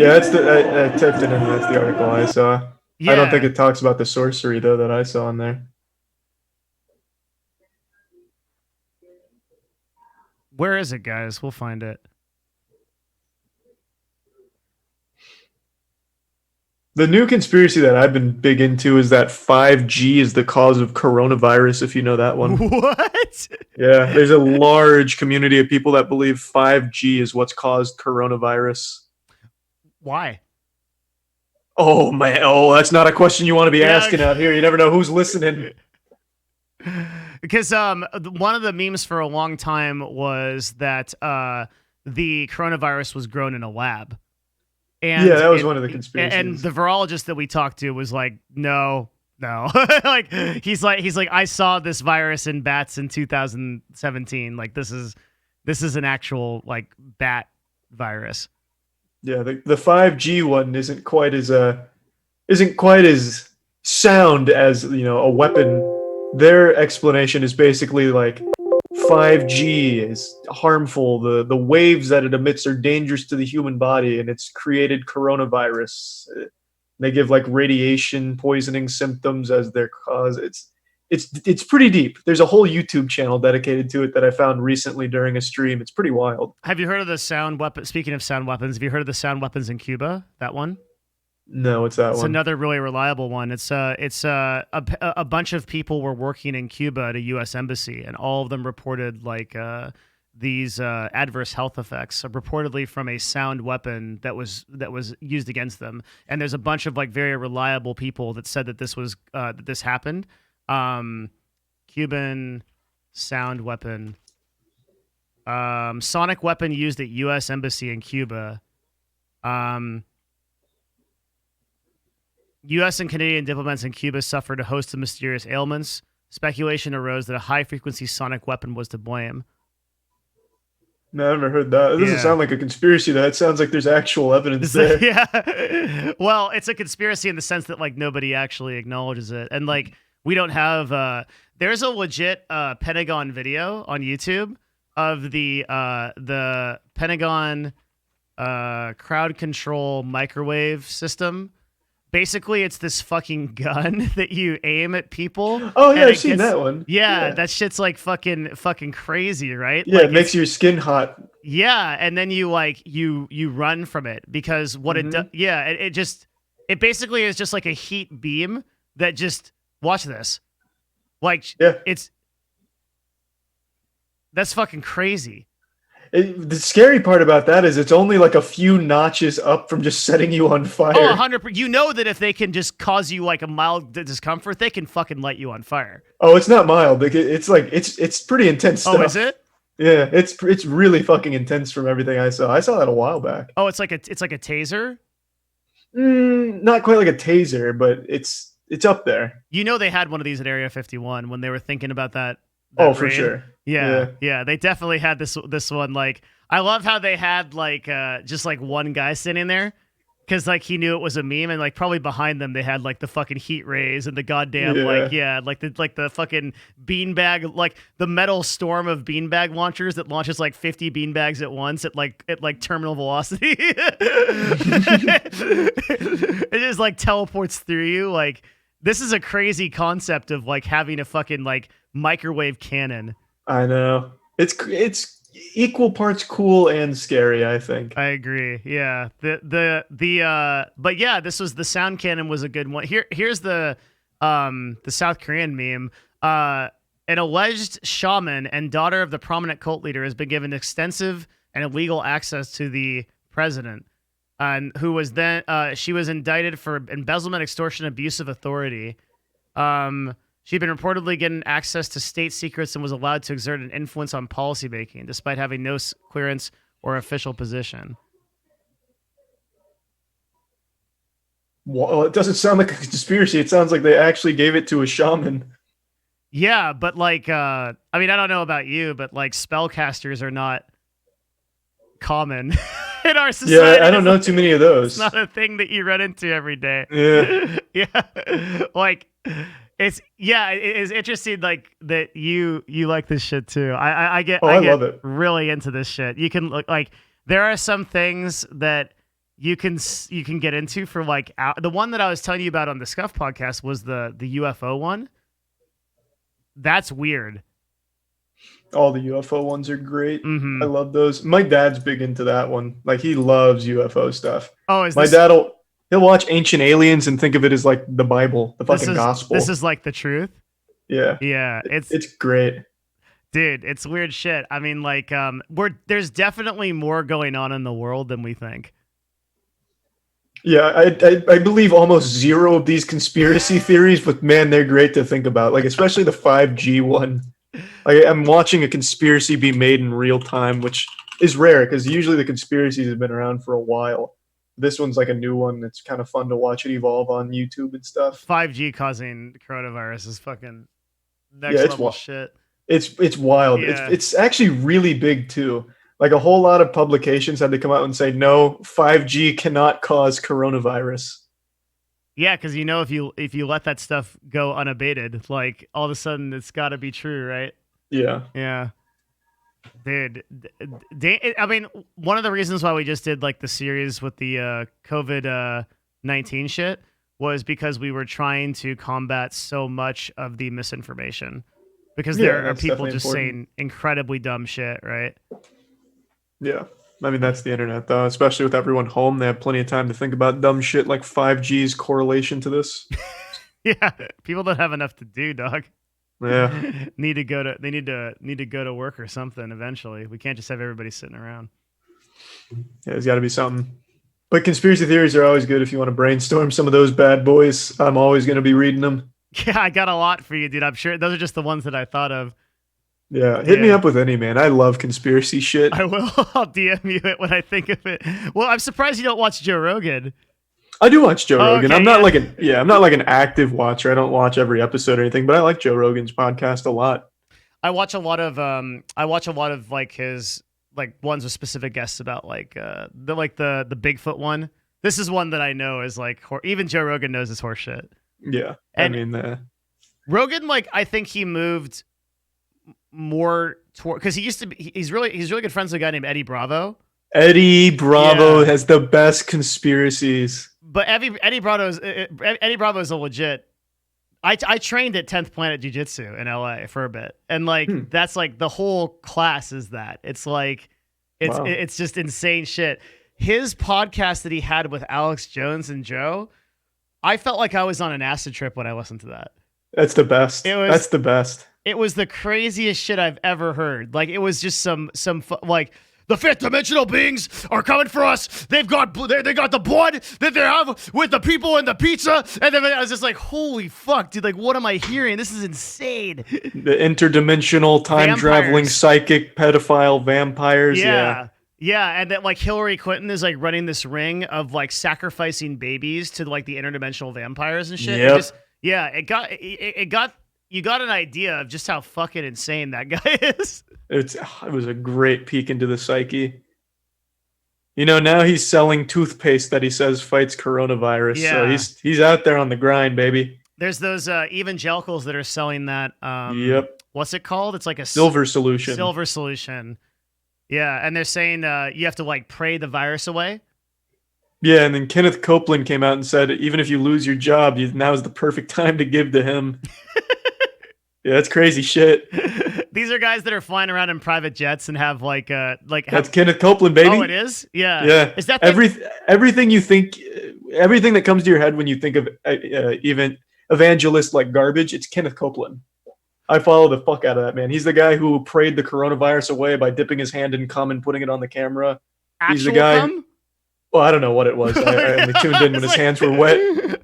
Yeah, I typed it in. That's the article I saw. Yeah. I don't think it talks about the sorcery though that I saw in there. Where is it, guys? We'll find it. The new conspiracy that I've been big into is that 5G is the cause of coronavirus, if you know that one. What? Yeah, there's a large community of people that believe 5G is what's caused coronavirus. Why? Oh, man. Oh, that's not a question you want to be asking out here. You never know who's listening. Because one of the memes for a long time was that the coronavirus was grown in a lab. And that was one of the conspiracies. And the virologist that we talked to was like, no. Like he's like, I saw this virus in bats in 2017. Like this is an actual like bat virus. Yeah, the 5G one isn't quite as sound as, a weapon. Their explanation is basically like 5G is harmful. The waves that it emits are dangerous to the human body, and it's created coronavirus. They give like radiation poisoning symptoms as their cause. It's pretty deep. There's a whole YouTube channel dedicated to it that I found recently during a stream. It's pretty wild. Have you heard of the sound weapon? Speaking of sound weapons, have you heard of the sound weapons in Cuba? That one? No, it's that one. It's another really reliable one. It's a bunch of people were working in Cuba at a U.S. embassy, and all of them reported like these adverse health effects, reportedly from a sound weapon that was used against them. And there's a bunch of like very reliable people that said that this happened. Cuban sound weapon. Sonic weapon used at U.S. Embassy in Cuba. U.S. and Canadian diplomats in Cuba suffered a host of mysterious ailments. Speculation arose that a high-frequency sonic weapon was to blame. No, I've never heard that. It doesn't sound like a conspiracy. That sounds like there's actual evidence there. Yeah. Well, it's a conspiracy in the sense that like nobody actually acknowledges it, and like we don't have. There's a legit Pentagon video on YouTube of the Pentagon crowd control microwave system. Basically, it's this fucking gun that you aim at people. Oh yeah, I've seen that one. Yeah, that shit's like fucking crazy, right? Yeah, like, it makes your skin hot. Yeah, and then you like you run from it because what it does. Yeah, it basically is just like a heat beam that just watch this. Like that's fucking crazy. The scary part about that is it's only like a few notches up from just setting you on fire. Oh, 100%. You know that if they can just cause you like a mild discomfort, they can fucking light you on fire. Oh, it's not mild. It's like it's pretty intense stuff. Oh, is it? Yeah, it's really fucking intense from everything I saw. I saw that a while back. Oh, it's like a taser? Not quite like a taser, but it's up there. You know they had one of these at Area 51 when they were thinking about that. Oh, for sure. Yeah, they definitely had this one. Like, I love how they had like just like one guy sitting there because like he knew it was a meme, and like probably behind them they had like the fucking heat rays and the goddamn like the fucking beanbag, like the metal storm of beanbag launchers that launches like 50 beanbags at once at like terminal velocity. It just like teleports through you. Like, this is a crazy concept of like having a fucking like microwave cannon. I know. It's equal parts cool and scary, I think. I agree. Yeah. But yeah, this was the sound cannon was a good one. Here's the South Korean meme. An alleged shaman and daughter of the prominent cult leader has been given extensive and illegal access to the president, and who was then she was indicted for embezzlement, extortion, abuse of authority. She'd been reportedly getting access to state secrets and was allowed to exert an influence on policymaking, despite having no clearance or official position. Well, it doesn't sound like a conspiracy. It sounds like they actually gave it to a shaman. Yeah, but like, I mean, I don't know about you, but like spellcasters are not common in our society. Yeah, I don't know too many of those. It's not a thing that you run into every day. Yeah. Yeah. Like, it is interesting like that you like this shit too. I get love it. Really into this shit. You can look like there are some things that you can get into for like the one that I was telling you about on the Scuff podcast was the UFO one. That's weird. All the UFO ones are great. Mm-hmm. I love those. My dad's big into that one. Like, he loves UFO stuff. Oh, He'll watch Ancient Aliens and think of it as like the Bible, the fucking gospel. This is like the truth. Yeah. Yeah. It's great. Dude, it's weird shit. I mean, like, there's definitely more going on in the world than we think. Yeah, I believe almost zero of these conspiracy theories, but man, they're great to think about. Like, especially the 5G one. Like, I'm watching a conspiracy be made in real time, which is rare because usually the conspiracies have been around for a while. This one's like a new one. It's kind of fun to watch it evolve on YouTube and stuff. 5G causing coronavirus is fucking next level shit. It's wild. Yeah. It's actually really big too. Like, a whole lot of publications had to come out and say, no, 5G cannot cause coronavirus. Yeah, because if you let that stuff go unabated, like all of a sudden it's got to be true, right? Yeah. Yeah. Dude, I mean, one of the reasons why we just did like the series with the COVID-19 shit was because we were trying to combat so much of the misinformation. Because there are people just saying incredibly dumb shit, right? Yeah. I mean, that's the internet, though. Especially with everyone home, they have plenty of time to think about dumb shit like 5G's correlation to this. Yeah, people don't have enough to do, dog. Yeah, they need to go to work or something eventually. We can't just have everybody sitting around. Yeah, there's got to be something. But conspiracy theories are always good if you want to brainstorm some of those bad boys. I'm always going to be reading them. Yeah, I got a lot for you, dude. I'm sure those are just the ones that I thought of. Yeah, hit me Yeah. up with any, man. I love conspiracy shit. I will. I'll DM you it when I think of it. Well, I'm surprised you don't watch Joe Rogan. I do watch Joe Rogan. Okay, I'm not yeah. I'm not like an active watcher. I don't watch every episode or anything, but I like Joe Rogan's podcast a lot. I watch a lot of like his like ones with specific guests about like the Bigfoot one. This is one that I know is like even Joe Rogan knows is horseshit. Yeah, And I mean, Rogan, like I think he moved more toward because he used to be he's really good friends with a guy named Eddie Bravo. Eddie Bravo Yeah. has the best conspiracies. But Eddie Bravo is a legit. I trained at 10th Planet Jiu Jitsu in LA for a bit, and like that's like the whole class is that. It's like Wow. it's just insane shit. His podcast that he had with Alex Jones and Joe, I felt like I was on an acid trip when I listened to that. That's the best. That's the best. It was the craziest shit I've ever heard. Like it was just like the fifth dimensional beings are coming for us. They got the blood that they have with the people and the pizza. And then I was just like, holy fuck, dude! Like, what am I hearing? This is insane. The interdimensional time traveling Vampires. psychic pedophile vampires. Yeah. Yeah, and that like Hillary Clinton is like running this ring of like sacrificing babies to like the interdimensional vampires and shit. Yep. It got you got an idea of just how fucking insane that guy is. It was a great peek into the psyche. You know, now he's selling toothpaste that he says fights coronavirus. Yeah. So he's out there on the grind, baby. There's those evangelicals that are selling that. Yep. What's it called? It's like a Silver solution. Silver solution. Yeah, and they're saying you have to like pray the virus away. Yeah, and then Kenneth Copeland came out and said, even if you lose your job, now is the perfect time to give to him. Yeah, that's crazy shit. These are guys that are flying around in private jets and have That's Kenneth Copeland, baby. Oh, it is? Yeah. Yeah. Is that everything you think, everything that comes to your head when you think of even evangelist like garbage, it's Kenneth Copeland. I follow the fuck out of that, man. He's the guy who prayed the coronavirus away by dipping his hand in cum and putting it on the camera. He's the actual guy. cum? Well, I don't know what it was. I only tuned in when his hands were wet.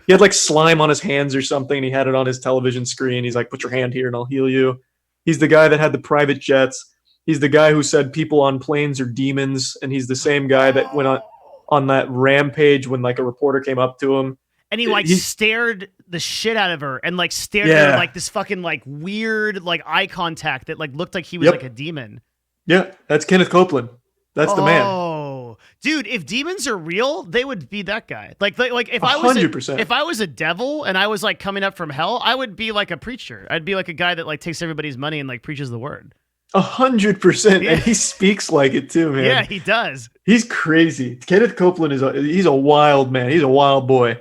He had like slime on his hands or something. And he had it on his television screen. He's like, put your hand here and I'll heal you. He's the guy that had the private jets. He's the guy who said people on planes are demons. And he's the same guy that went on that rampage when like a reporter came up to him. And he stared the shit out of her and like stared at her like this fucking like weird like eye contact that like looked like he was like a demon. Yeah, that's Kenneth Copeland. That's the man. Oh, dude, if demons are real, they would be that guy. Like if I 100%. if I was a devil and I was like coming up from hell, I would be like a preacher. I'd be like a guy that like takes everybody's money and like preaches the word. 100%, and he speaks like it too, man. Yeah, he does. He's crazy. Kenneth Copeland he's a wild man. He's a wild boy.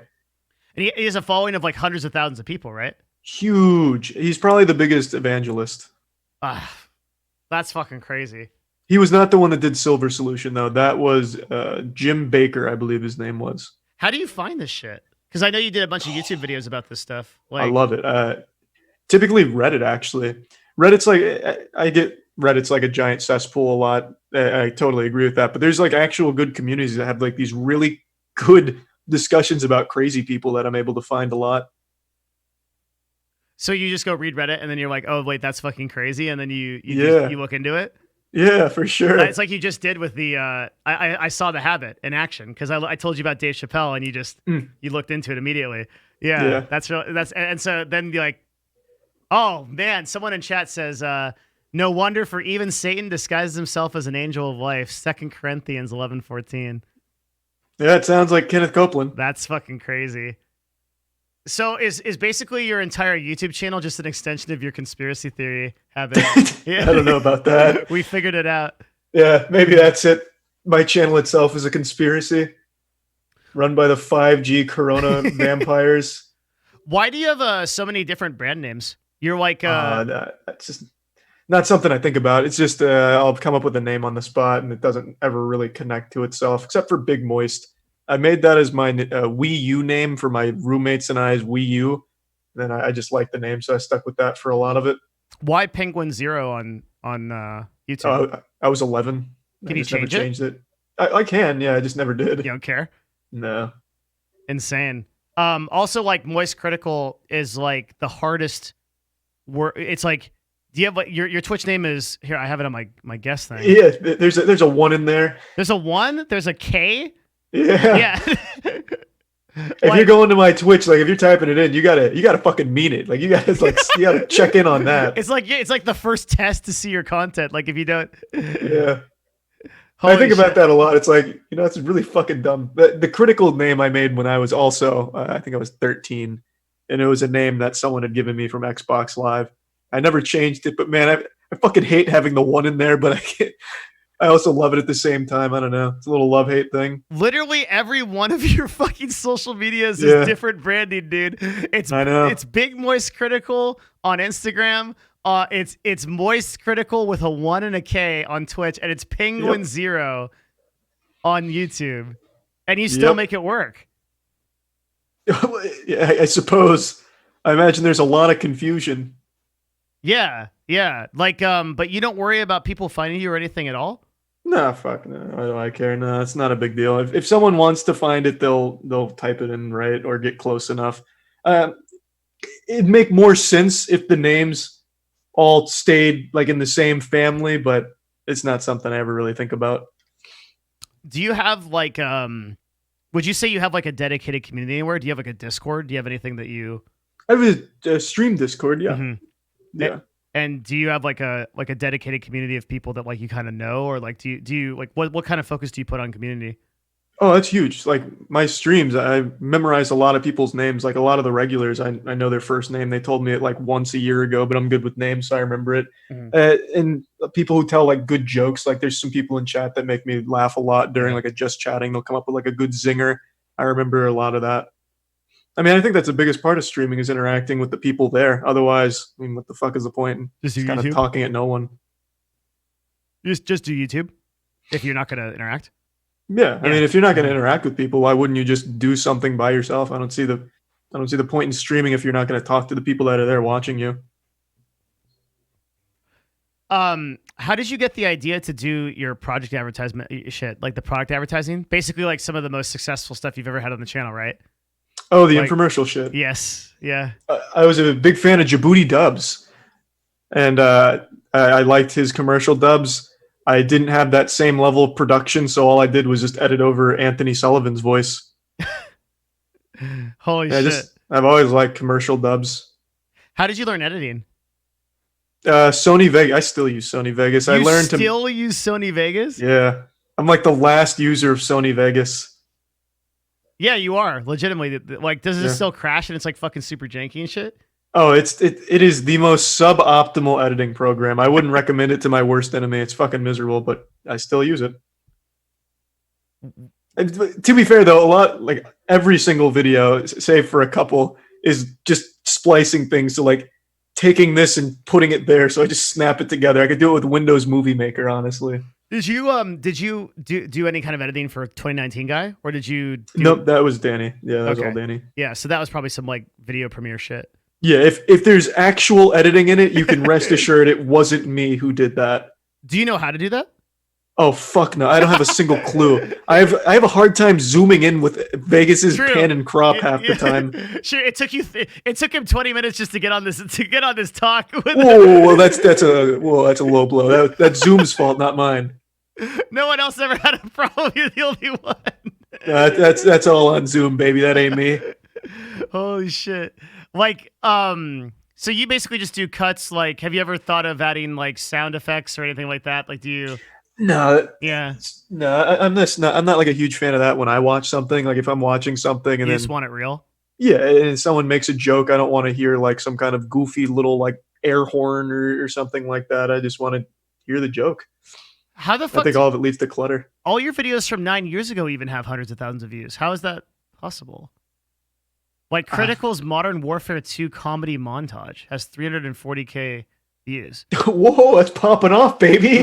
And he has a following of like hundreds of thousands of people, right? Huge. He's probably the biggest evangelist. That's fucking crazy. He was not the one that did Silver Solution, though. That was Jim Baker, I believe his name was. How do you find this shit? Because I know you did a bunch of YouTube videos about this stuff. Like, I love it. Typically Reddit, actually. Reddit's like, I get Reddit's like a giant cesspool a lot. I totally agree with that. But there's like actual good communities that have like these really good discussions about crazy people that I'm able to find a lot. So you just go read Reddit and then you're like, oh wait, that's fucking crazy, and then you look into it. Yeah, for sure. It's like you just did with the I saw The Habit in action because I told you about Dave Chappelle and you just you looked into it immediately. Yeah. That's and so then you're like, oh man, someone in chat says no wonder for even Satan disguises himself as an angel of life. 2 Corinthians 11:14. Yeah, it sounds like Kenneth Copeland. That's fucking crazy. So is basically your entire YouTube channel just an extension of your conspiracy theory habit? I don't know about that. We figured it out. Yeah, maybe that's it. My channel itself is a conspiracy run by the 5G Corona vampires. Why do you have so many different brand names? You're like that's just not something I think about. It's just I'll come up with a name on the spot and it doesn't ever really connect to itself, except for Big Moist. I made that as my Wii U name for my roommates and I's Wii U. And then I just liked the name, so I stuck with that for a lot of it. Why Penguinz0 on YouTube? I was 11. Can you change it? Changed it? I can, yeah. I just never did. You don't care? No. Insane. Also, like MoistCr1tikal is like the hardest word. It's like Do you have like your Twitch name is here? I have it on my guest thing. Yeah, there's a 1 in there. There's a 1. There's a K. Yeah. Yeah. If you're going to my Twitch, like if you're typing it in, you gotta fucking mean it. Like you gotta check in on that. It's like the first test to see your content. Like if you don't. Yeah. Holy I think shit. about that a lot. It's like, it's really fucking dumb. The critical name I made when I was also, I think I was 13, and it was a name that someone had given me from Xbox Live. I never changed it, but man, I fucking hate having the 1 in there, but I also love it at the same time. I don't know. It's a little love-hate thing. Literally every one of your fucking social medias Yeah. is different branding, dude. I know. It's Big Moist Critical on Instagram. It's MoistCr1tikal with a 1 and a K on Twitch, and it's Penguinz0 on YouTube. And you still make it work. Yeah, I suppose. I imagine there's a lot of confusion. Yeah. Like, but you don't worry about people finding you or anything at all? No, fuck no. Why do I care? No, it's not a big deal. If someone wants to find it, they'll type it in, right, or get close enough. It'd make more sense if the names all stayed like in the same family, but it's not something I ever really think about. Do you have like would you say you have like a dedicated community anywhere? Do you have like a Discord? Do you have anything that you I have a stream Discord, yeah. Mhm. Yeah. And do you have like a dedicated community of people that like you kind of know, or like do you like what kind of focus do you put on community? Oh, that's huge. Like my streams, I memorize a lot of people's names. Like a lot of the regulars, I know their first name. They told me it like once a year ago, but I'm good with names, so I remember it. And people who tell like good jokes, like there's some people in chat that make me laugh a lot during like a just chatting. They'll come up with like a good zinger. I remember a lot of that. I mean, I think that's the biggest part of streaming is interacting with the people there. Otherwise, I mean, what the fuck is the point? Just do kind of YouTube? talking at no one. Just do YouTube if you're not going to interact. Yeah, I Yeah. mean, if you're not going to interact with people, why wouldn't you just do something by yourself? I don't see the point in streaming if you're not going to talk to the people that are there watching you. How did you get the idea to do your project advertisement shit, like the product advertising? Basically, like some of the most successful stuff you've ever had on the channel, right? Oh, the Like- infomercial shit. Yes. Yeah. I was a big fan of Djibouti Dubs, and I liked his commercial dubs. I didn't have that same level of production, so all I did was just edit over Anthony Sullivan's voice. Holy Yeah, shit. I've always liked commercial dubs. How did you learn editing? Sony Vegas. I still use Sony Vegas. I learned to. still use Sony Vegas? Yeah, I'm like the last user of Sony Vegas. Yeah, you are legitimately. Like, does it Yeah. still crash and it's like fucking super janky and shit? Oh, it is the most suboptimal editing program. I wouldn't recommend it to my worst enemy. It's fucking miserable, but I still use it. And to be fair, though, like every single video, save for a couple, is just splicing things. So like taking this and putting it there. So I just snap it together. I could do it with Windows Movie Maker, honestly. Did you do any kind of editing for 2019 guy, or did you? Nope, that was Danny. Yeah, that was Okay. all Danny. Yeah, so that was probably some like video premiere shit. Yeah, if there's actual editing in it, you can rest assured it wasn't me who did that. Do you know how to do that? Oh fuck no! I don't have a single clue. I have a hard time zooming in with Vegas's True. pan and crop half the Yeah. time. Sure, it took him 20 minutes just to get on this talk. With Whoa, well, that's a low blow. That's Zoom's fault, not mine. No one else ever had a problem. You're the only one. That's all on Zoom, baby. That ain't me. Holy shit! Like, so you basically just do cuts. Like, have you ever thought of adding like sound effects or anything like that? Like, do you? No, Yeah, I'm not like a huge fan of that when I watch something. Like if I'm watching something you and just then want it real. yeah, and someone makes a joke, I don't want to hear like some kind of goofy little like air horn or something like that. I just want to hear the joke. How the I fuck? think all of it leads to clutter. All your videos from 9 years ago even have hundreds of thousands of views. How is that possible? Like Critical's Modern Warfare 2 comedy montage has 340K views. Whoa, that's popping off, baby.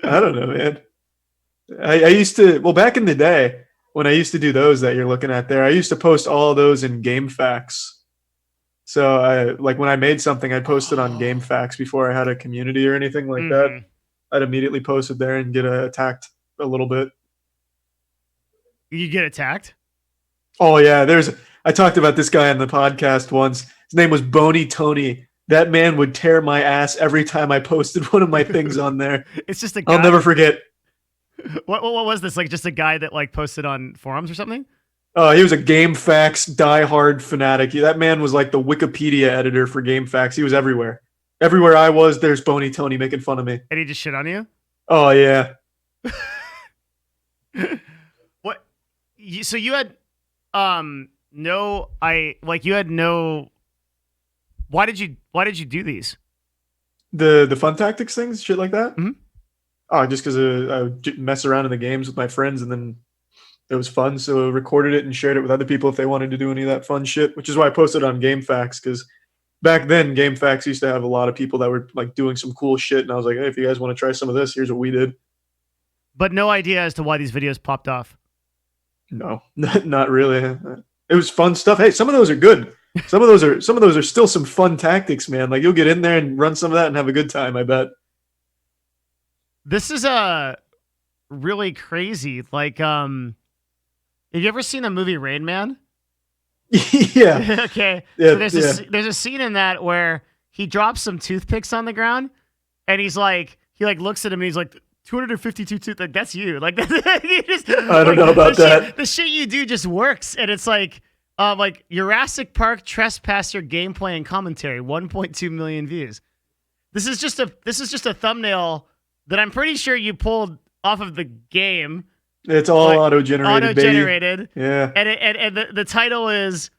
I don't know, man. I used to, well, back in the day when I used to do those that you're looking at there, I used to post all of those in GameFAQs. So like when I made something, I'd post it on GameFAQs before I had a community or anything like that. I'd immediately post it there and get attacked a little bit. You get attacked? Oh yeah, I talked about this guy on the podcast once. His name was Boney Tony. That man would tear my ass every time I posted one of my things on there. It's just a guy. I'll never forget. What was this? Like just a guy that like posted on forums or something? Oh, he was a GameFAQs diehard fanatic. That man was like the Wikipedia editor for GameFAQs. He was everywhere. Everywhere I was, there's Boney Tony making fun of me. And he just shit on you? Oh yeah. What? So you had no. You had no. Why did you do these? The fun tactics things, shit like that. Mhm. Oh, just because I would mess around in the games with my friends, and then it was fun. So I recorded it and shared it with other people if they wanted to do any of that fun shit. Which is why I posted on GameFAQs, because back then GameFAQs used to have a lot of people that were like doing some cool shit, and I was like, hey, if you guys want to try some of this, here's what we did. But no idea as to why these videos popped off. No, not really. It was fun stuff. Hey, some of those are good. Some of those are still some fun tactics, man. Like you'll get in there and run some of that and have a good time, I bet. This is really crazy. Like, have you ever seen the movie Rain Man? Yeah. Okay. Yeah, So there's a scene in that where he drops some toothpicks on the ground, and he looks at him and he's like, 252 tooth. Like that's you. Like you just, I don't know about that. The shit you do just works, and it's like Jurassic Park trespasser gameplay and commentary, 1.2 million views. This is just a thumbnail that I'm pretty sure you pulled off of the game. It's all auto-generated. Auto-generated. Baby. Yeah. And the title is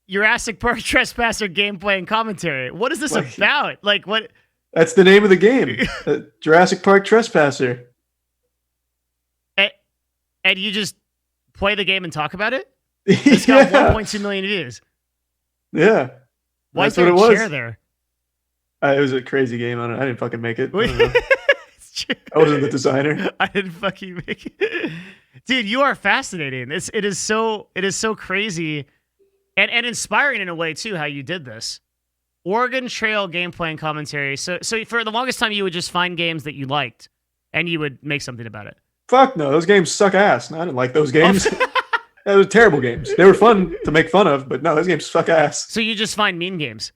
Jurassic Park trespasser gameplay and commentary. What is this about? Like what? That's the name of the game. Jurassic Park Trespasser. And you just play the game and talk about it? It's got 1.2 million views. Yeah. Why is there a chair there? It was a crazy game. I didn't fucking make it. I wasn't the designer. I didn't fucking make it. Dude, you are fascinating. It is so crazy and inspiring in a way too how you did this. Oregon Trail gameplay and commentary. So for the longest time, you would just find games that you liked, and you would make something about it. Fuck no, those games suck ass. No, I didn't like those games. They were terrible games. They were fun to make fun of, but no, those games suck ass. So you just find meme games?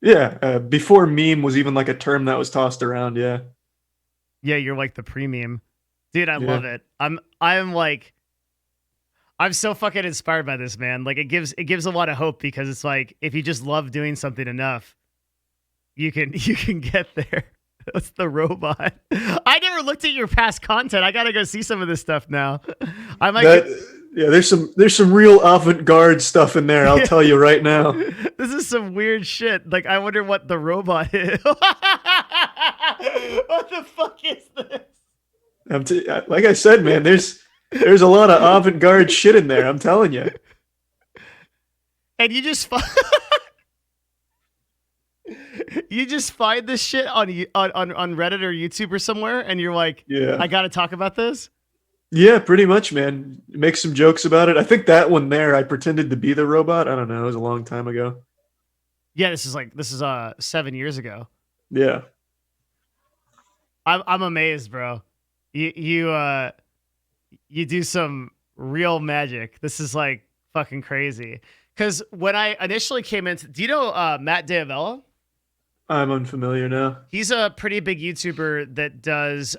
Yeah, before meme was even like a term that was tossed around, yeah. Yeah, you're like the pre-meme. Dude, I love it. I'm so fucking inspired by this, man. Like it gives a lot of hope because it's like if you just love doing something enough, you can get there. That's the robot. I never looked at your past content. I gotta go see some of this stuff now. I might. Yeah, there's some real avant-garde stuff in there. I'll tell you right now. This is some weird shit. Like I wonder what the robot is. What the fuck is this? Like I said, man, there's a lot of avant-garde shit in there. I'm telling you. And you just find this shit on Reddit or YouTube or somewhere, and you're like, yeah, I got to talk about this. Yeah, pretty much, man. Make some jokes about it. I think that one there, I pretended to be the robot. I don't know. It was a long time ago. Yeah, this is 7 years ago. Yeah. I'm amazed, bro. You do some real magic. This is like fucking crazy. Because when I initially came into, do you know Matt D'Avella? I'm unfamiliar now. He's a pretty big YouTuber that does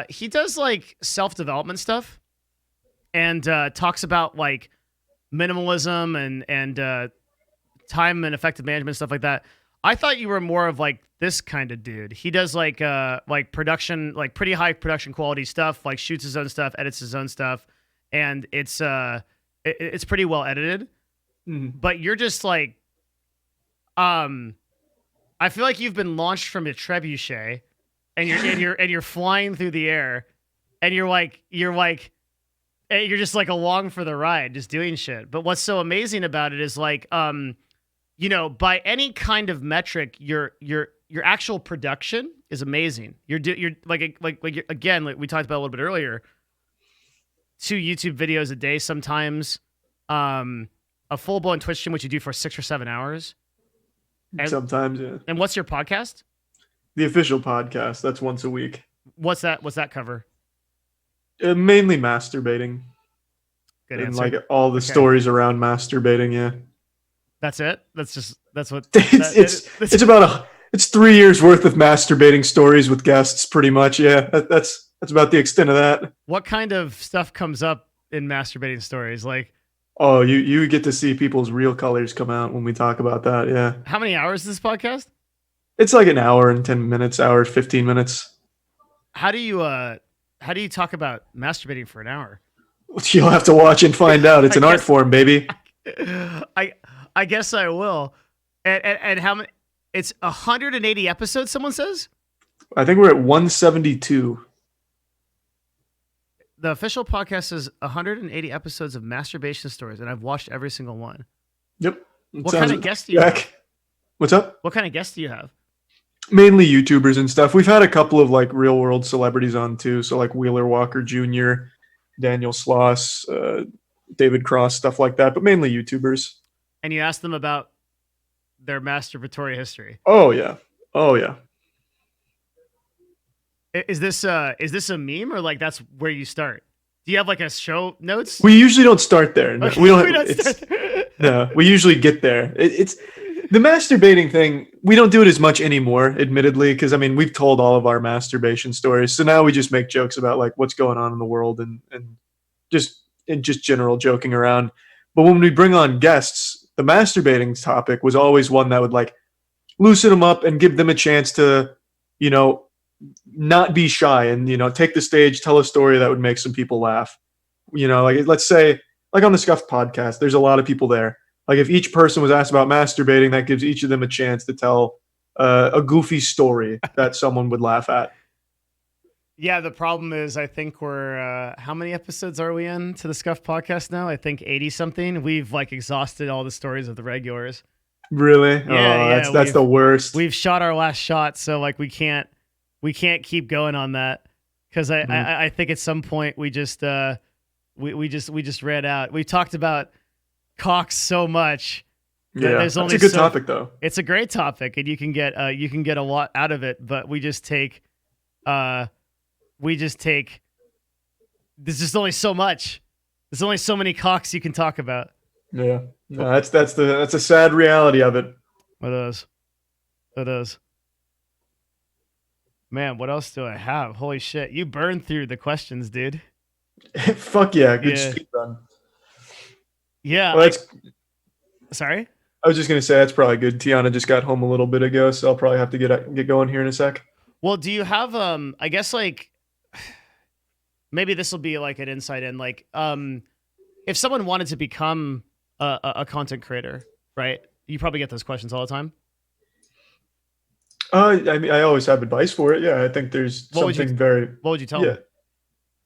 he does like self-development stuff and talks about like minimalism and time and effective management, stuff like that. I thought you were more of like this kind of dude. He does like production, like pretty high production quality stuff, like shoots his own stuff, edits his own stuff, and it's pretty well edited. Mm-hmm. But you're just like I feel like you've been launched from a trebuchet and you're flying through the air and you're just like along for the ride, just doing shit. But what's so amazing about it is like, by any kind of metric, your actual production is amazing. You're again, like we talked about a little bit earlier, 2 YouTube videos a day sometimes, a full blown Twitch stream, which you do for 6 or 7 hours. And, sometimes, yeah. And what's your podcast? The official podcast. That's once a week. What's that cover? Mainly masturbating. Good and answer. like all the stories around masturbating, yeah. That's it. That's what. It's 3 years worth of masturbating stories with guests, pretty much. Yeah, that's about the extent of that. What kind of stuff comes up in masturbating stories? Like, oh, you get to see people's real colors come out when we talk about that. Yeah. How many hours is this podcast? It's like an hour and 10 minutes, hour 15 minutes. How do you talk about masturbating for an hour? You'll have to watch and find out. It's an art form, baby. I guess I will. And how many? It's 180 episodes. Someone says. I think we're at 172. The official podcast is 180 episodes of masturbation stories, and I've watched every single one. Yep. What kind of guests do you have? What's up? What kind of guests do you have? Mainly YouTubers and stuff. We've had a couple of like real world celebrities on too. So like Wheeler Walker Jr., Daniel Sloss, David Cross, stuff like that, but mainly YouTubers. And you ask them about their masturbatory history. Oh yeah. Oh yeah. Is this a meme or like that's where you start? Do you have like a show notes? We usually don't start there. No, Okay, we don't. No, we usually get there. It's the masturbating thing. We don't do it as much anymore, admittedly, because I mean we've told all of our masturbation stories. So now we just make jokes about like what's going on in the world and just general joking around. But when we bring on guests, the masturbating topic was always one that would like loosen them up and give them a chance to, you know, not be shy and, you know, take the stage, tell a story that would make some people laugh. You know, like let's say like on the Scuff podcast, there's a lot of people there. Like if each person was asked about masturbating, that gives each of them a chance to tell a goofy story that someone would laugh at. Yeah, the problem is I think we're how many episodes are we in to the Scuff podcast now? I think 80 something. We've like exhausted all the stories of the regulars. Really? Yeah, that's the worst. We've shot our last shot, so like we can't keep going on that because I think at some point we just ran out. We talked about cocks so much. Yeah, that's a good topic though. It's a great topic, and you can get a lot out of it. But we just take there's just only so much. There's only so many cocks you can talk about. Yeah, no, that's a sad reality of it. It is. Man, what else do I have? Holy shit, you burned through the questions, dude. Fuck yeah, good speed run. Yeah. Well, sorry? I was just gonna say that's probably good. Tiana just got home a little bit ago, so I'll probably have to get going here in a sec. Well, do you have I guess like maybe this will be like an insight in like if someone wanted to become a content creator, right? You probably get those questions all the time. I mean, I always have advice for it. Yeah, I think there's What would you tell them?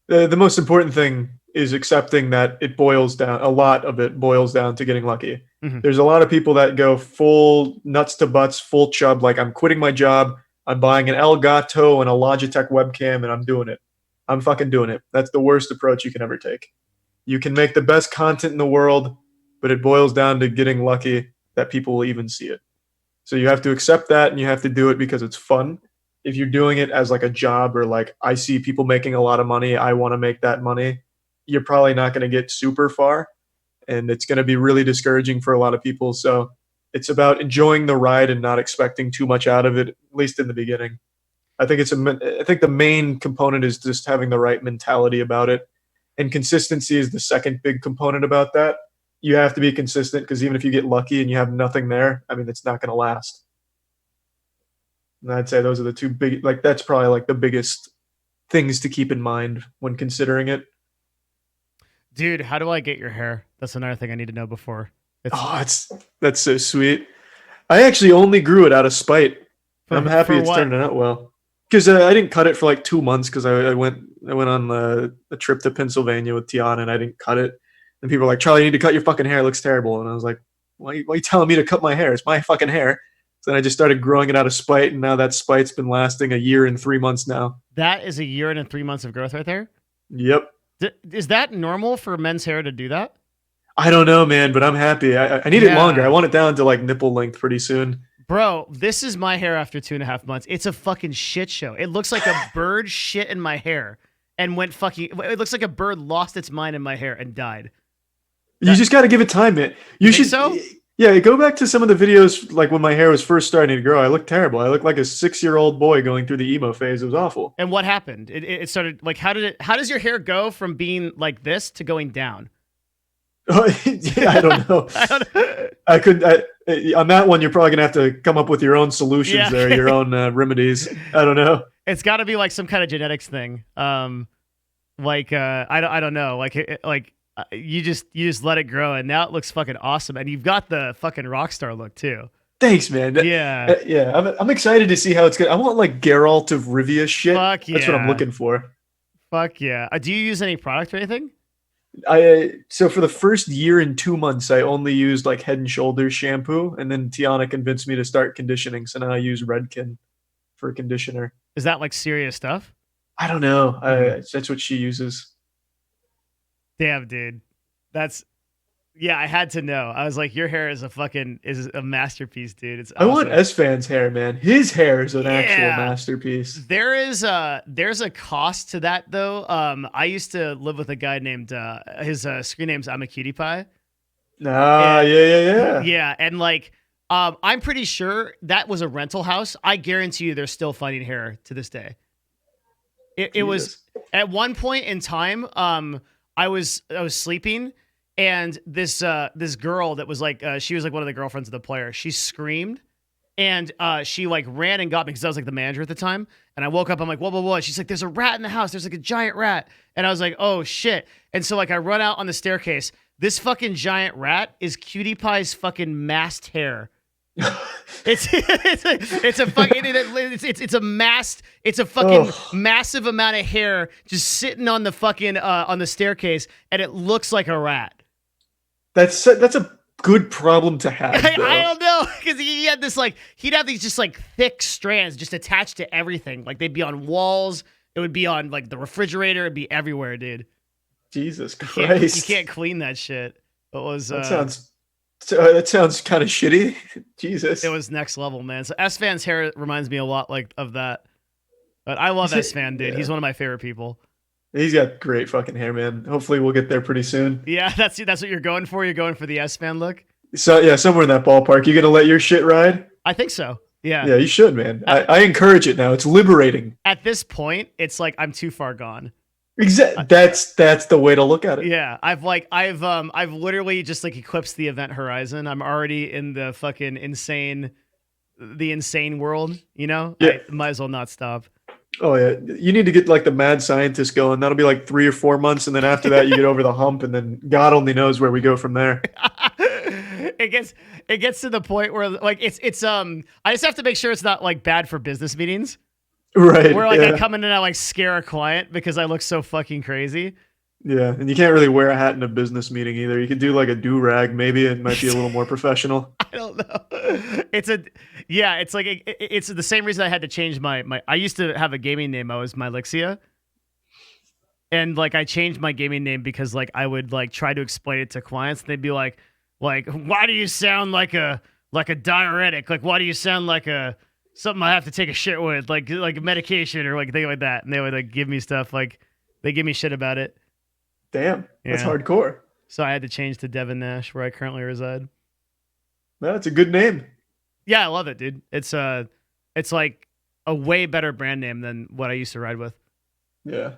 The most important thing is accepting that a lot of it boils down to getting lucky. Mm-hmm. There's a lot of people that go full nuts to butts, full chub, like I'm quitting my job, I'm buying an Elgato and a Logitech webcam, and I'm doing it. I'm fucking doing it. That's the worst approach you can ever take. You can make the best content in the world, but it boils down to getting lucky that people will even see it. So you have to accept that, and you have to do it because it's fun. If you're doing it as like a job or like I see people making a lot of money, I want to make that money, you're probably not going to get super far, and it's going to be really discouraging for a lot of people. So it's about enjoying the ride and not expecting too much out of it, at least in the beginning. I think the main component is just having the right mentality about it, and consistency is the second big component about that. You have to be consistent because even if you get lucky and you have nothing there, I mean, it's not going to last. And I'd say those are the two big, like that's probably like the biggest things to keep in mind when considering it. Dude, how do I get your hair? That's another thing I need to know before. That's so sweet. I actually only grew it out of spite. I'm happy it's turning out well. Because I didn't cut it for like 2 months because I went on a trip to Pennsylvania with Tiana and I didn't cut it. And people were like, Charlie, you need to cut your fucking hair. It looks terrible. And I was like, why are you telling me to cut my hair? It's my fucking hair. So then I just started growing it out of spite. And now that spite's been lasting 1 year and 3 months now. That is 1 year and 3 months of growth right there? Yep. Is that normal for men's hair to do that? I don't know, man, but I'm happy. I need it longer. I want it down to like nipple length pretty soon. Bro, this is my hair after 2.5 months. It's a fucking shit show. It looks like a bird shit in my hair and it looks like a bird lost its mind in my hair and died. You just got to give it time, man. You should. So? Yeah, go back to some of the videos like when my hair was first starting to grow. I looked terrible. I looked like a 6-year-old boy going through the emo phase. It was awful. And what happened? It started like how does your hair go from being like this to going down? Yeah, I don't know. I don't know. I could on that one. You're probably gonna have to come up with your own solutions Yeah. there, your own remedies. I don't know. It's got to be like some kind of genetics thing. I don't know. You just let it grow, and now it looks fucking awesome, and you've got the fucking rock star look too. Thanks, man. Yeah. Yeah. I'm excited to see how it's gonna. I want like Geralt of Rivia shit. Fuck That's what I'm yeah. looking for. Fuck yeah. Do you use any product or anything? So for the first year and 2 months, I only used like Head and Shoulders shampoo, and then Tiana convinced me to start conditioning. So now I use Redken for conditioner. Is that like serious stuff? I don't know. That's what she uses. Damn, dude. I had to know. I was like, your hair is a masterpiece, dude. It's awesome. I want S-Fan's hair, man. His hair is an actual Yeah. masterpiece. There's a cost to that though. I used to live with a guy named his screen name's I'm a Cutie Pie. Yeah. Yeah, and like I'm pretty sure that was a rental house. I guarantee you they're still finding hair to this day. It was at one point in time, I was sleeping, and this girl that was like she was like one of the girlfriends of the player. She screamed, and she like ran and got me because I was like the manager at the time. And I woke up. I'm like, whoa. She's like, there's a rat in the house. There's like a giant rat. And I was like, oh shit. And so like I run out on the staircase. This fucking giant rat is Cutie Pie's fucking masked hair. It's a fucking massive amount of hair just sitting on the fucking on the staircase, and it looks like a rat. That's a good problem to have. I don't know, because he had this like he'd have these just like thick strands just attached to everything. Like they'd be on walls, it would be on like the refrigerator, it'd be everywhere, dude. Jesus Christ! You can't clean that shit. It was that sounds kind of shitty. Jesus, it was next level, man. So S-Fan's hair reminds me a lot like of that. But I love S-Fan, dude. Yeah. He's one of my favorite people. He's got great fucking hair, man. Hopefully we'll get there pretty soon. Yeah, that's what you're going for. You're going for the S-Fan look. So yeah, somewhere in that ballpark. You gonna let your shit ride? I think so. Yeah. Yeah, you should, man. I encourage it now. It's liberating. At this point, it's like I'm too far gone. Exactly. That's the way to look at it. Yeah, I've literally just like eclipsed the event horizon. I'm already in the fucking insane world. You know, yeah. I might as well not stop. Oh yeah, you need to get like the mad scientist going. That'll be like 3 or 4 months, and then after that, you get over the hump, and then God only knows where we go from there. It gets to the point where like it's I just have to make sure it's not like bad for business meetings. Right. Where like I come in and I like scare a client because I look so fucking crazy. Yeah, and you can't really wear a hat in a business meeting either. You could do like a do-rag, maybe it might be a little more professional. I don't know. It's the same reason I had to change my I used to have a gaming name. I was Mylixia. And like I changed my gaming name because like I would like try to explain it to clients. And they'd be like, why do you sound like a diuretic? Like, why do you sound like something I have to take a shit with, like a medication or like thing like that? And they would like give me stuff, like they give me shit about it. Damn, that's hardcore. So I had to change to Devin Nash, where I currently reside. That's a good name. Yeah, I love it, dude. It's like a way better brand name than what I used to ride with. Yeah,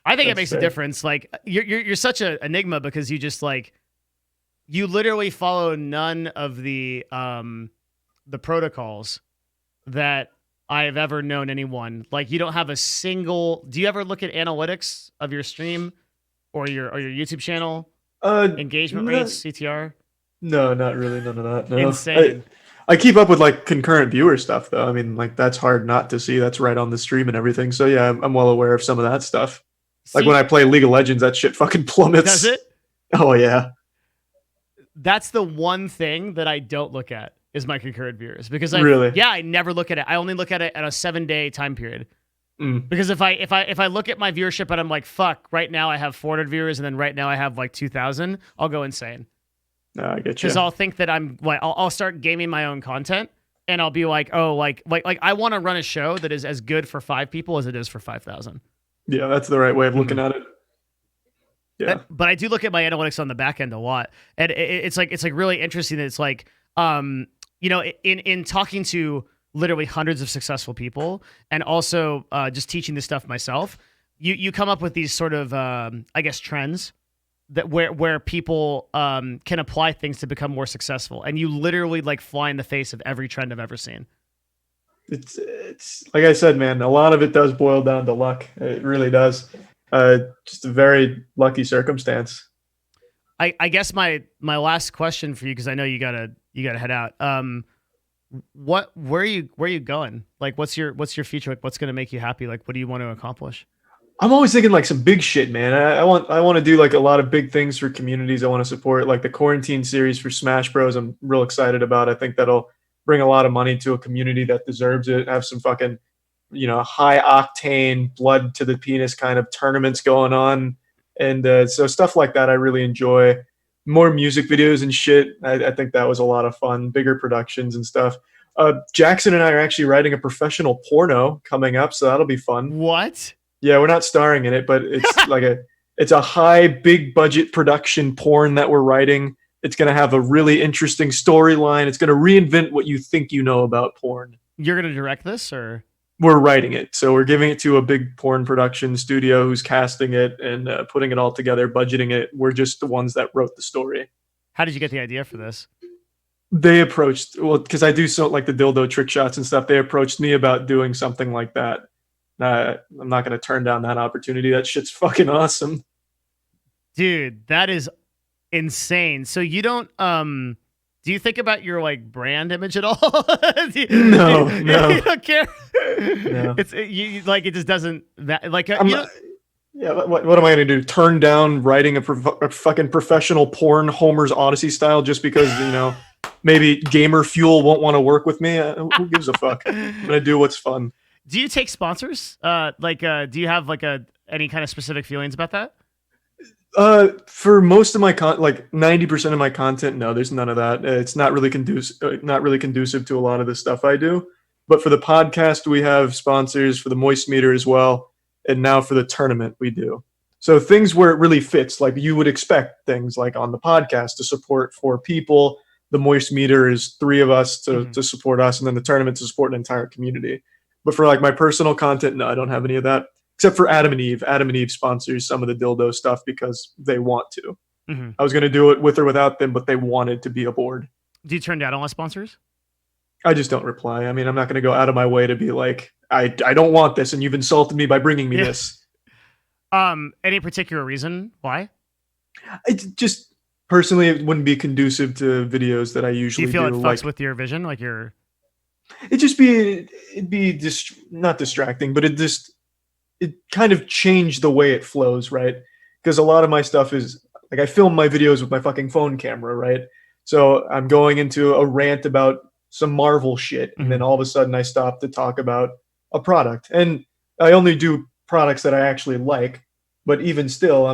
I think it makes a difference. Like you're such an enigma because you just like you literally follow none of the protocols that I've ever known anyone. Like you don't have a single. Do you ever look at analytics of your stream or your YouTube channel? Engagement rates, CTR? No, not really. None of that. No. Insane. I keep up with like concurrent viewer stuff though. I mean, like that's hard not to see. That's right on the stream and everything. So yeah, I'm well aware of some of that stuff. Like when I play League of Legends, that shit fucking plummets. Does it? Oh yeah. That's the one thing that I don't look at is my concurrent viewers because I never look at it. I only look at it at a 7-day time period. Because if I look at my viewership and I'm like, fuck, right now I have 400 viewers and then right now I have like 2,000, I'll go insane. No, I get you. Because I'll think that I'm like, I'll start gaming my own content and I'll be like, oh, like I want to run a show that is as good for 5 people as it is for 5,000. Yeah, that's the right way of looking at it. Yeah, but I do look at my analytics on the back end a lot, and it's like really interesting that it's like You know, in talking to literally hundreds of successful people, and also just teaching this stuff myself, you come up with these sort of I guess trends that where people can apply things to become more successful, and you literally like fly in the face of every trend I've ever seen. It's like I said, man, a lot of it does boil down to luck. It really does. Just a very lucky circumstance. I guess my last question for you, because I know you gotta head out. Where are you going? Like, what's your future? Like, what's gonna make you happy? Like, what do you want to accomplish? I'm always thinking like some big shit, man. I want to do like a lot of big things for communities I want to support, like the quarantine series for Smash Bros. I'm real excited about. I think that'll bring a lot of money to a community that deserves it. Have some fucking, high octane, blood to the penis kind of tournaments going on, and so stuff like that I really enjoy. More music videos and shit. I think that was a lot of fun. Bigger productions and stuff. Jackson and I are actually writing a professional porno coming up, so that'll be fun. What? Yeah, we're not starring in it, but it's it's a high, big budget production porn that we're writing. It's going to have a really interesting storyline. It's going to reinvent what you think you know about porn. You're going to direct this, or? We're writing it. So we're giving it to a big porn production studio who's casting it and putting it all together, budgeting it. We're just the ones that wrote the story. How did you get the idea for this? They approached, because I do so like the dildo trick shots and stuff. They approached me about doing something like that. I'm not going to turn down that opportunity. That shit's fucking awesome. Dude, that is insane. So you don't do you think about your like brand image at all? No. You don't care. No. It's you like it just doesn't that like yeah, what am I going to do? Turn down writing a fucking professional porn Homer's Odyssey style just because, maybe Gamer Fuel won't want to work with me? Who gives a fuck? I'm going to do what's fun. Do you take sponsors? Do you have like any kind of specific feelings about that? For most of my like 90% of my content, no, there's none of that. It's not really conducive to a lot of the stuff I do. But for the podcast, we have sponsors for the Moist Meter as well, and now for the tournament we do. So things where it really fits, like you would expect things like on the podcast to support 4 people. The Moist Meter is 3 of us to support us, and then the tournament to support an entire community. But for like my personal content, no, I don't have any of that. Except for Adam and Eve. Adam and Eve sponsors some of the dildo stuff because they want to. Mm-hmm. I was going to do it with or without them, but they wanted to be aboard. Do you turn down all sponsors? I just don't reply. I mean, I'm not going to go out of my way to be like, I don't want this, and you've insulted me by bringing me this. Any particular reason why? It's just personally, it wouldn't be conducive to videos that I usually do. Do you feel it fucks with your vision, like your? It'd be not distracting, but it kind of changed the way it flows, right? Because a lot of my stuff is like I film my videos with my fucking phone camera, right? So I'm going into a rant about some Marvel shit, and then all of a sudden I stop to talk about a product. And I only do products that I actually like, but even still,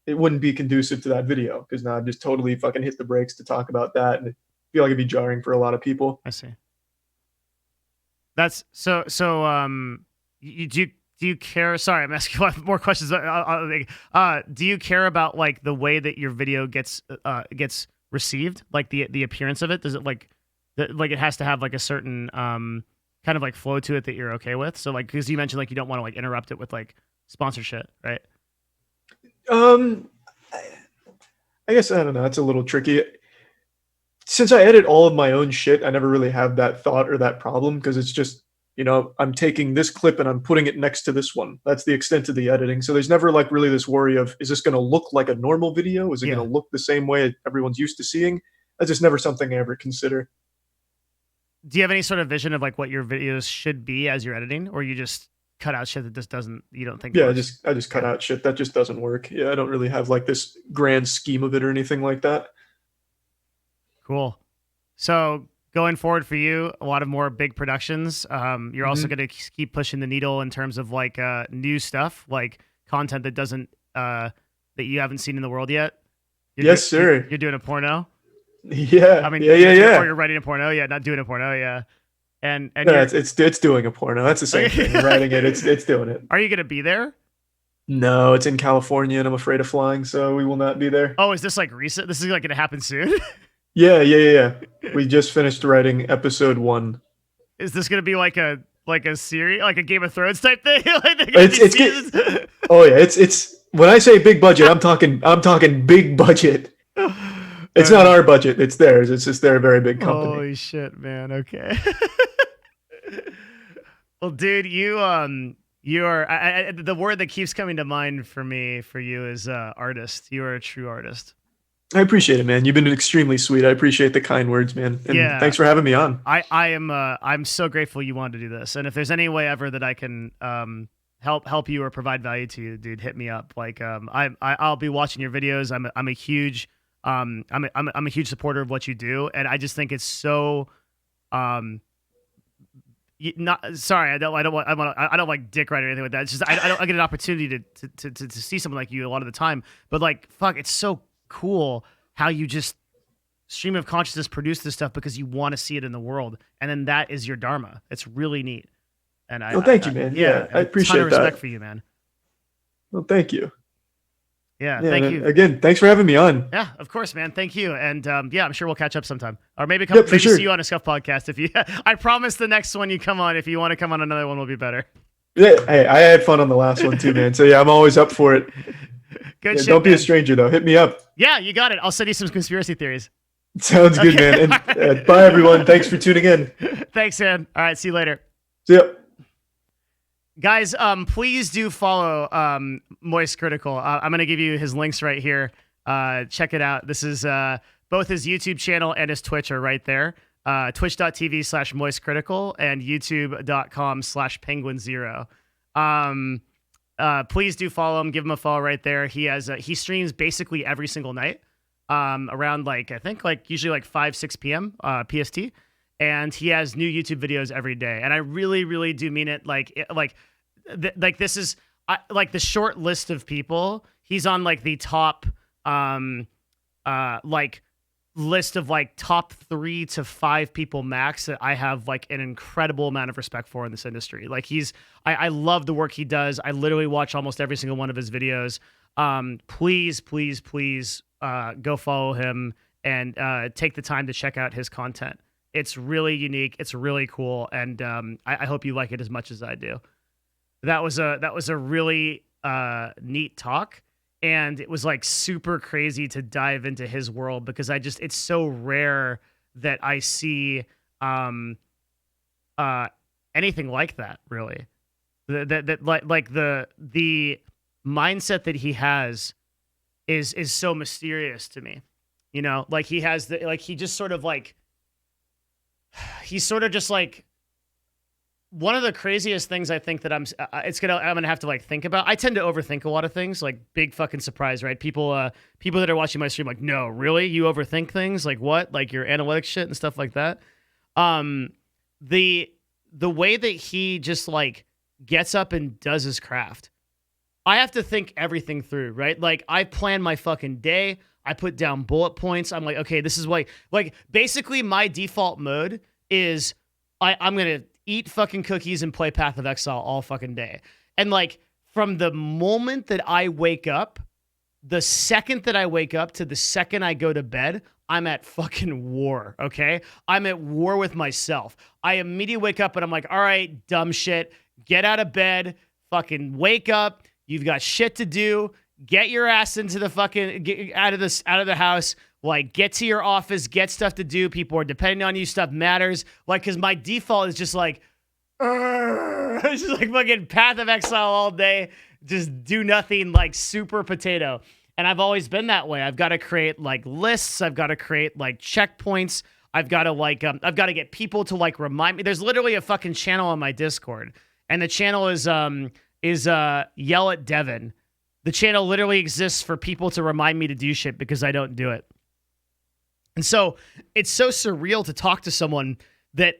it wouldn't be conducive to that video because now I've just totally fucking hit the brakes to talk about that, and I feel like it'd be jarring for a lot of people. I see. That's so. Do you care? Sorry, I'm asking a lot more questions. Do you care about like the way that your video gets received, like the appearance of it? Does it like it has to have like a certain kind of like flow to it that you're okay with? So like because you mentioned like you don't want to like interrupt it with like sponsorship, right? I guess I don't know. It's a little tricky. Since I edit all of my own shit, I never really have that thought or that problem because it's just, I'm taking this clip and I'm putting it next to this one. That's the extent of the editing. So there's never like really this worry of, is this going to look like a normal video? Is it going to look the same way everyone's used to seeing? That's just never something I ever consider. Do you have any sort of vision of like what your videos should be as you're editing, or you just cut out shit that just you don't think? Yeah, I just cut out shit that just doesn't work. Yeah, I don't really have like this grand scheme of it or anything like that. Cool. So going forward for you, a lot of more big productions. You're also going to keep pushing the needle in terms of like new stuff, like content that doesn't that you haven't seen in the world yet. Sir. You're doing a porno. Yeah. I mean, yeah. Or you're writing a porno. Yeah, not doing a porno. Yeah. And yeah, it's doing a porno. That's the same thing. Writing it. It's doing it. Are you going to be there? No, it's in California, and I'm afraid of flying, so we will not be there. Oh, is this like recent? This is like going to happen soon? Yeah. We just finished writing episode 1. Is this gonna be like a series, like a Game of Thrones type thing? Like they're gonna It's be it's seasons? good. Oh yeah, it's when I say big budget, I'm talking big budget. It's not our budget, it's theirs. It's just they're a very big company. Holy shit, man. Okay. Well, dude, you are the word that keeps coming to mind for you is artist. You are a true artist. I appreciate it, man. You've been extremely sweet. I appreciate the kind words, man. And Yeah. thanks for having me on. I'm so grateful you wanted to do this. And if there's any way ever that I can help you or provide value to you, dude, hit me up. Like I'll be watching your videos. I'm a huge supporter of what you do, and I just think it's so not sorry. I don't like dick right or anything like that. It's just I get an opportunity to see someone like you a lot of the time. But like fuck, it's so cool how you just stream of consciousness produce this stuff because you want to see it in the world, and then that is your dharma. It's really neat. And thank you, man. Yeah, I appreciate ton of respect that. for you, man. Well, thank you. Yeah, Yeah, thank man. you. Again, thanks for having me on. Yeah, of course, man. Thank you. And yeah, I'm sure we'll catch up sometime. Or maybe Yep, for sure. see you on a Scuff podcast if you I promise the next one you come on, if you want to come on another one will be better. Yeah, hey, I had fun on the last one too, man. So yeah, I'm always up for it. Good Yeah, shit. don't be man. a stranger though. Hit me up. Yeah, you got it. I'll send you some conspiracy theories. Sounds good, Okay. man. And bye everyone. Thanks for tuning in. Thanks, man. All right, see you later. See ya. Guys, please do follow MoistCr1tikal. I'm going to give you his links right here. Check it out. This is both his YouTube channel and his Twitch are right there. Twitch.tv/MoistCr1tikal and YouTube.com/Penguinz0. Please do follow him. Give him a follow right there. He streams basically every single night around I think usually 5-6 p.m. PST. And he has new YouTube videos every day. And I really, really do mean it. This is the short list of people. He's on the top list of top 3 to 5 people max that I have an incredible amount of respect for in this industry. I love the work he does. I literally watch almost every single one of his videos. Please go follow him and take the time to check out his content. It's really unique. It's really cool, and I hope you like it as much as I do. That was a really neat talk, and it was super crazy to dive into his world because it's so rare that I see anything like that. Really, the mindset that he has is so mysterious to me. You know, he has he just sort of he's sort of just one of the craziest things I think that I'm gonna have to think about. I tend to overthink a lot of things, big fucking surprise, right? People that are watching my stream no, really? You overthink things? What? Your analytics shit and stuff like that. The way that he just gets up and does his craft, I have to think everything through, right? I plan my fucking day. I put down bullet points. I'm okay, this is basically my default mode is I'm going to eat fucking cookies and play Path of Exile all fucking day. And from the moment that I wake up, the second that I wake up to the second I go to bed, I'm at fucking war, okay? I'm at war with myself. I immediately wake up and I'm all right, dumb shit, get out of bed, fucking wake up. You've got shit to do. Get your ass into the fucking get out of the house. Get to your office. Get stuff to do. People are depending on you. Stuff matters. Because my default is just it's just fucking Path of Exile all day. Just do nothing. Super potato. And I've always been that way. I've got to create lists. I've got to create checkpoints. I've got to get people to remind me. There's literally a fucking channel on my Discord, and the channel is Yell at Devin. The channel literally exists for people to remind me to do shit because I don't do it. And so it's so surreal to talk to someone that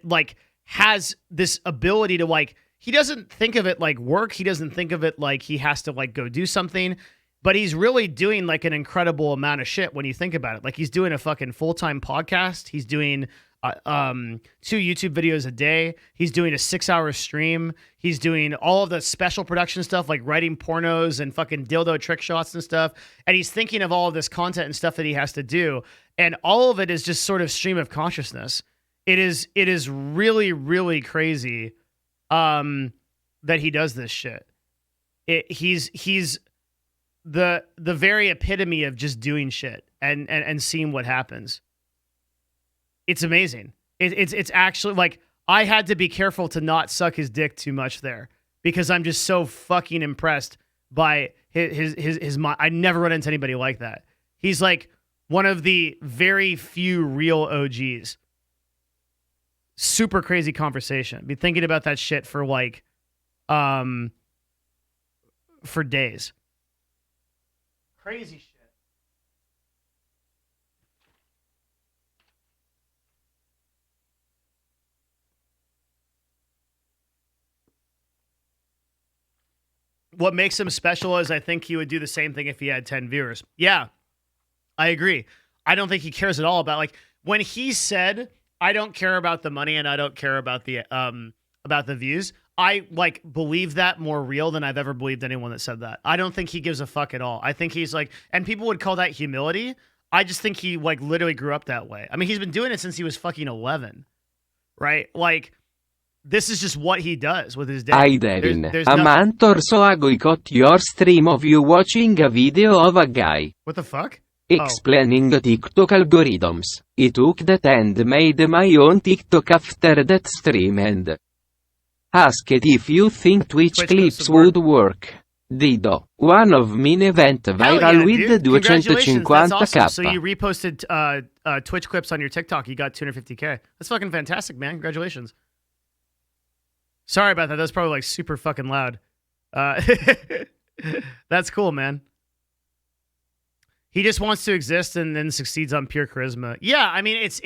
has this ability to he doesn't think of it like work. He doesn't think of it he has to go do something, but he's really doing an incredible amount of shit when you think about it. He's doing a fucking full-time podcast. He's doing 2 YouTube videos a day. He's doing a 6-hour stream. He's doing all of the special production stuff like writing pornos and fucking dildo trick shots and stuff. And he's thinking of all of this content and stuff that he has to do. And all of it is just sort of stream of consciousness. It is really, really crazy that he does this shit. He's the very epitome of just doing shit and seeing what happens. It's amazing. It's actually like I had to be careful to not suck his dick too much there because I'm just so fucking impressed by his mind. I never run into anybody like that. He's like one of the very few real OGs. Super crazy conversation. Be thinking about that shit for like for days. Crazy shit. What makes him special is I think he would do the same thing if he had 10 viewers. Yeah, I agree. I don't think he cares at all about like when he said, I don't care about the money and I don't care about the views. I like believe that more real than I've ever believed anyone that said that. I don't think he gives a fuck at all. I think he's like, and people would call that humility. I just think he like literally grew up that way. I mean, he's been doing it since he was fucking 11, right? Like, this is just what he does with his day. Hi Devin, There's a nothing- month or so ago I got your stream of you watching a video of a guy What the fuck? explaining TikTok algorithms. I took that and made my own TikTok after that stream and asked if you think Twitch Twitch clips clips would would work. Dido, one of mine went Hell viral yeah, with dude. Congratulations, that's awesome. 250k. So you reposted Twitch clips on your TikTok. You got 250k. That's fucking fantastic, man. Congratulations. Sorry about that. That was probably like super fucking loud. That's cool, man. He just wants to exist and then succeeds on pure charisma. Yeah, I mean it's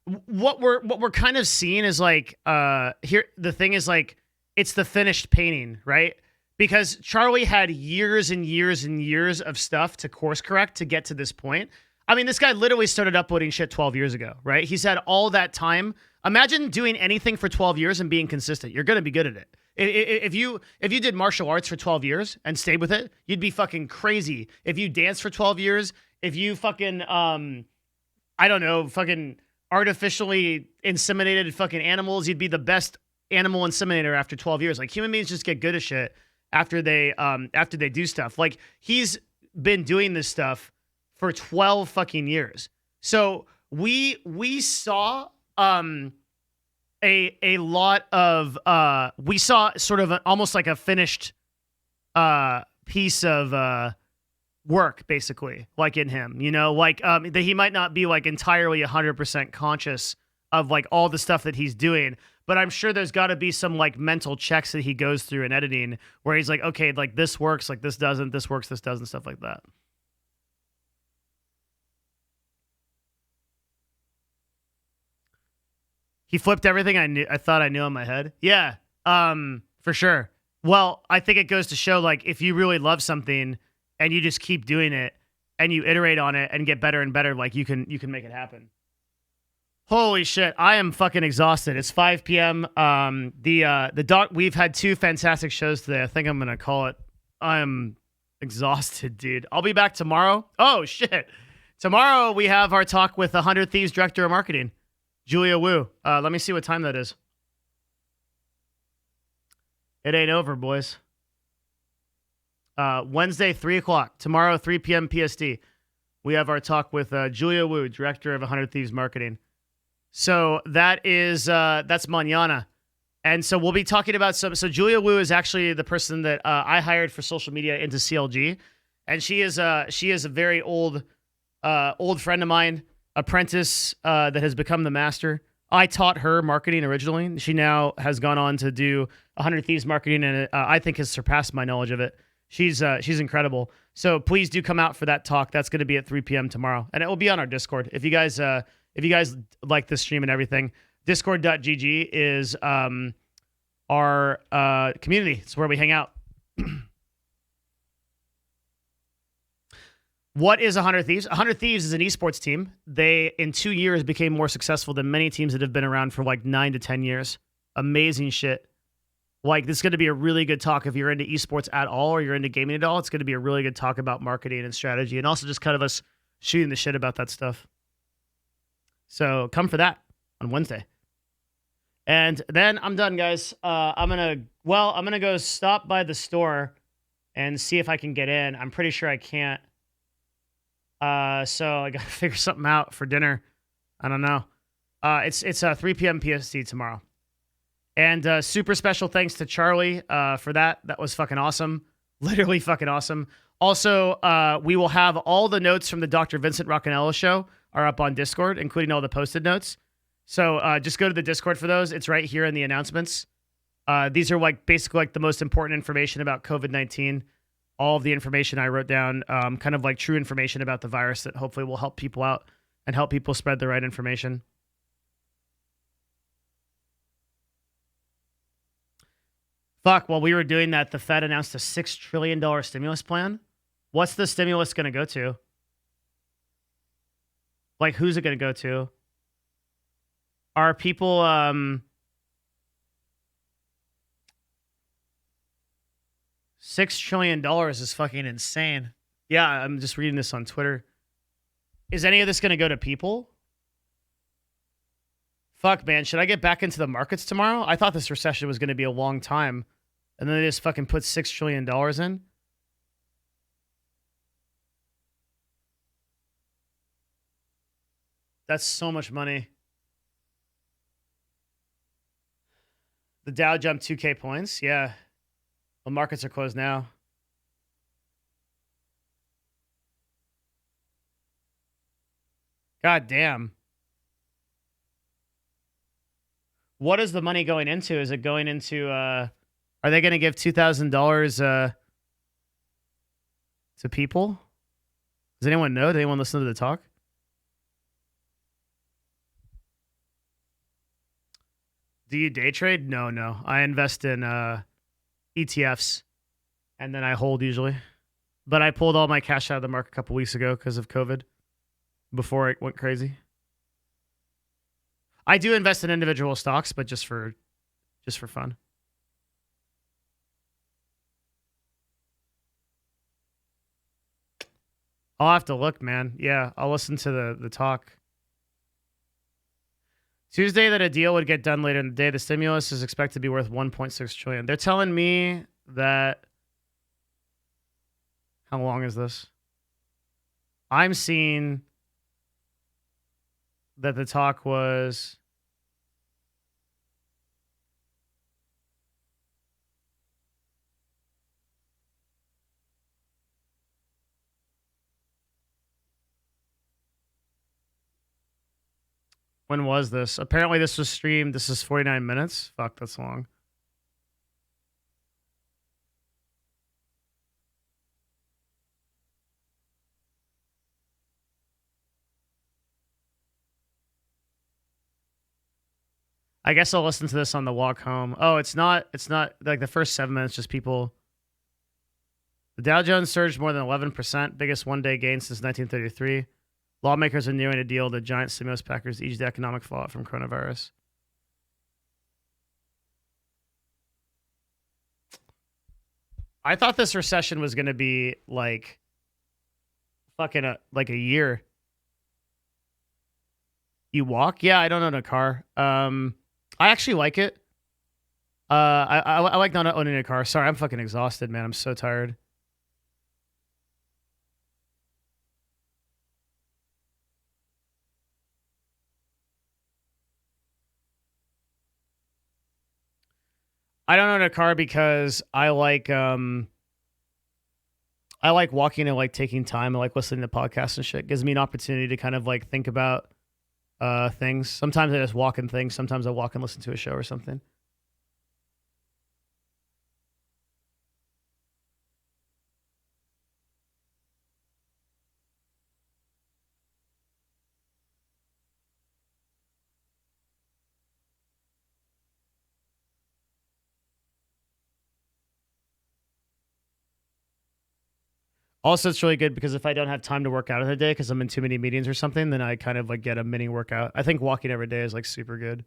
what we're kind of seeing is like here the thing is like it's the finished painting, right? Because Charlie had years and years and years of stuff to course correct to get to this point. I mean, this guy literally started uploading shit 12 years ago, right? He's had all that time. Imagine doing anything for 12 years and being consistent. You're going to be good at it. If you did martial arts for 12 years and stayed with it, you'd be fucking crazy. If you danced for 12 years, if you fucking, I don't know, fucking artificially inseminated fucking animals, you'd be the best animal inseminator after 12 years. Like human beings just get good at shit after they do stuff. Like he's been doing this stuff for 12 fucking years. So we saw a lot of we saw sort of almost like a finished piece of work basically, like in him, you know, like that he might not be like entirely 100% conscious of like all the stuff that he's doing, but I'm sure there's got to be some like mental checks that he goes through in editing where he's like, okay, like this works, like this doesn't, this works, this doesn't, stuff like that. He flipped everything I thought I knew in my head. Yeah, for sure. Well, I think it goes to show, like, if you really love something and you just keep doing it and you iterate on it and get better and better, like, you can make it happen. Holy shit, I am fucking exhausted. It's 5 p.m. We've had 2 fantastic shows today. I think I'm gonna call it. I am exhausted, dude. I'll be back tomorrow. Oh shit. Tomorrow we have our talk with the 100 Thieves Director of Marketing, Julia Wu. Let me see what time that is. It ain't over, boys. Wednesday, 3 o'clock. Tomorrow, 3 p.m. PST. We have our talk with Julia Wu, Director of 100 Thieves Marketing. So that is, that's mañana. And so we'll be talking about so Julia Wu is actually the person that I hired for social media into CLG. And she is a very old friend of mine, apprentice that has become the master. I taught her marketing originally. She now has gone on to do 100 Thieves Marketing, and I think has surpassed my knowledge of it. She's incredible. So please do come out for that talk. That's going to be at 3 p.m. tomorrow, and it will be on our Discord. If you guys like this stream and everything, discord.gg is our community. It's where we hang out. What is 100 Thieves? 100 Thieves is an esports team. They, in 2 years, became more successful than many teams that have been around for like 9 to 10 years. Amazing shit. Like, this is going to be a really good talk if you're into esports at all or you're into gaming at all. It's going to be a really good talk about marketing and strategy and also just kind of us shooting the shit about that stuff. So come for that on Wednesday. And then I'm done, guys. I'm going to go stop by the store and see if I can get in. I'm pretty sure I can't. So I got to figure something out for dinner. I don't know. It's 3 p.m. PST tomorrow. And super special thanks to Charlie for that. That was fucking awesome. Literally fucking awesome. Also, we will have all the notes from the Dr. Vincent Roccanello show are up on Discord, including all the posted notes. So just go to the Discord for those. It's right here in the announcements. These are like basically like the most important information about COVID-19. All of the information I wrote down, kind of like true information about the virus that hopefully will help people out and help people spread the right information. Fuck, while we were doing that, the Fed announced a $6 trillion stimulus plan. What's the stimulus going to go to? Like, who's it going to go to? Are people, $6 trillion is fucking insane. Yeah, I'm just reading this on Twitter. Is any of this going to go to people? Fuck, man. Should I get back into the markets tomorrow? I thought this recession was going to be a long time. And then they just fucking put $6 trillion in. That's so much money. The Dow jumped 2K points. Yeah. The markets are closed now. God damn. What is the money going into? Is it going into, are they going to give $2,000 to people? Does anyone know? Did anyone listen to the talk? Do you day trade? No. I invest in ETFs, and then I hold usually. But I pulled all my cash out of the market a couple weeks ago because of COVID, before it went crazy. I do invest in individual stocks, but just for fun. I'll have to look, man. Yeah, I'll listen to the talk. Tuesday that a deal would get done later in the day. The stimulus is expected to be worth $1.6 trillion. They're telling me that. How long is this? I'm seeing that the talk was. When was this? Apparently this was streamed. This is 49 minutes. Fuck, that's long. I guess I'll listen to this on the walk home. Oh, it's not like the first 7 minutes, just people. The Dow Jones surged more than 11%, biggest one-day gain since 1933. Lawmakers are nearing a deal. The giant stimulus package ease the economic fallout from coronavirus. I thought this recession was going to be like fucking like a year. You walk? Yeah, I don't own a car. I actually like it. I like not owning a car. Sorry, I'm fucking exhausted, man. I'm so tired. I don't own a car because I like walking and like taking time. I like listening to podcasts and shit. It gives me an opportunity to kind of like think about things. Sometimes I just walk and think. Sometimes I walk and listen to a show or something. Also, it's really good because if I don't have time to work out in the day because I'm in too many meetings or something, then I kind of like get a mini workout. I think walking every day is like super good.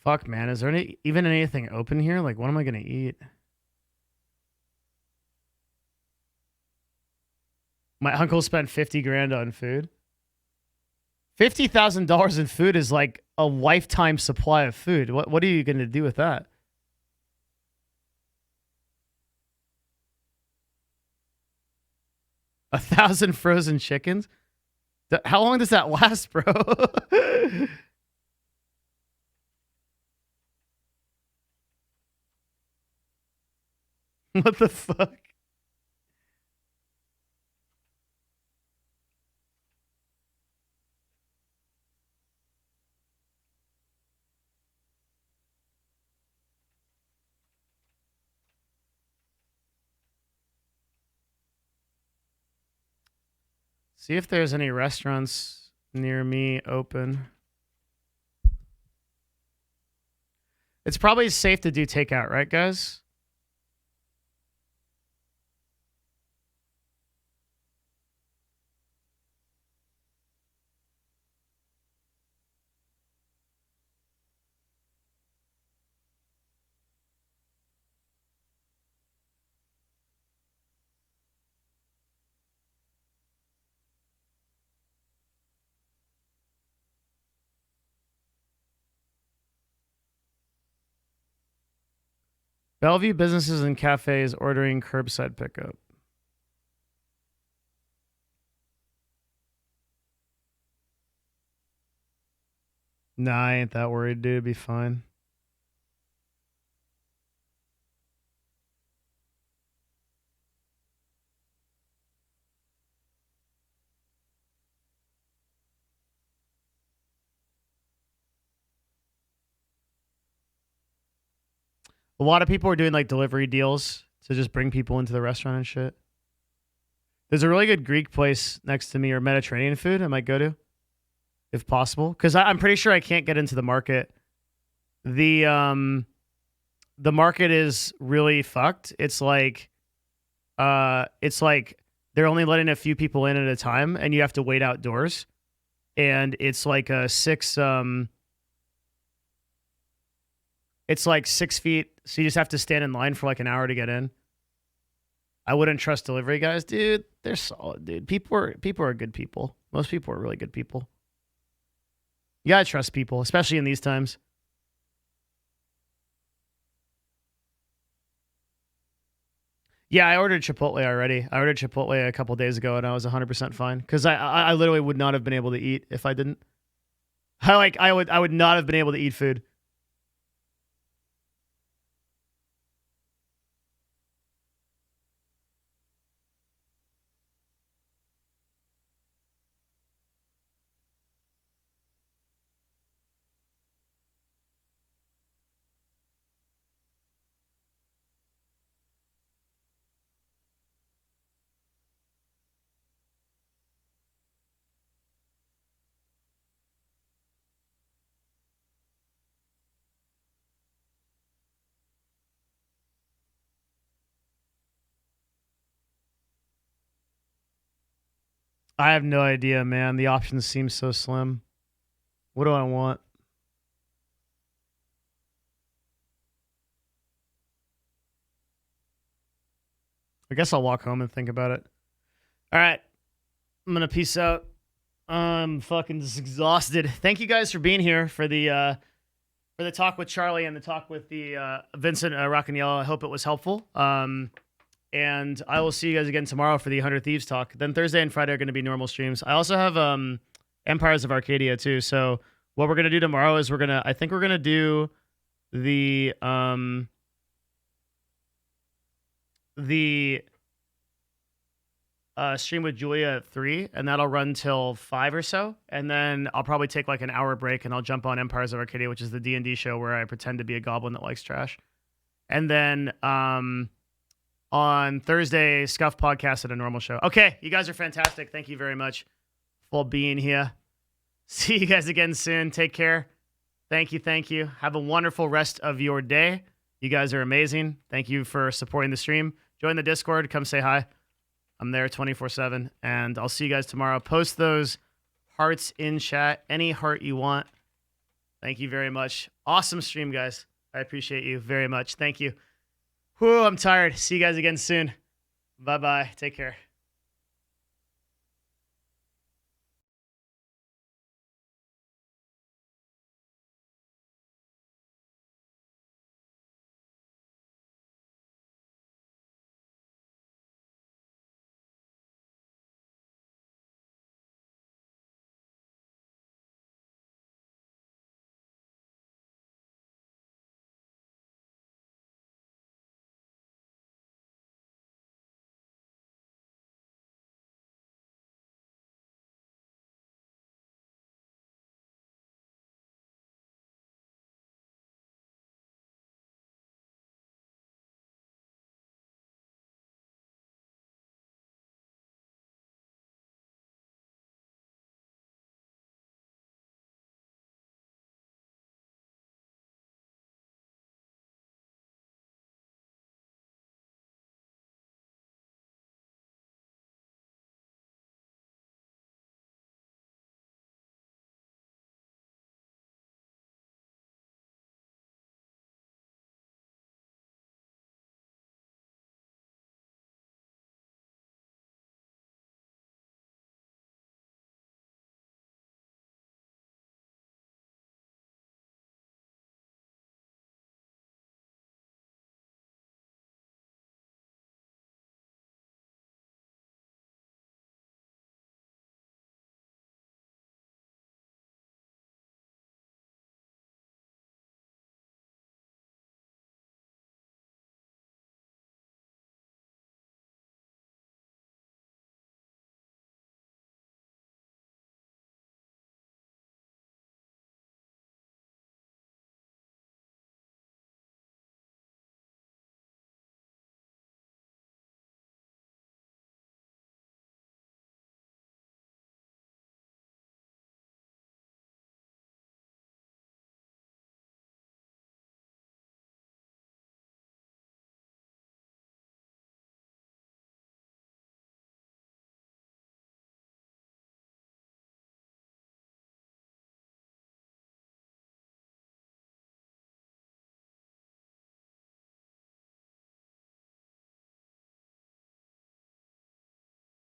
Fuck, man. Is there even anything open here? Like, what am I going to eat? My uncle spent 50 grand on food. $50,000 in food is like a lifetime supply of food. What are you going to do with that? A 1,000 frozen chickens? How long does that last, bro? What the fuck? See if there's any restaurants near me open. It's probably safe to do takeout, right, guys? Bellevue businesses and cafes ordering curbside pickup. Nah, I ain't that worried, dude. It'd be fine. A lot of people are doing like delivery deals to just bring people into the restaurant and shit. There's a really good Greek place next to me, or Mediterranean food I might go to, if possible, because I'm pretty sure I can't get into the market. The market is really fucked. It's like they're only letting a few people in at a time, and you have to wait outdoors. And it's like a it's like 6 feet, so you just have to stand in line for like an hour to get in. I wouldn't trust delivery guys, dude. They're solid, dude. People are good people. Most people are really good people. You gotta trust people, especially in these times. Yeah, I ordered Chipotle already. I ordered Chipotle a couple days ago, and I was 100% fine because I literally would not have been able to eat if I didn't. I would not have been able to eat food. I have no idea, man. The options seem so slim. What do I want? I guess I'll walk home and think about it. All right. I'm going to peace out. I'm fucking just exhausted. Thank you guys for being here for the talk with Charlie and the talk with the Vincent Rock and Yellow. I hope it was helpful. And I will see you guys again tomorrow for the 100 Thieves talk. Then Thursday and Friday are going to be normal streams. I also have Empires of Arcadia too. So what we're going to do tomorrow is I think we're going to do the stream with Julia at 3, and that'll run till 5 or so. And then I'll probably take like an hour break, and I'll jump on Empires of Arcadia, which is the D&D show where I pretend to be a goblin that likes trash. And then on Thursday, Scuff Podcast at a normal show. Okay, you guys are fantastic. Thank you very much for being here. See you guys again soon. Take care. Thank you. Thank you. Have a wonderful rest of your day. You guys are amazing. Thank you for supporting the stream. Join the Discord. Come say hi. I'm there 24/7. And I'll see you guys tomorrow. Post those hearts in chat. Any heart you want. Thank you very much. Awesome stream, guys. I appreciate you very much. Thank you. Whew, I'm tired. See you guys again soon. Bye-bye. Take care.